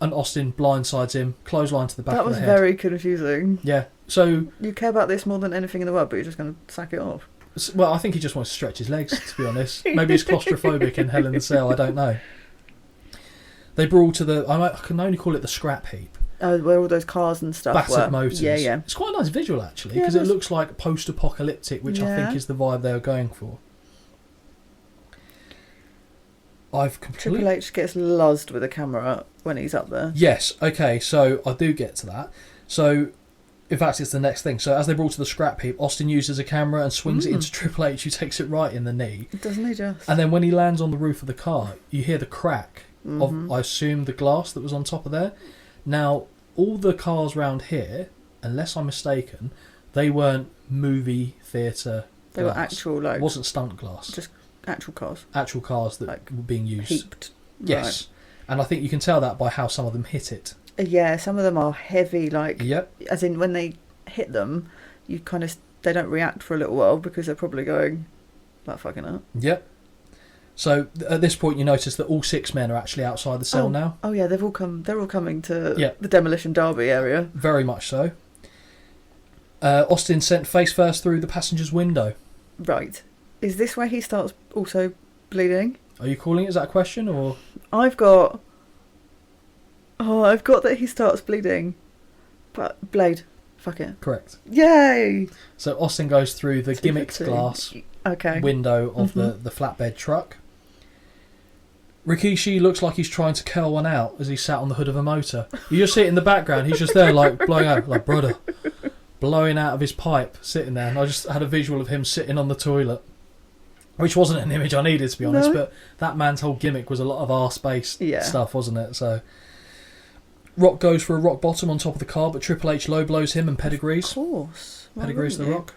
And Austin blindsides him, clothesline to the back of the head. That was very confusing. Yeah. So... You care about this more than anything in the world, but you're just going to sack it off. Well, I think he just wants to stretch his legs, to be honest. Maybe he's claustrophobic in Hell in the Cell, I don't know. They brawl to the... I can only call it the scrap heap. Oh, where all those cars and stuff Battered motors. Yeah, yeah. It's quite a nice visual, actually, because it looks like post-apocalyptic, which I think is the vibe they were going for. Triple H gets luzzed with a camera when he's up there. Yes, okay, so I do get to that. So... In fact, it's the next thing. So as they brawl to the scrap heap, Austin uses a camera and swings it into Triple H, who takes it right in the knee. Doesn't he just? And then when he lands on the roof of the car, you hear the crack of, I assume, the glass that was on top of there. Now, all the cars round here, unless I'm mistaken, they weren't movie theatre glass. They were actual, like... It wasn't stunt glass. Just actual cars. Actual cars that were being used. Heaped. Yes. Right. And I think you can tell that by how some of them hit it. Yeah, some of them are heavy, like... Yep. As in, when they hit them, you kind of... They don't react for a little while because they're probably going, like, fucking up. Yep. So at this point, you notice that all 6 men are actually outside the cell now. Oh yeah, they're all coming to the demolition derby area. Very much so. Austin sent face first through the passenger's window. Right. Is this where he starts also bleeding? Are you calling it? Is that a question or? I've got that he starts bleeding. But Blade. Fuck it. Correct. Yay! So Austin goes through the gimmicked glass window of the flatbed truck. Rikishi looks like he's trying to curl one out as he's sat on the hood of a motor. You just see it in the background. He's just there, like, blowing out, like, brother. Blowing out of his pipe, sitting there. And I just had a visual of him sitting on the toilet. Which wasn't an image I needed, to be honest. No. But that man's whole gimmick was a lot of arse-based stuff, wasn't it? So Rock goes for a rock bottom on top of the car, but Triple H low blows him and pedigrees. Of course. Pedigrees the Rock.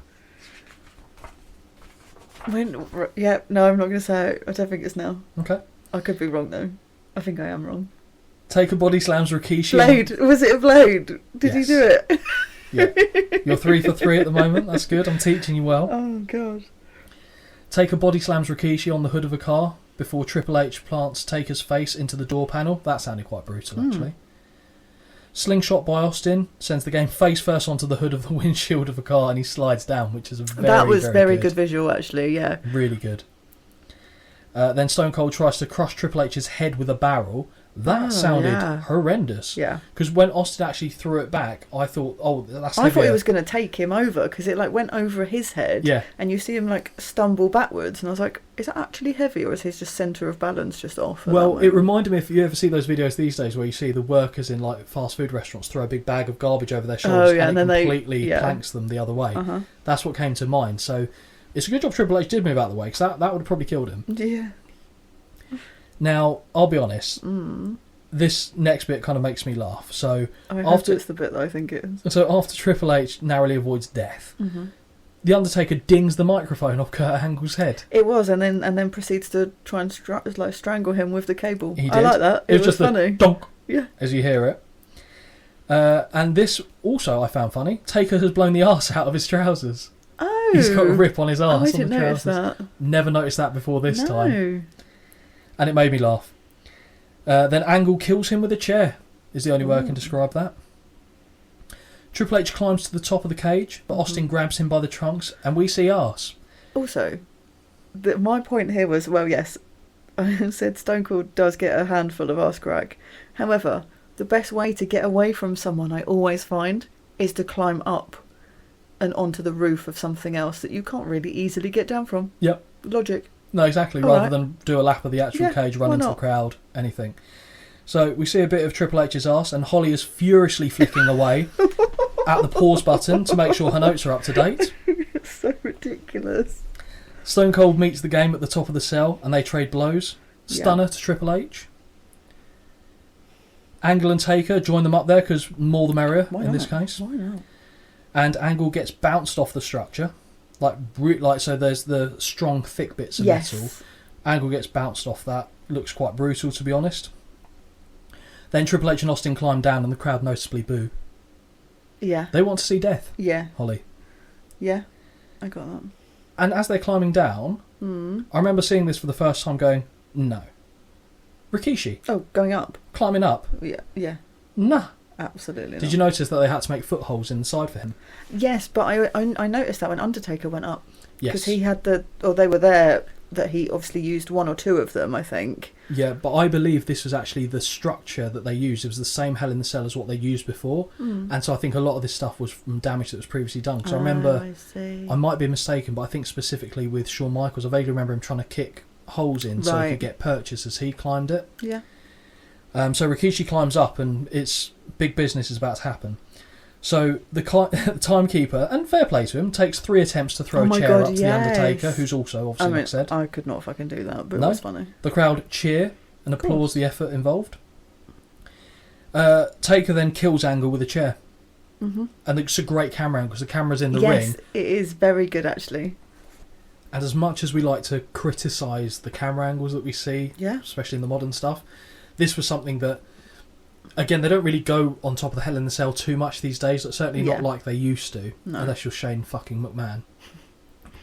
No, I'm not going to say it. I don't think it's now. Okay. I could be wrong, though. I think I am wrong. Taker body slams Rikishi. Blade. Was it a Blade? Did he do it? Yeah. You're 3 for 3 at the moment. That's good. I'm teaching you well. Oh, God. Taker body slams Rikishi on the hood of a car before Triple H plants Taker's face into the door panel. That sounded quite brutal, actually. Slingshot by Austin sends the game face first onto the hood of the windshield of a car and he slides down, which is very good visual, actually, yeah. Really good. Then Stone Cold tries to crush Triple H's head with a barrel. That sounded horrendous. Yeah. Because when Austin actually threw it back, I thought, that's I thought he was going to take him over because it went over his head. Yeah. And you see him stumble backwards, and I was like, is that actually heavy or is his just centre of balance just off? Well, it reminded me, if you ever see those videos these days where you see the workers in fast food restaurants throw a big bag of garbage over their shoulders and it completely planks them the other way. Uh-huh. That's what came to mind. So it's a good job Triple H did move out of the way because that would have probably killed him. Yeah. Now, I'll be honest. This next bit kind of makes me laugh. So after it's the bit that I think it is. So after Triple H narrowly avoids death, The Undertaker dings the microphone off Kurt Angle's head. It was, and then proceeds to try and strangle him with the cable. He did. I like that. It was just funny. Donk, as you hear it. And this also I found funny. Taker has blown the arse out of his trousers. Oh, he's got a rip on his arse. I didn't notice that. Never noticed that before this time. And it made me laugh. Then Angle kills him with a chair, is the only way I can describe that. Triple H climbs to the top of the cage, but Austin grabs him by the trunks, and we see arse. Also, my point here was, well, yes, I said Stone Cold does get a handful of arse crack. However, the best way to get away from someone, I always find, is to climb up and onto the roof of something else that you can't really easily get down from. Yep. Logic. No, exactly. Rather than do a lap of the actual cage, run into the crowd, anything. So we see a bit of Triple H's arse, and Holly is furiously flicking away at the pause button to make sure her notes are up to date. It's so ridiculous. Stone Cold meets the game at the top of the cell, and they trade blows. Stunner to Triple H. Angle and Taker join them up there because more the merrier in this case. Why not? And Angle gets bounced off the structure. So there's the strong, thick bits of metal. Angle gets bounced off that. Looks quite brutal, to be honest. Then Triple H and Austin climb down and the crowd noticeably boo. Yeah. They want to see death. Yeah. Holly. Yeah, I got that. And as they're climbing down, I remember seeing this for the first time going, no. Rikishi. Oh, going up? Climbing up. Yeah. Nah. Absolutely not. Did you notice that they had to make footholds in the side for him? Yes, but I noticed that when Undertaker went up. Yes. Because he had they were there, that he obviously used one or two of them, I think. Yeah, but I believe this was actually the structure that they used. It was the same Hell in the Cell as what they used before. And so I think a lot of this stuff was from damage that was previously done. Because I remember, I might be mistaken, but I think specifically with Shawn Michaels, I vaguely remember him trying to kick holes in so he could get purchase as he climbed it. Yeah. So Rikishi climbs up and it's big business is about to happen. So the timekeeper, and fair play to him, takes 3 attempts to throw a chair up to the Undertaker, who's also obviously said. I could not fucking do that, but it was funny. The crowd cheer and applause the effort involved. Taker then kills Angle with a chair. And it's a great camera angle because the camera's in the ring. Yes, it is very good actually. And as much as we like to criticise the camera angles that we see, especially in the modern stuff, this was something that, again, they don't really go on top of the Hell in the Cell too much these days. Certainly not like they used to, unless you're Shane fucking McMahon.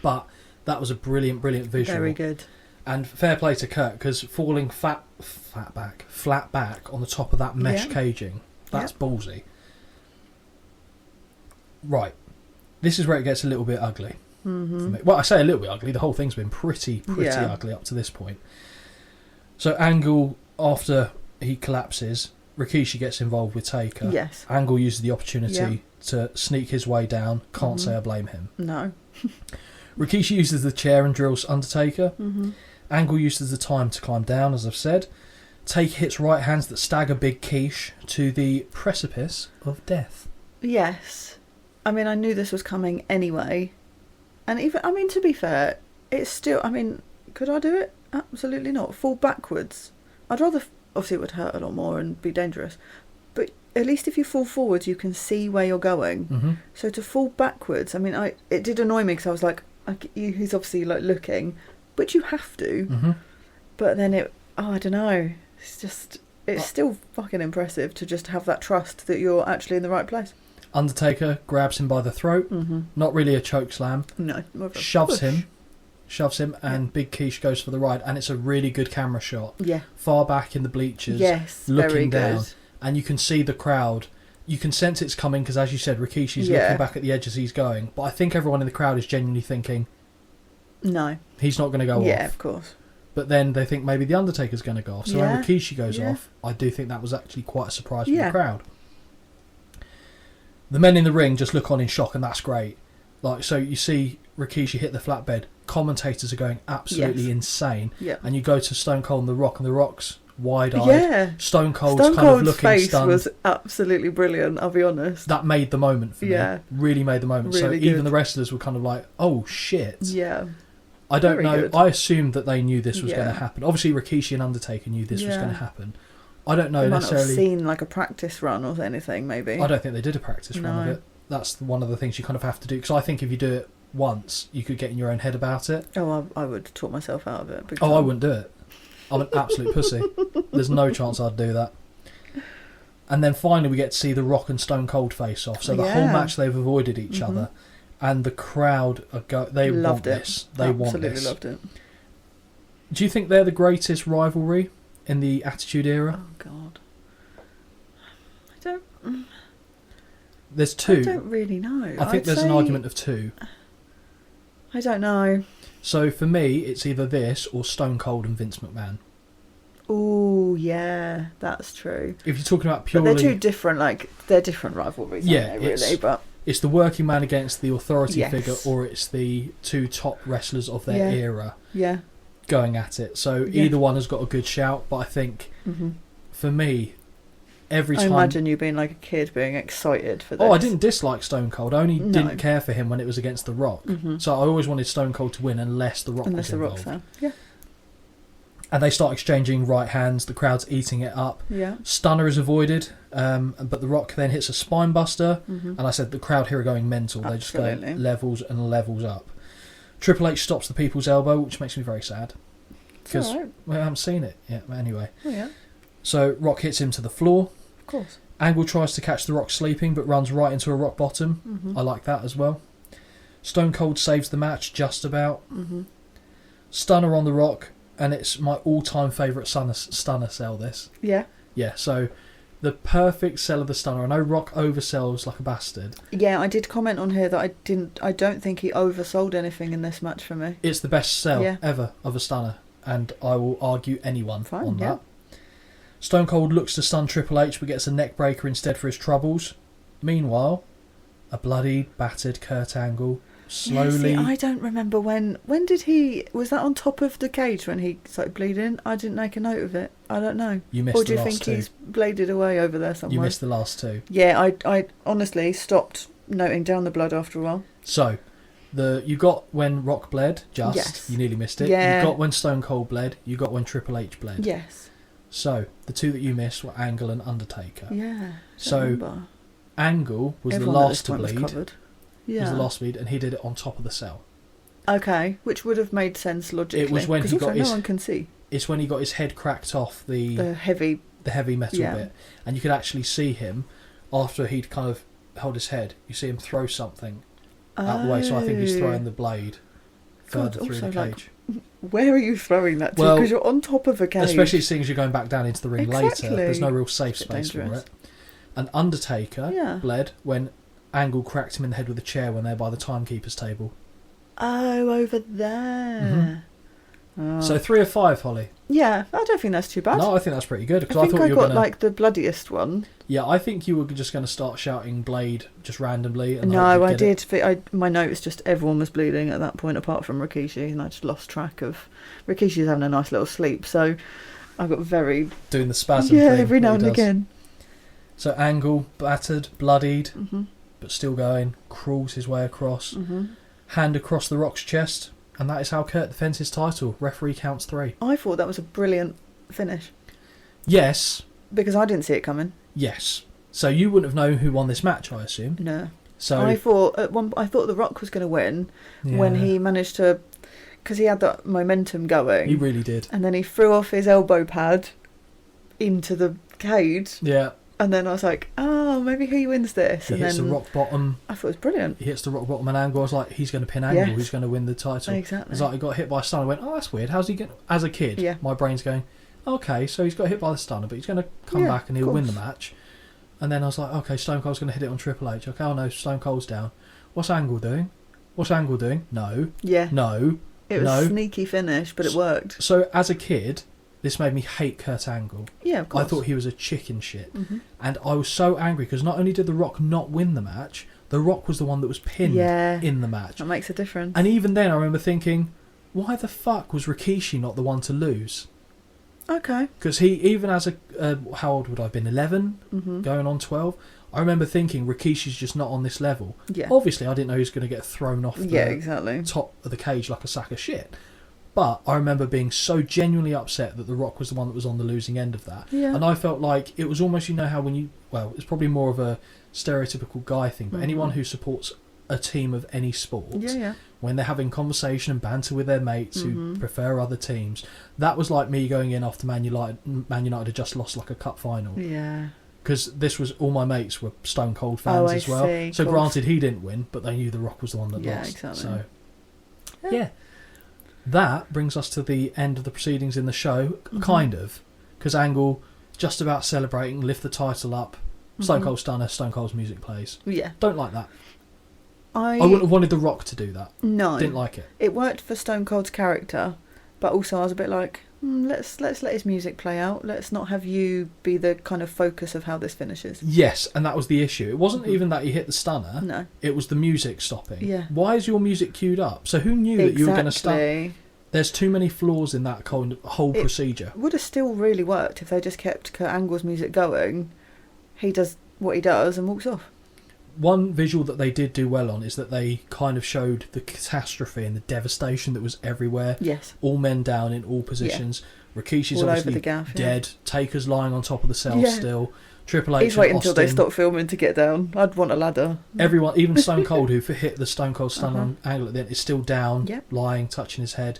But that was a brilliant, brilliant visual. Very good. And fair play to Kurt, because falling flat back on the top of that mesh caging, that's ballsy. Right. This is where it gets a little bit ugly. Mm-hmm. For me. Well, I say a little bit ugly. The whole thing's been pretty ugly up to this point. So Angle, after he collapses, Rikishi gets involved with Taker. Yes. Angle uses the opportunity to sneak his way down. Can't say I blame him. No. Rikishi uses the chair and drills Undertaker. Mm-hmm. Angle uses the time to climb down, as I've said. Taker hits right hands that stagger Big Quiche to the precipice of death. Yes. I mean, I knew this was coming anyway. And even, I mean, to be fair, it's still, I mean, could I do it? Absolutely not. Fall backwards. I'd rather, obviously it would hurt a lot more and be dangerous. But at least if you fall forwards, you can see where you're going. Mm-hmm. So to fall backwards, I mean, it did annoy me because I was like, he's obviously like looking, but you have to. Mm-hmm. But then I don't know. It's still fucking impressive to just have that trust that you're actually in the right place. Undertaker grabs him by the throat. Mm-hmm. Not really a choke slam. No. Shoves him, and Big Quiche goes for the ride, and it's a really good camera shot. Yeah. Far back in the bleachers. Yes, looking very down, good. And you can see the crowd. You can sense it's coming because, as you said, Rikishi's looking back at the edge as he's going. But I think everyone in the crowd is genuinely thinking, no, he's not going to go off. Yeah, of course. But then they think maybe the Undertaker's going to go off. So when Rikishi goes off, I do think that was actually quite a surprise for the crowd. The men in the ring just look on in shock, and that's great. Like, so you see Rikishi hit the flatbed. Commentators are going absolutely insane. Yeah. And you go to Stone Cold and The Rock, and The Rock's wide-eyed. Yeah. Stone Cold's kind of looking face stunned. Was absolutely brilliant, I'll be honest. That made the moment for me. Really made the moment. Really so good. Even the wrestlers were kind of like, oh, shit. Yeah. I don't know. Good. I assumed that they knew this was going to happen. Obviously, Rikishi and Undertaker knew this was going to happen. I don't know they necessarily. Might have seen like a practice run or anything, maybe. I don't think they did a practice run of it. That's one of the things you kind of have to do. Because I think if you do it once, you could get in your own head about it. Oh, I would talk myself out of it. I wouldn't do it. I'm an absolute pussy. There's no chance I'd do that. And then finally we get to see The Rock and Stone Cold face off. So the whole match they've avoided each other. And the crowd they want this. They want this. Absolutely loved it. Do you think they're the greatest rivalry in the Attitude Era? Oh God, I don't. There's two. I don't really know. I think there's an argument of two. I don't know. So for me, it's either this or Stone Cold and Vince McMahon. Oh yeah, that's true. If you're talking about purely, but they're two different. Like they're different rivalries. Yeah, aren't they, really. But it's the working man against the authority figure, or it's the two top wrestlers of their era. Yeah. Going at it. So either one has got a good shout, but I think for me, every time. I imagine you being like a kid being excited for this. Oh, I didn't dislike Stone Cold. I only didn't care for him when it was against The Rock. Mm-hmm. So I always wanted Stone Cold to win unless The Rock was involved. Yeah. And they start exchanging right hands. The crowd's eating it up. Yeah. Stunner is avoided, but The Rock then hits a spine buster. Mm-hmm. And I said the crowd here are going mental. Absolutely. They just go levels and levels up. Triple H stops the People's Elbow, which makes me very sad. Because I haven't seen it yet. But anyway. Oh, yeah. So Rock hits him to the floor. Of course. Angle tries to catch The Rock sleeping, but runs right into a rock bottom. Mm-hmm. I like that as well. Stone Cold saves the match, just about. Mm-hmm. Stunner on The Rock, and it's my all-time favourite stunner sell, this. Yeah. Yeah, so the perfect sell of the stunner. I know Rock oversells like a bastard. Yeah, I did comment on here that I don't think he oversold anything in this match for me. It's the best sell ever of a stunner, and I will argue anyone on that. Stone Cold looks to stun Triple H, but gets a neck breaker instead for his troubles. Meanwhile, a bloodied, battered Kurt Angle slowly... Yeah, see, I don't remember when did he... Was that on top of the cage when he started bleeding? I didn't make a note of it. I don't know. You missed the last two. Or do you think he's bladed away over there somewhere? You missed the last two. Yeah, I honestly stopped noting down the blood after a while. So, you got when Rock bled, you nearly missed it. Yeah. You got when Stone Cold bled, you got when Triple H bled. Yes. So, the two that you missed were Angle and Undertaker. Yeah. So, Angle was the last to bleed. Yeah. Was the last bleed, and he did it on top of the cell. Okay, which would have made sense logically. It was when he got no one can see. It's when he got his head cracked off the heavy metal bit, and you could actually see him after he'd kind of held his head. You see him throw something out the way, so I think he's throwing the blade further through the cage. where are you throwing that to? Because you're on top of a cage. Especially seeing as you're going back down into the ring later. There's no real safe space for it. And Undertaker bled when Angle cracked him in the head with a chair when they're by the timekeeper's table. Oh, over there. Mm-hmm. So 3 of 5, Holly. Yeah, I don't think that's too bad. No, I think that's pretty good. I think I got like the bloodiest one. Yeah, I think you were just going to start shouting Blade just randomly. And no, I did. My notes just everyone was bleeding at that point apart from Rikishi, and I just lost track of... Rikishi's having a nice little sleep, so I got very... Doing the spasm thing. Yeah, every now and again. So Angle, battered, bloodied, but still going, crawls his way across, hand across the Rock's chest, and that is how Kurt defends his title. Referee counts 3. I thought that was a brilliant finish. Yes. Because I didn't see it coming. Yes. So you wouldn't have known who won this match, I assume. No. So I thought the Rock was going to win when he managed to, because he had that momentum going. He really did. And then he threw off his elbow pad into the cage. Yeah. And then I was like, oh, maybe he wins this. He hits the rock bottom. I thought it was brilliant. He hits the rock bottom and Angle. I was like, he's going to pin Angle. Yes. He's going to win the title. Exactly. It's like he got hit by a stunner. I went, oh, that's weird. How's he getting... As a kid, my brain's going, okay, so he's got hit by the stunner, but he's going to come back and he'll win the match. And then I was like, okay, Stone Cold's going to hit it on Triple H. Okay, oh no, Stone Cold's down. What's Angle doing? No. Yeah. No. It was a sneaky finish, but it worked. So as a kid... This made me hate Kurt Angle. Yeah, of course. I thought he was a chicken shit. Mm-hmm. And I was so angry because not only did The Rock not win the match, The Rock was the one that was pinned in the match. That makes a difference. And even then I remember thinking, why the fuck was Rikishi not the one to lose? Okay. Because he, even as a... how old would I have been? 11? Going on 12? I remember thinking Rikishi's just not on this level. Yeah. Obviously, I didn't know he was going to get thrown off the top of the cage like a sack of shit. But I remember being so genuinely upset that The Rock was the one that was on the losing end of that. Yeah. And I felt like it was almost, you know how when you... Well, it's probably more of a stereotypical guy thing, but anyone who supports a team of any sport, when they're having conversation and banter with their mates who prefer other teams, that was like me going in after Man United had just lost like a cup final. Yeah. Because this was... All my mates were Stone Cold fans as well. See, so granted, he didn't win, but they knew The Rock was the one that lost. Yeah, exactly. So, yeah. That brings us to the end of the proceedings in the show, kind of, because Angle just about celebrating, lift the title up, Stone Cold Stunner, Stone Cold's music plays. Yeah. Don't like that. I wouldn't have wanted The Rock to do that. No. Didn't like it. It worked for Stone Cold's character, but also I was a bit like, let's let his music play out. Let's not have you be the kind of focus of how this finishes. Yes, and that was the issue. It wasn't even that he hit the stunner. No. It was the music stopping. Yeah. Why is your music queued up? So who knew that you were going to stun? There's too many flaws in that whole procedure. It would have still really worked if they just kept Kurt Angle's music going. He does what he does and walks off. One visual that they did do well on is that they kind of showed the catastrophe and the devastation that was everywhere. Yes. All men down in all positions. Yeah. Rikishi's all obviously dead. Taker's lying on top of the cell still. Triple H. He's waiting until they stop filming to get down. I'd want a ladder. Everyone, even Stone Cold, who hit the Stone Cold Stunner on Angle at the end, is still down, lying, touching his head.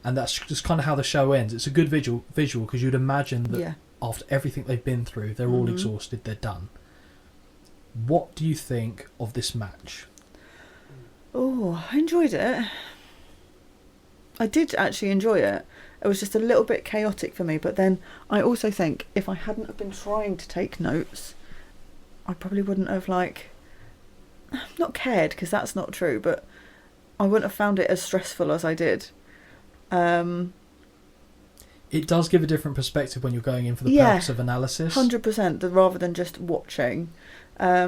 And that's just kind of how the show ends. It's a good visual because you'd imagine that after everything they've been through, they're all exhausted, they're done. What do you think of this match? Oh, I enjoyed it. I did actually enjoy it. It was just a little bit chaotic for me, but then I also think if I hadn't have been trying to take notes, I probably wouldn't have not cared, because that's not true, but I wouldn't have found it as stressful as I did. It does give a different perspective when you're going in for the purpose of analysis. 100%, rather than just watching. I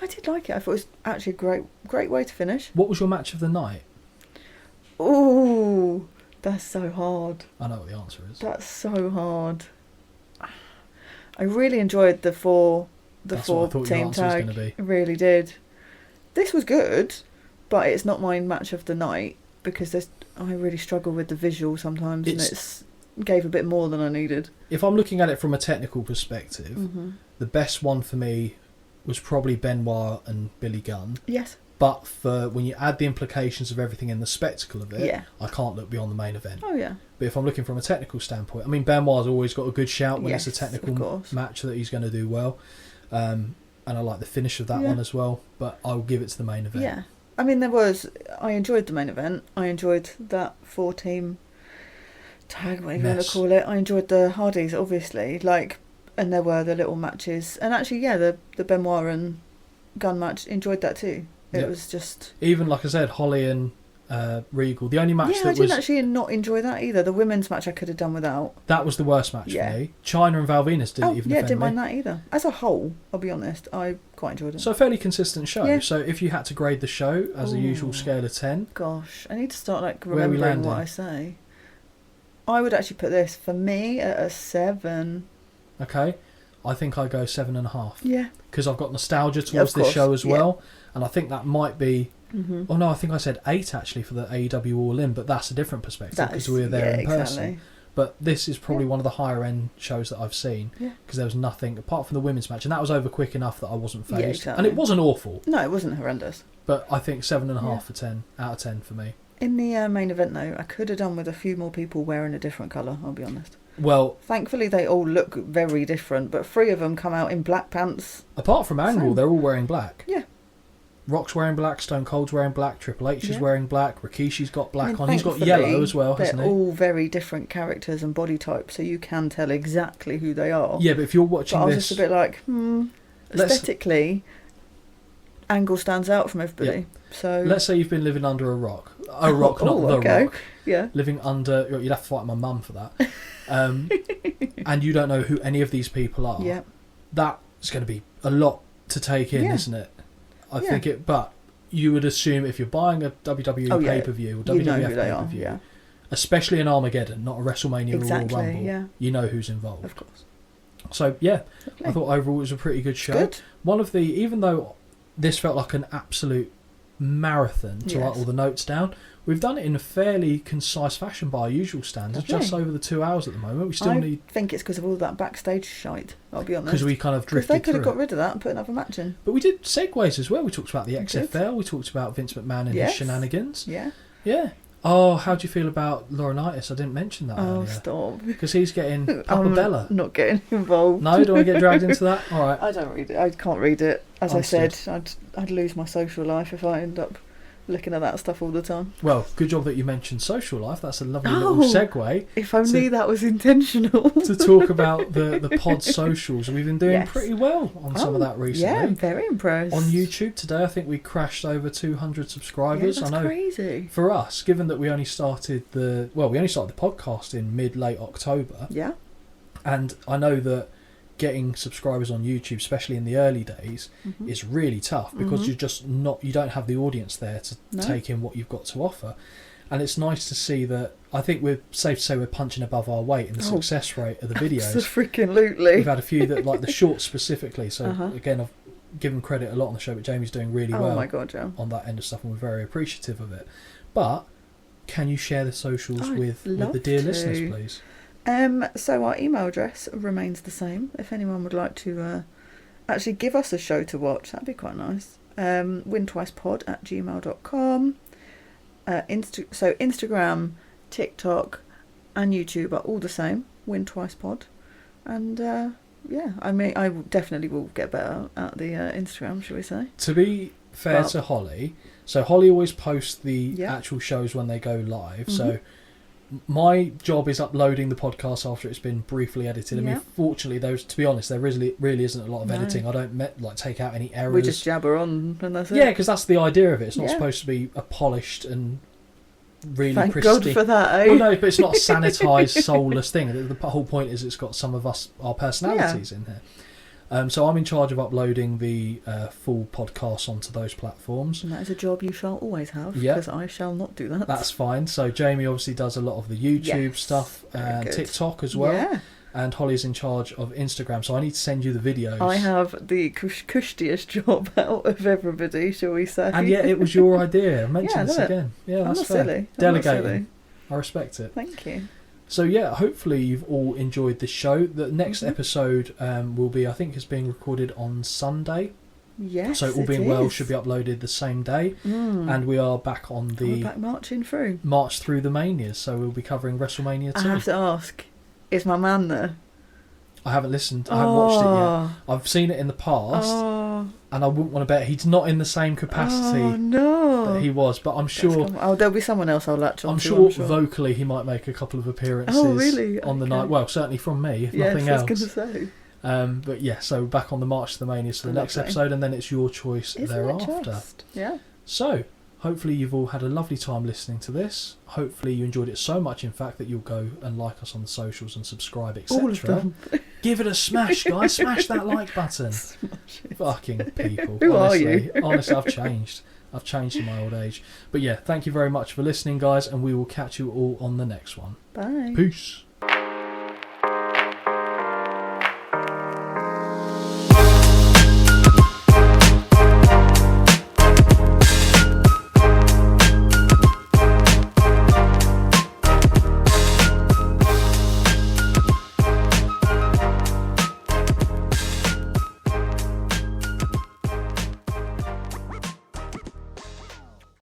did like it. I thought it was actually a great way to finish. What was your match of the night? Ooh, that's so hard. I know what the answer is. That's so hard. I really enjoyed the four team tag. I really did. This was good, but it's not my match of the night because I really struggle with the visual sometimes, and it's gave a bit more than I needed. If I'm looking at it from a technical perspective, the best one for me was probably Benoit and Billy Gunn. Yes. But for when you add the implications of everything in the spectacle of it, I can't look beyond the main event. Oh, yeah. But if I'm looking from a technical standpoint, I mean, Benoit's always got a good shout when it's a technical match that he's going to do well. And I like the finish of that one as well, but I'll give it to the main event. Yeah. I mean, I enjoyed the main event. I enjoyed that 4-team tag, whatever you want to call it. I enjoyed the Hardys, obviously, and there were the little matches, and actually, the Benoit and Gunn match, enjoyed that too. It was just, even like I said, Holly and Regal. The only match I didn't actually not enjoy that either. The women's match I could have done without. That was the worst match for me. China and Val Venus didn't even offend didn't me. mind that either. As a whole, I'll be honest, I quite enjoyed it. So a fairly consistent show. Yeah. So if you had to grade the show as a usual scale of 10, gosh, I need to start remembering what I say. I would actually put this for me at a 7. Okay, I think I go 7.5. Yeah, because I've got nostalgia towards this show as well, and I think that might be. Mm-hmm. Oh no, I think I said 8 actually for the AEW All In, but that's a different perspective because we were there in person. But this is probably one of the higher end shows that I've seen because there was nothing apart from the women's match, and that was over quick enough that I wasn't phased, and it wasn't awful. No, it wasn't horrendous. But I think 7.5 for 10 out of 10 for me. In the main event though, I could have done with a few more people wearing a different colour. I'll be honest. Well, thankfully they all look very different, but 3 of them come out in black pants. Apart from Angle, they're all wearing black. Yeah. Rock's wearing black, Stone Cold's wearing black, Triple H is wearing black, Rikishi's got black on. He's got yellow as well, hasn't he? They're all very different characters and body types, so you can tell exactly who they are. Yeah, but if you're watching I was this... just a bit like, aesthetically, Angle stands out from everybody. Yeah. So let's say you've been living under a rock. A rock, not the rock. Yeah. Living under... You'd have to fight my mum for that. And you don't know who any of these people are. Yeah. That's going to be a lot to take in, isn't it? I think it... But you would assume if you're buying a WWE pay-per-view or WWF pay-per-view, especially an Armageddon, not a WrestleMania or Royal Rumble, you know who's involved. Of course. So, I thought overall it was a pretty good show. Good. One of the... Even though this felt like an absolute marathon to write all the notes down, we've done it in a fairly concise fashion by our usual standards, just over the 2 hours at the moment. We still I think it's because of all that backstage shite, I'll be honest. Because we kind of drifted through. They could have got it. rid of that and put another match in. But we did segues as well. We talked about the XFL, we talked about Vince McMahon and his shenanigans. Yeah. Yeah. Oh, how do you feel about Laurinaitis? I didn't mention that earlier. Oh, stop. Because he's getting Papa Bella. Not getting involved. No, don't want to get dragged into that? All right. I don't read it. I can't read it. As I said, I'd lose my social life if I end up looking at that stuff all the time. Well, good job that you mentioned social life. That's a lovely little segue. If only that was intentional. To talk about the pod socials. We've been doing pretty well on some of that recently. Yeah, I'm very impressed. On YouTube today, I think we crashed over 200 subscribers. Yeah, that's crazy. For us, given that we only started the podcast in mid-late October. Yeah. And I know that getting subscribers on YouTube, especially in the early days, is really tough because you don't have the audience there to take in what you've got to offer. And it's nice to see that. I think we're safe to say we're punching above our weight in the success rate of the videos. Freaking-lutely. We've had a few that, like the shorts specifically. So again, I've given credit a lot on the show, but Jamie's doing really well my God, yeah. on that end of stuff, and we're very appreciative of it. But can you share the socials with the dear listeners, please? So our email address remains the same. If anyone would like to actually give us a show to watch, that'd be quite nice. wintwicepod@gmail.com. So Instagram, TikTok and YouTube are all the same, wintwicepod. And I mean, I definitely will get better at the Instagram, shall we say. To be fair to Holly, so Holly always posts the actual shows when they go live, so my job is uploading the podcast after it's been briefly edited. I mean, fortunately, to be honest, there really isn't a lot of editing. I don't take out any errors. We just jabber on and that's it. Yeah, because that's the idea of it. It's not supposed to be a polished and really pristine. Thank God for that, eh? Well, no, but it's not a sanitised, soulless thing. The whole point is it's got some of our personalities in here. So I'm in charge of uploading the full podcast onto those platforms. And that is a job you shall always have, because I shall not do that. That's fine. So Jamie obviously does a lot of the YouTube stuff and TikTok as well. Yeah. And Holly's in charge of Instagram, so I need to send you the videos. I have the cushtiest job out of everybody, shall we say. And yet it was your idea. Mention this again. Yeah, that's fair. Silly. Delegating. I respect it. Thank you. So yeah, hopefully you've all enjoyed this show. The next episode will be, I think, is being recorded on Sunday. Yes, so all being well, should be uploaded the same day. And we are back on the... We're back marching through. March through the Manias, so we'll be covering WrestleMania 2. I have to ask, is my man there? I haven't listened. I haven't watched it yet. I've seen it in the past. And I wouldn't want to bet he's not in the same capacity that he was, but I'm sure... there'll be someone else I'll latch on I'm to. sure vocally he might make a couple of appearances on the night. Well, certainly from me, if nothing else. I was going to say. But yeah, so back on the March to the Manias for the next episode, and then it's your choice thereafter. Yeah. So, hopefully you've all had a lovely time listening to this. Hopefully you enjoyed it so much, in fact, that you'll go and like us on the socials and subscribe, etc. All of them. Give it a smash, guys. Smash that like button. Fucking people. Who are you? Honestly, I've changed. I've changed in my old age. But yeah, thank you very much for listening, guys, and we will catch you all on the next one. Bye. Peace.